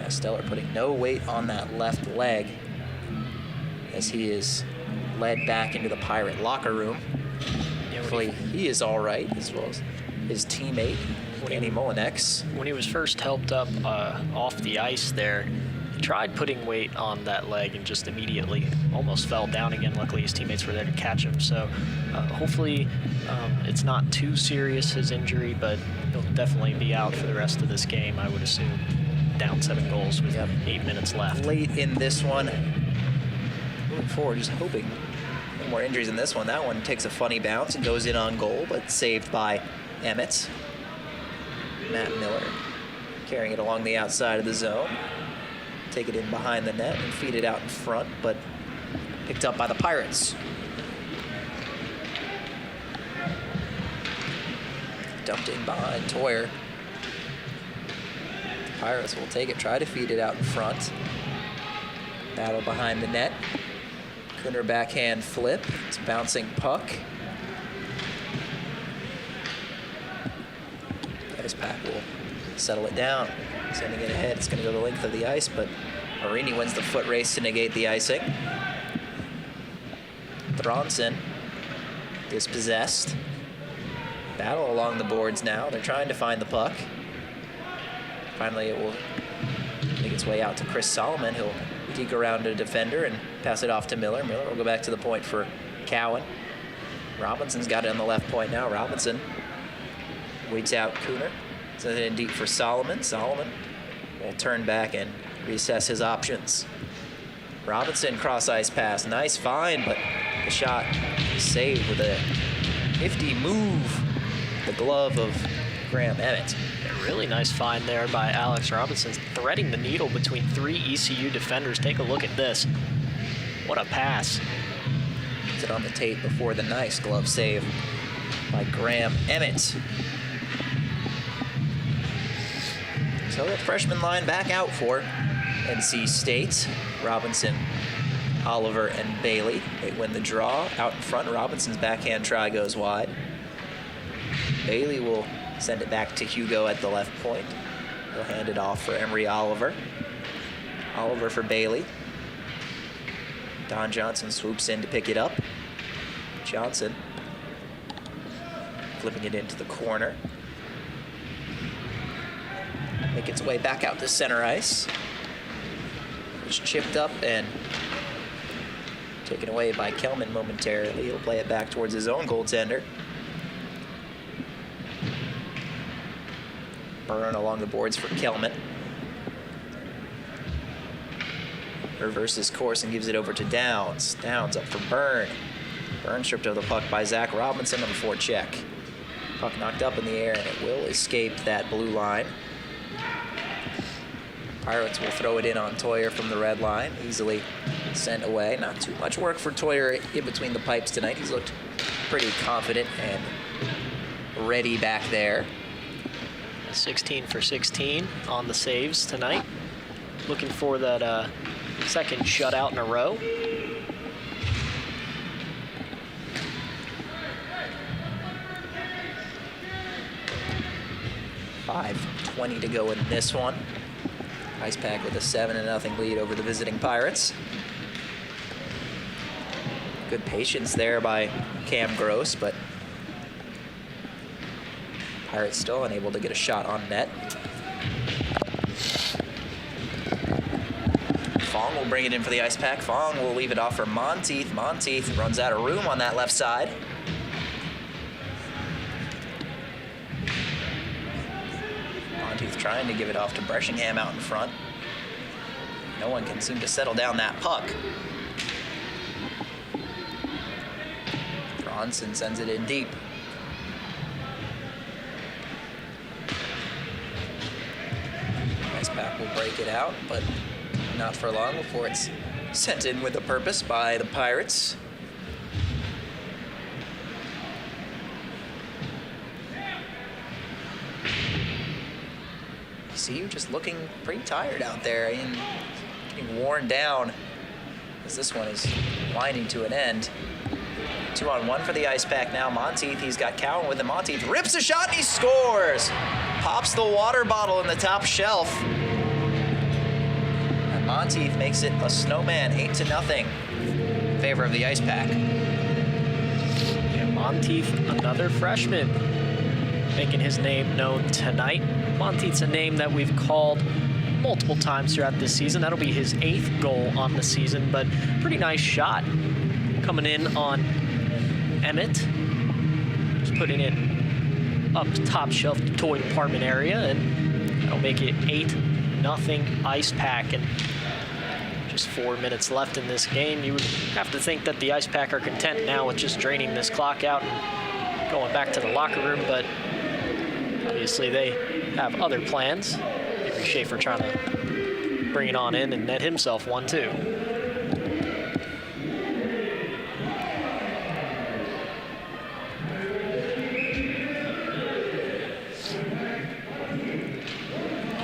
Steller putting no weight on that left leg as he is led back into the Pirate locker room. Hopefully he is all right, as well as his teammate, Danny Molinex. When he was first helped up off the ice there, he tried putting weight on that leg and just immediately almost fell down again. Luckily, his teammates were there to catch him. So hopefully it's not too serious, his injury, but he'll definitely be out for the rest of this game, I would assume. Down 7 goals with 8 minutes left. Late in this one. Moving forward, just hoping no more injuries in this one. That one takes a funny bounce and goes in on goal, but saved by Emmett. Matt Miller carrying it along the outside of the zone. Take it in behind the net and feed it out in front, but picked up by the Pirates. Dumped in behind Toyer. Pirates will take it, try to feed it out in front. Battle behind the net. Cooner backhand flip. It's bouncing puck. Icepack will settle it down, sending it ahead. It's going to go the length of the ice, but Marini wins the foot race to negate the icing. Thronson dispossessed. Battle along the boards now. They're trying to find the puck. Finally, it will make its way out to Chris Solomon. He'll deke around a defender and pass it off to Miller. Miller will go back to the point for Cowan. Robinson's got it on the left point now. Robinson waits out Cooner. Sends it in deep for Solomon. Solomon will turn back and reassess his options. Robinson cross ice pass. Nice find, but the shot is saved with a nifty move. The glove of Graham Emmett. A really nice find there by Alex Robinson, threading the needle between 3 ECU defenders. Take a look at this. What a pass. Puts it on the tape before the nice glove save by Graham Emmett. So the freshman line back out for NC State. Robinson, Oliver, and Bailey. They win the draw. Out in front, Robinson's backhand try goes wide. Bailey will send it back to Hugo at the left point. He'll hand it off for Emery Oliver. Oliver for Bailey. Don Johnson swoops in to pick it up. Johnson flipping it into the corner. Make its way back out to center ice. It's chipped up and taken away by Kelman momentarily. He'll play it back towards his own goaltender. Burn along the boards for Kelman. Reverses course and gives it over to Downs. Downs up for Byrne. Byrne stripped of the puck by Zach Robinson on the forecheck. Puck knocked up in the air and it will escape that blue line. Pirates will throw it in on Toyer from the red line. Easily sent away. Not too much work for Toyer in between the pipes tonight. He's looked pretty confident and ready back there. 16 for 16 on the saves tonight. Looking for that second shutout in a row. .5:20 to go in this one. Icepack with a 7-0 lead over the visiting Pirates. Good patience there by Cam Gross, but Pirates still unable to get a shot on net. Fong will bring it in for the Icepack. Fong will leave it off for Monteith. Monteith runs out of room on that left side. Monteith trying to give it off to Breshingham out in front. No one can seem to settle down that puck. Bronson sends it in deep. Icepack will break it out, but not for long before it's sent in with a purpose by the Pirates. See you just looking pretty tired out there and getting worn down as this one is winding to an end. 2-on-1 for the Icepack now. Monteith, he's got Cowan with him. Monteith rips a shot and he scores. Pops the water bottle in the top shelf. And Monteith makes it a snowman, 8-0 in favor of the Icepack. And Monteith, another freshman, making his name known tonight. Monteith's a name that we've called multiple times throughout this season. That'll be his 8th goal on the season, but pretty nice shot coming in on Emmett. Just putting it up top shelf toy department area, and that'll make it 8-0 Icepack. And just 4 minutes left in this game. You would have to think that the Icepack are content now with just draining this clock out and going back to the locker room, but obviously they have other plans. Avery Schaefer trying to bring it on in and net himself one, too.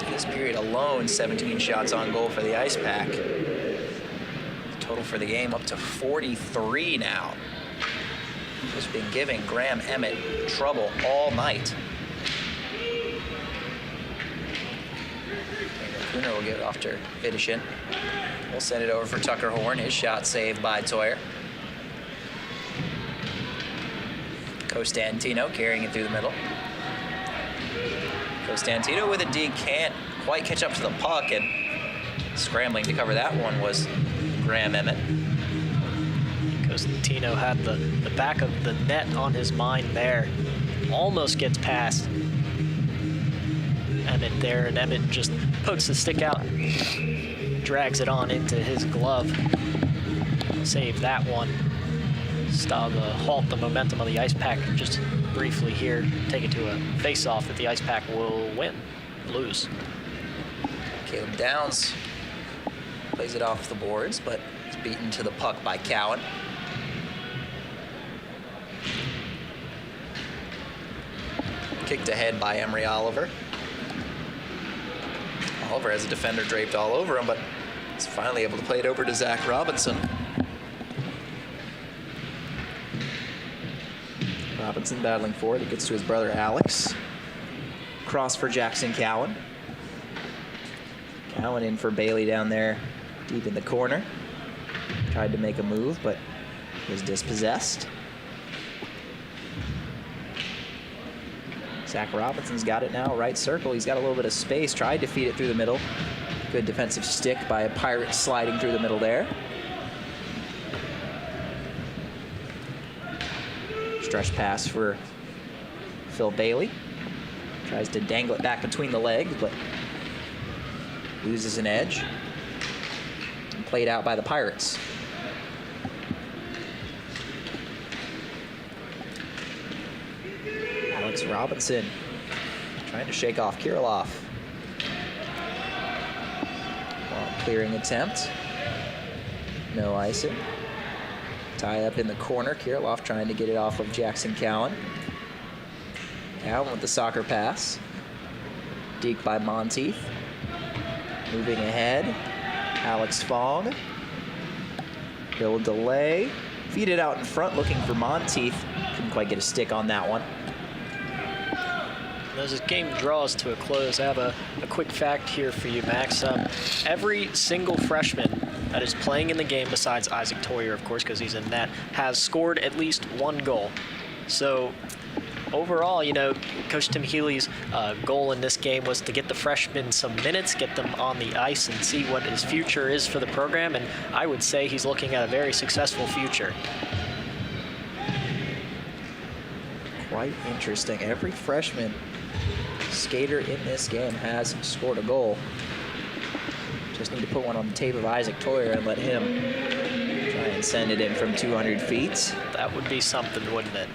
This period alone, 17 shots on goal for the Icepack. Total for the game up to 43 now. Just been giving Graham Emmett trouble all night. Kuhner will get it off to Vidishin. We'll send it over for Tucker Horn. His shot saved by Toyer. Costantino carrying it through the middle. Costantino with a D can't quite catch up to the puck, and scrambling to cover that one was Graham Emmett. Costantino had the back of the net on his mind there. Almost gets past Emmett there, and Emmett just pokes the stick out, drags it on into his glove. Save that one. Stop halt the momentum of the Icepack just briefly here. Take it to a face-off that the Icepack will lose. Caleb Downs plays it off the boards, but it's beaten to the puck by Cowan. Kicked ahead by Emery Oliver. Oliver has a defender draped all over him, but he's finally able to play it over to Zach Robinson. Robinson battling forward. It gets to his brother Alex. Cross for Jackson Cowan. Cowan in for Bailey down there deep in the corner. Tried to make a move, but was dispossessed. Zach Robinson's got it now, right circle. He's got a little bit of space, tried to feed it through the middle. Good defensive stick by a Pirate sliding through the middle there. Stretch pass for Phil Bailey. Tries to dangle it back between the legs, but loses an edge. And played out by the Pirates. Alex Robinson trying to shake off Kirilov. Clearing attempt. No icing. Tie up in the corner. Kirilov trying to get it off of Jackson Cowan. Down with the soccer pass. Deke by Monteith. Moving ahead. Alex Fong. He'll delay. Feed it out in front, looking for Monteith. Couldn't quite get a stick on that one. As this game draws to a close, I have a quick fact here for you, Max. Every single freshman that is playing in the game, besides Isaac Toyer, of course, because he's in net, has scored at least one goal. So overall, you know, Coach Tim Healy's goal in this game was to get the freshmen some minutes, get them on the ice, and see what his future is for the program. And I would say he's looking at a very successful future. Quite interesting. Every freshman skater in this game has scored a goal. Just need to put one on the tape of Isaac Toyer and let him try and send it in from 200 feet. That would be something, wouldn't it?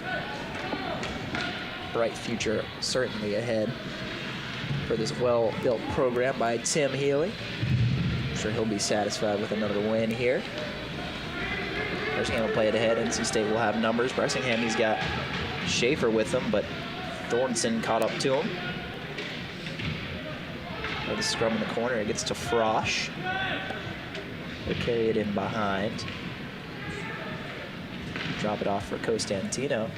Bright future certainly ahead for this well-built program by Tim Healy. I'm sure he'll be satisfied with another win here. Bressingham will play it ahead. NC State will have numbers. Bressingham, he's got Schaefer with him, but Thornton caught up to him. The scrum in the corner, it gets to Frosch. They'll carry it in behind. Drop it off for Costantino.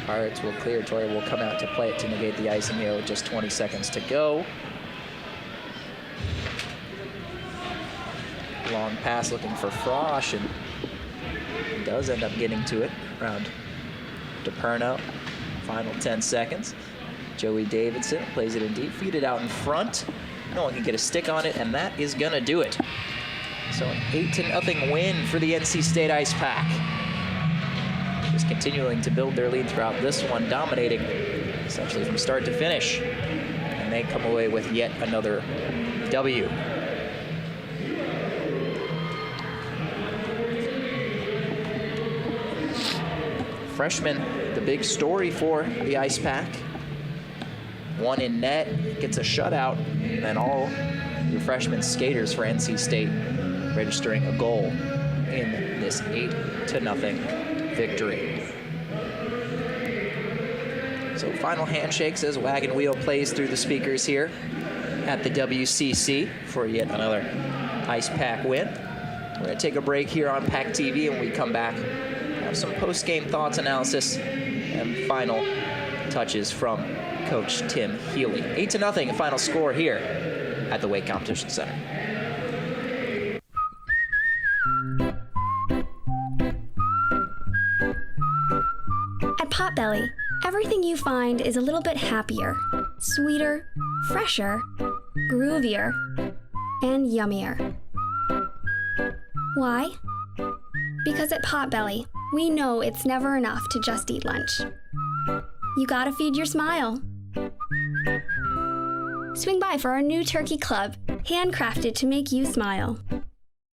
Pirates will clear. Toyer will come out to play it to negate the icing here with just 20 seconds to go. Long pass looking for Frosch, and he does end up getting to it around DePerno. Final 10 seconds. Joey Davidson plays it in deep, feed it out in front. No one can get a stick on it, and that is gonna do it. So an 8-0 win for the NC State Icepack. Just continuing to build their lead throughout this one, dominating essentially from start to finish. And they come away with yet another W. Freshman, the big story for the Icepack. One in net, gets a shutout, and then all your freshman skaters for NC State registering a goal in this 8-0 victory. So final handshakes as Wagon Wheel plays through the speakers here at the WCC for yet another Icepack win. We're gonna take a break here on PackTV, and when we come back, have some post-game thoughts, analysis, and final touches from Coach Tim Healy. 8-0 final score here at the Wake Competition Center. At Potbelly, everything you find is a little bit happier, sweeter, fresher, groovier, and yummier. Why? Because at Potbelly, we know it's never enough to just eat lunch. You gotta feed your smile. Swing by for our new turkey club, handcrafted to make you smile.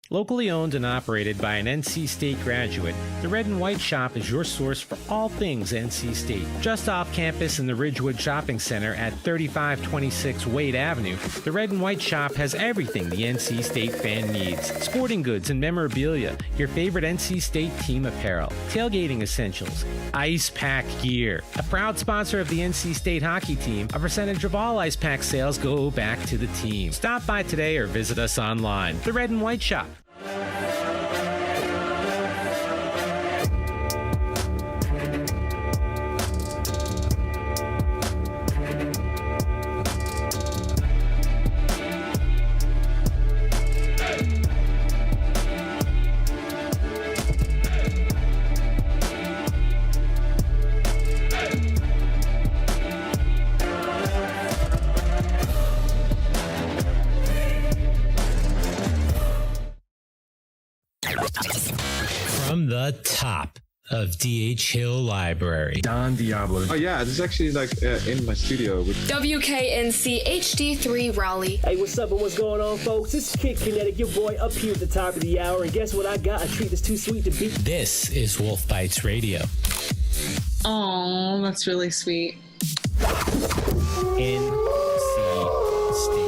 Locally owned and operated by an NC State graduate, the Red and White Shop is your source for all things NC State. Just off campus in the Ridgewood Shopping Center at 3526 Wade Avenue, the Red and White Shop has everything the NC State fan needs. Sporting goods and memorabilia, your favorite NC State team apparel, tailgating essentials, Icepack gear. A proud sponsor of the NC State hockey team, a percentage of all Icepack sales go back to the team. Stop by today or visit us online. The Red and White Shop. From the top of D.H. Hill Library. Don Diablo. Oh yeah, this is actually like in my studio. WKNC HD3 Raleigh. Hey, what's up and what's going on, folks? This is Kid Kinetic, your boy up here at the top of the hour. And guess what I got? A treat that's too sweet to beat. This is Wolf Bites Radio. Oh, that's really sweet. NC State.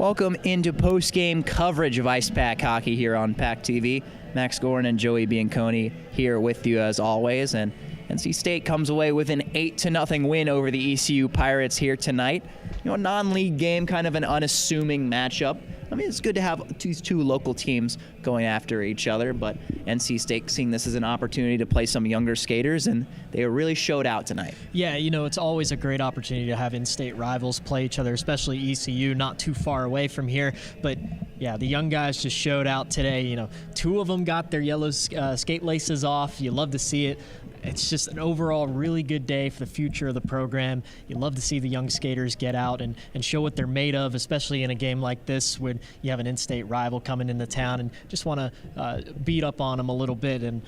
Welcome into post-game coverage of Icepack hockey here on PackTV. Max Gorin and Joey Bianconi here with you as always. And NC State comes away with an 8-0 win over the ECU Pirates here tonight. A non-league game, kind of an unassuming matchup. I mean, it's good to have these two local teams going after each other, but NC State seeing this as an opportunity to play some younger skaters, and they really showed out tonight. Yeah, it's always a great opportunity to have in-state rivals play each other, especially ECU, not too far away from here. But yeah, the young guys just showed out today. Two of them got their yellow skate laces off. You love to see it. It's just an overall really good day for the future of the program. You love to see the young skaters get out and show what they're made of, especially in a game like this when you have an in-state rival coming into town and just want to beat up on them a little bit and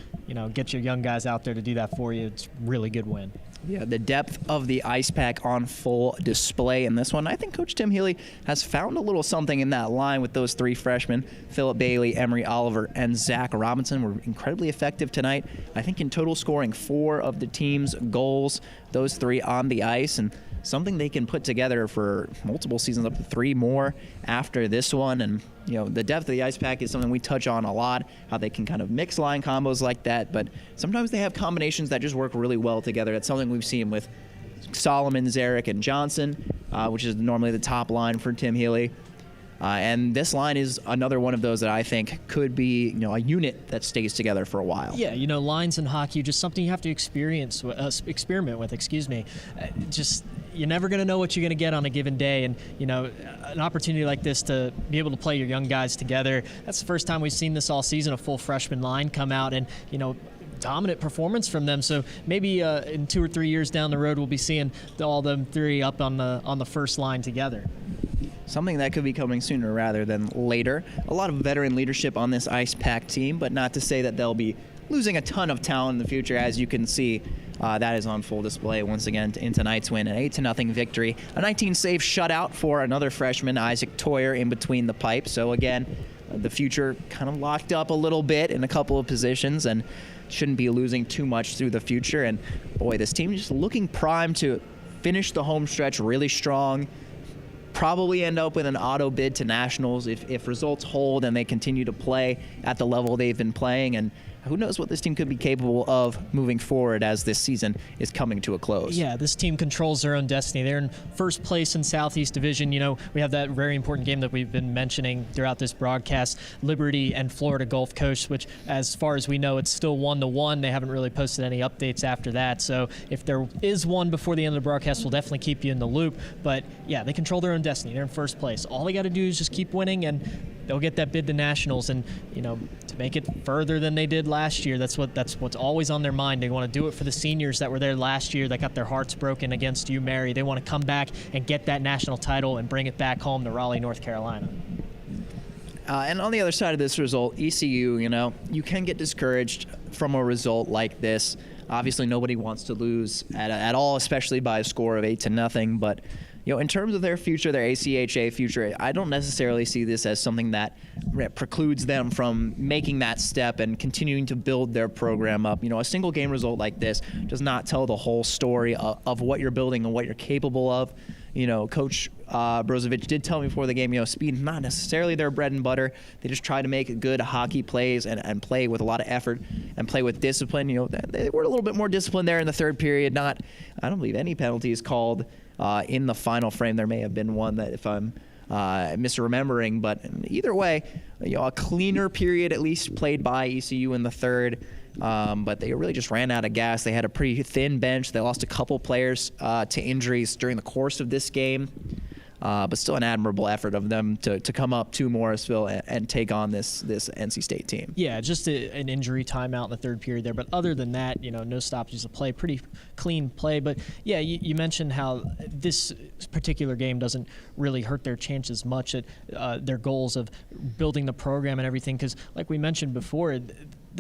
get your young guys out there to do that for you. It's a really good win. Yeah, the depth of the Icepack on full display in this one. I think Coach Tim Healy has found a little something in that line with those three freshmen. Phillip Bailey, Emery Oliver, and Zach Robinson were incredibly effective tonight. I think in total scoring 4 of the team's goals, those 3 on the ice, and something they can put together for multiple seasons, up to 3 more after this one. And the depth of the Icepack is something we touch on a lot, how they can kind of mix line combos like that, but sometimes they have combinations that just work really well together. That's something we've seen with Solomon, Zarek, and Johnson, which is normally the top line for Tim Healy. And this line is another one of those that I think could be, a unit that stays together for a while. Yeah, lines in hockey are just something you have to experiment with. You're never going to know what you're going to get on a given day, and an opportunity like this to be able to play your young guys together. That's the first time we've seen this all season, a full freshman line come out and dominant performance from them. So maybe in 2 or 3 years down the road, we'll be seeing all them 3 up on the first line together. Something that could be coming sooner rather than later. A lot of veteran leadership on this Icepack team, but not to say that they'll be losing a ton of talent in the future. As you can see, that is on full display once again in tonight's win, an 8-0 victory. A 19-save shutout for another freshman, Isaac Toyer, in between the pipes. So again, the future kind of locked up a little bit in a couple of positions and shouldn't be losing too much through the future. And boy, this team is just looking primed to finish the home stretch really strong. Probably end up with an auto bid to nationals if results hold and they continue to play at the level they've been playing. And who knows what this team could be capable of moving forward as this season is coming to a close. Yeah, this team controls their own destiny. They're in first place in Southeast Division. We have that very important game that we've been mentioning throughout this broadcast, Liberty and Florida Gulf Coast, which as far as we know, it's still 1-1. They haven't really posted any updates after that. So if there is one before the end of the broadcast, we'll definitely keep you in the loop. But yeah, they control their own destiny. They're in first place. All they got to do is just keep winning and they'll get that bid to nationals, and to make it further than they did last year. That's what's always on their mind. They want to do it for the seniors that were there last year that got their hearts broken against UMary. They want to come back and get that national title and bring it back home to Raleigh, North Carolina. And on the other side of this result, ECU, you can get discouraged from a result like this. Obviously, nobody wants to lose at all, especially by a score of 8-0. But in terms of their future, their ACHA future, I don't necessarily see this as something that precludes them from making that step and continuing to build their program up. A single game result like this does not tell the whole story of what you're building and what you're capable of. Coach Brozovic did tell me before the game, speed not necessarily their bread and butter. They just try to make good hockey plays and play with a lot of effort and play with discipline. They were a little bit more disciplined there in the third period. I don't believe any penalties called in the final frame. There may have been one that if I'm misremembering, but either way, a cleaner period at least played by ECU in the third. But they really just ran out of gas. They had a pretty thin bench. They lost a couple players to injuries during the course of this game. But still an admirable effort of them to come up to Morrisville and take on this NC State team. Yeah, just an injury timeout in the third period there. But other than that, no stoppages of play, pretty clean play. But yeah, you mentioned how this particular game doesn't really hurt their chances much at their goals of building the program and everything. Because like we mentioned before,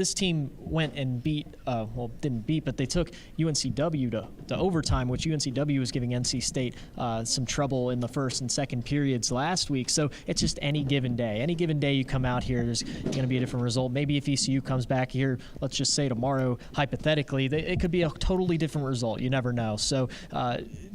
this team went and didn't beat, but they took UNCW to overtime, which UNCW was giving NC State some trouble in the first and second periods last week. So it's just any given day. Any given day you come out here, there's going to be a different result. Maybe if ECU comes back here, let's just say tomorrow, hypothetically, it could be a totally different result. You never know. So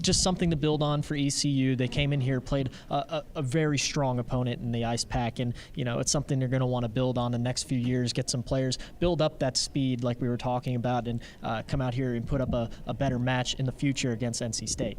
just something to build on for ECU. They came in here, played a very strong opponent in the Icepack, and it's something they're going to want to build on the next few years, get some players, build up that speed like we were talking about, and come out here and put up a better match in the future against NC State.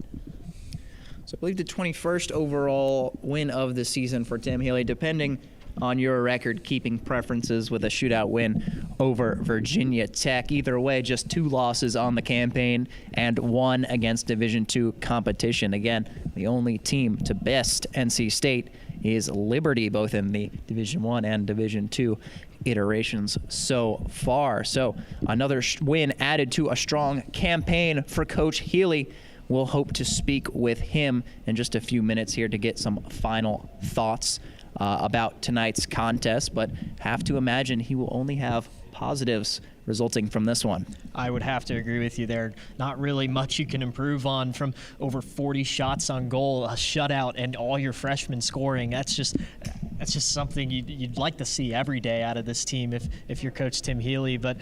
So I believe the 21st overall win of the season for Tim Healy, depending on your record-keeping preferences, with a shootout win over Virginia Tech. Either way, just 2 losses on the campaign and 1 against Division II competition. Again, the only team to best NC State is Liberty, both in the Division I and Division II iterations so far. So another win added to a strong campaign for Coach Healy. We'll hope to speak with him in just a few minutes here to get some final thoughts about tonight's contest, but have to imagine he will only have positives resulting from this one. I would have to agree with you there. Not really much you can improve on from over 40 shots on goal, a shutout, and all your freshmen scoring. That's just something you'd like to see every day out of this team if you're Coach Tim Healy. But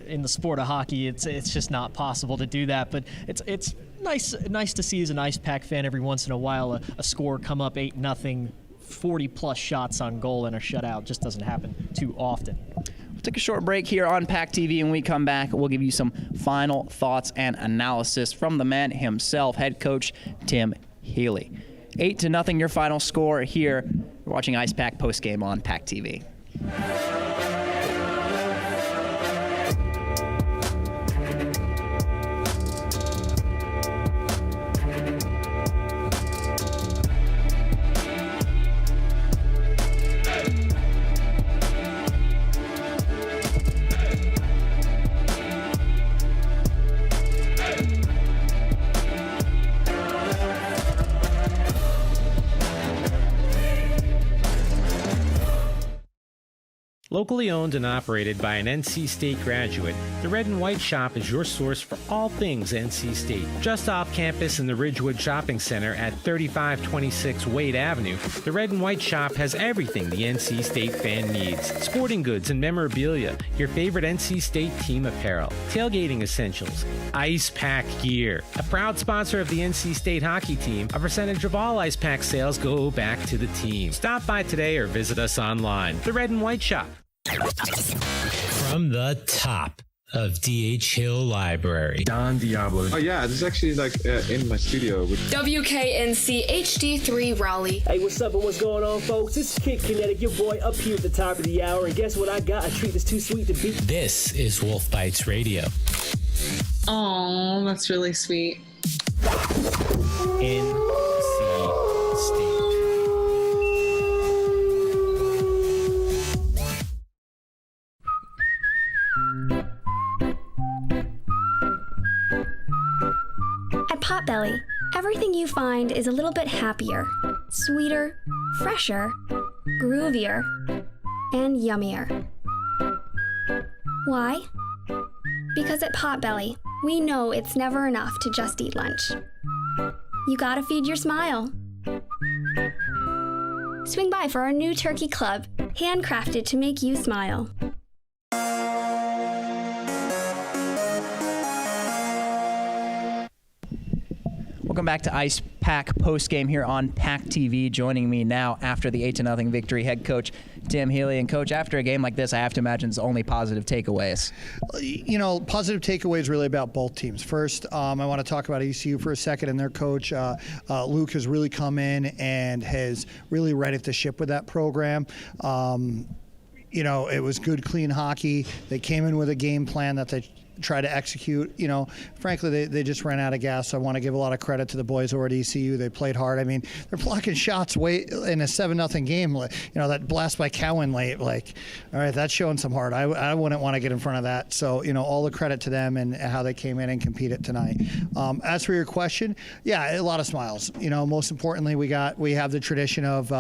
in the sport of hockey, it's just not possible to do that. But it's nice to see as an Icepack fan every once in a while a score come up 8-0, 40-plus shots on goal and a shutout. Just doesn't happen too often. We'll take a short break here on PackTV, and when we come back, we'll give you some final thoughts and analysis from the man himself, head coach Tim Healy. 8-0, your final score here. You're watching Icepack postgame on PackTV. Locally owned and operated by an NC State graduate, the Red and White Shop is your source for all things NC State. Just off campus in the Ridgewood Shopping Center at 3526 Wade Avenue, the Red and White Shop has everything the NC State fan needs. Sporting goods and memorabilia, your favorite NC State team apparel, tailgating essentials, Icepack gear. A proud sponsor of the NC State hockey team, a percentage of all Icepack sales go back to the team. Stop by today or visit us online. The Red and White Shop. From the top of D.H. Hill Library, Don Diablo. Oh yeah, this is actually in my studio. WKNC HD3 Raleigh. Hey, what's up and what's going on, folks? It's Kid Kinetic, your boy up here at the top of the hour, and guess what I got? A treat that's too sweet to beat. This is Wolf Bites Radio. Oh, that's really sweet. NC State. At Potbelly, everything you find is a little bit happier, sweeter, fresher, groovier, and yummier. Why? Because at Potbelly, we know it's never enough to just eat lunch. You gotta feed your smile. Swing by for our new turkey club, handcrafted to make you smile. Welcome back to Icepack postgame here on PackTV. Joining me now after the 8-0 victory, head coach Tim Healy. And coach, after a game like this, I have to imagine it's only positive takeaways. You know, positive takeaways really about both teams. First, I want to talk about ECU for a second, and their coach Luke has really come in and has really righted the ship with that program. You know, it was good, clean hockey. They came in with a game plan that try to execute. Frankly, they just ran out of gas. So I want to give a lot of credit to the boys over at ECU. They played hard. I mean, they're blocking shots way in a 7-0 game. That blast by Cowan late. All right, that's showing some heart. I wouldn't want to get in front of that. So all the credit to them and how they came in and competed tonight. As for your question, yeah, a lot of smiles. Most importantly, we have the tradition of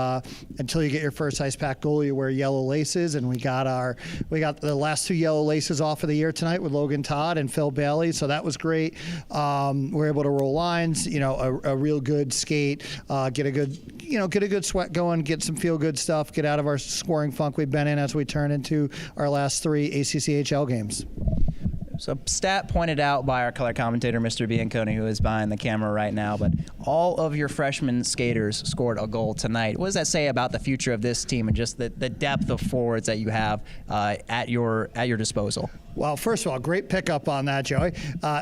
until you get your first Icepack goal, you wear yellow laces, and we got the last 2 yellow laces off of the year tonight with Logan Todd and Phil Bailey. So that was great. We're able to roll lines. A real good skate. Get a good sweat going. Get some feel good stuff. Get out of our scoring funk we've been in as we turn into our last 3 ACCHL games. So stat pointed out by our color commentator, Mr. Bianconi, who is behind the camera right now, but all of your freshman skaters scored a goal tonight. What does that say about the future of this team and just the depth of forwards that you have at your disposal? Well, first of all, great pickup on that, Joey.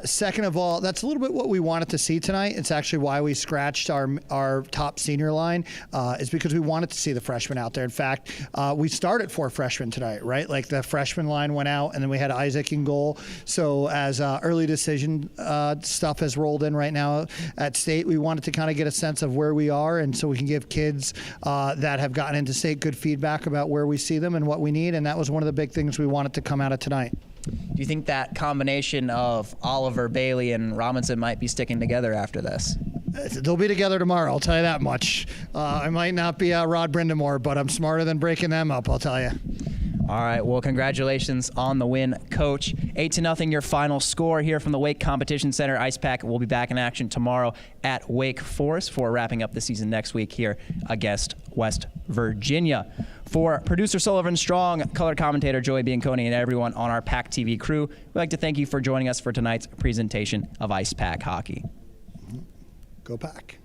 Second of all, that's a little bit what we wanted to see tonight. It's actually why we scratched our top senior line, is because we wanted to see the freshmen out there. In fact, we started 4 freshmen tonight, right? The freshman line went out, and then we had Isaac in goal. So as early decision stuff has rolled in right now at State, we wanted to kind of get a sense of where we are, and so we can give kids that have gotten into State good feedback about where we see them and what we need, and that was one of the big things we wanted to come out of tonight. Do you think that combination of Oliver, Bailey, and Robinson might be sticking together after this? They'll be together tomorrow, I'll tell you that much. I might not be Rod Brindamore, but I'm smarter than breaking them up, I'll tell you. All right, well, congratulations on the win, Coach. 8-0 your final score here from the Wake Competition Center. Icepack will be back in action tomorrow at Wake Forest for wrapping up the season next week here against West Virginia. For producer Sullivan Strong, color commentator Joey Bianconi, and everyone on our PackTV crew, we'd like to thank you for joining us for tonight's presentation of Icepack hockey. Go Pack.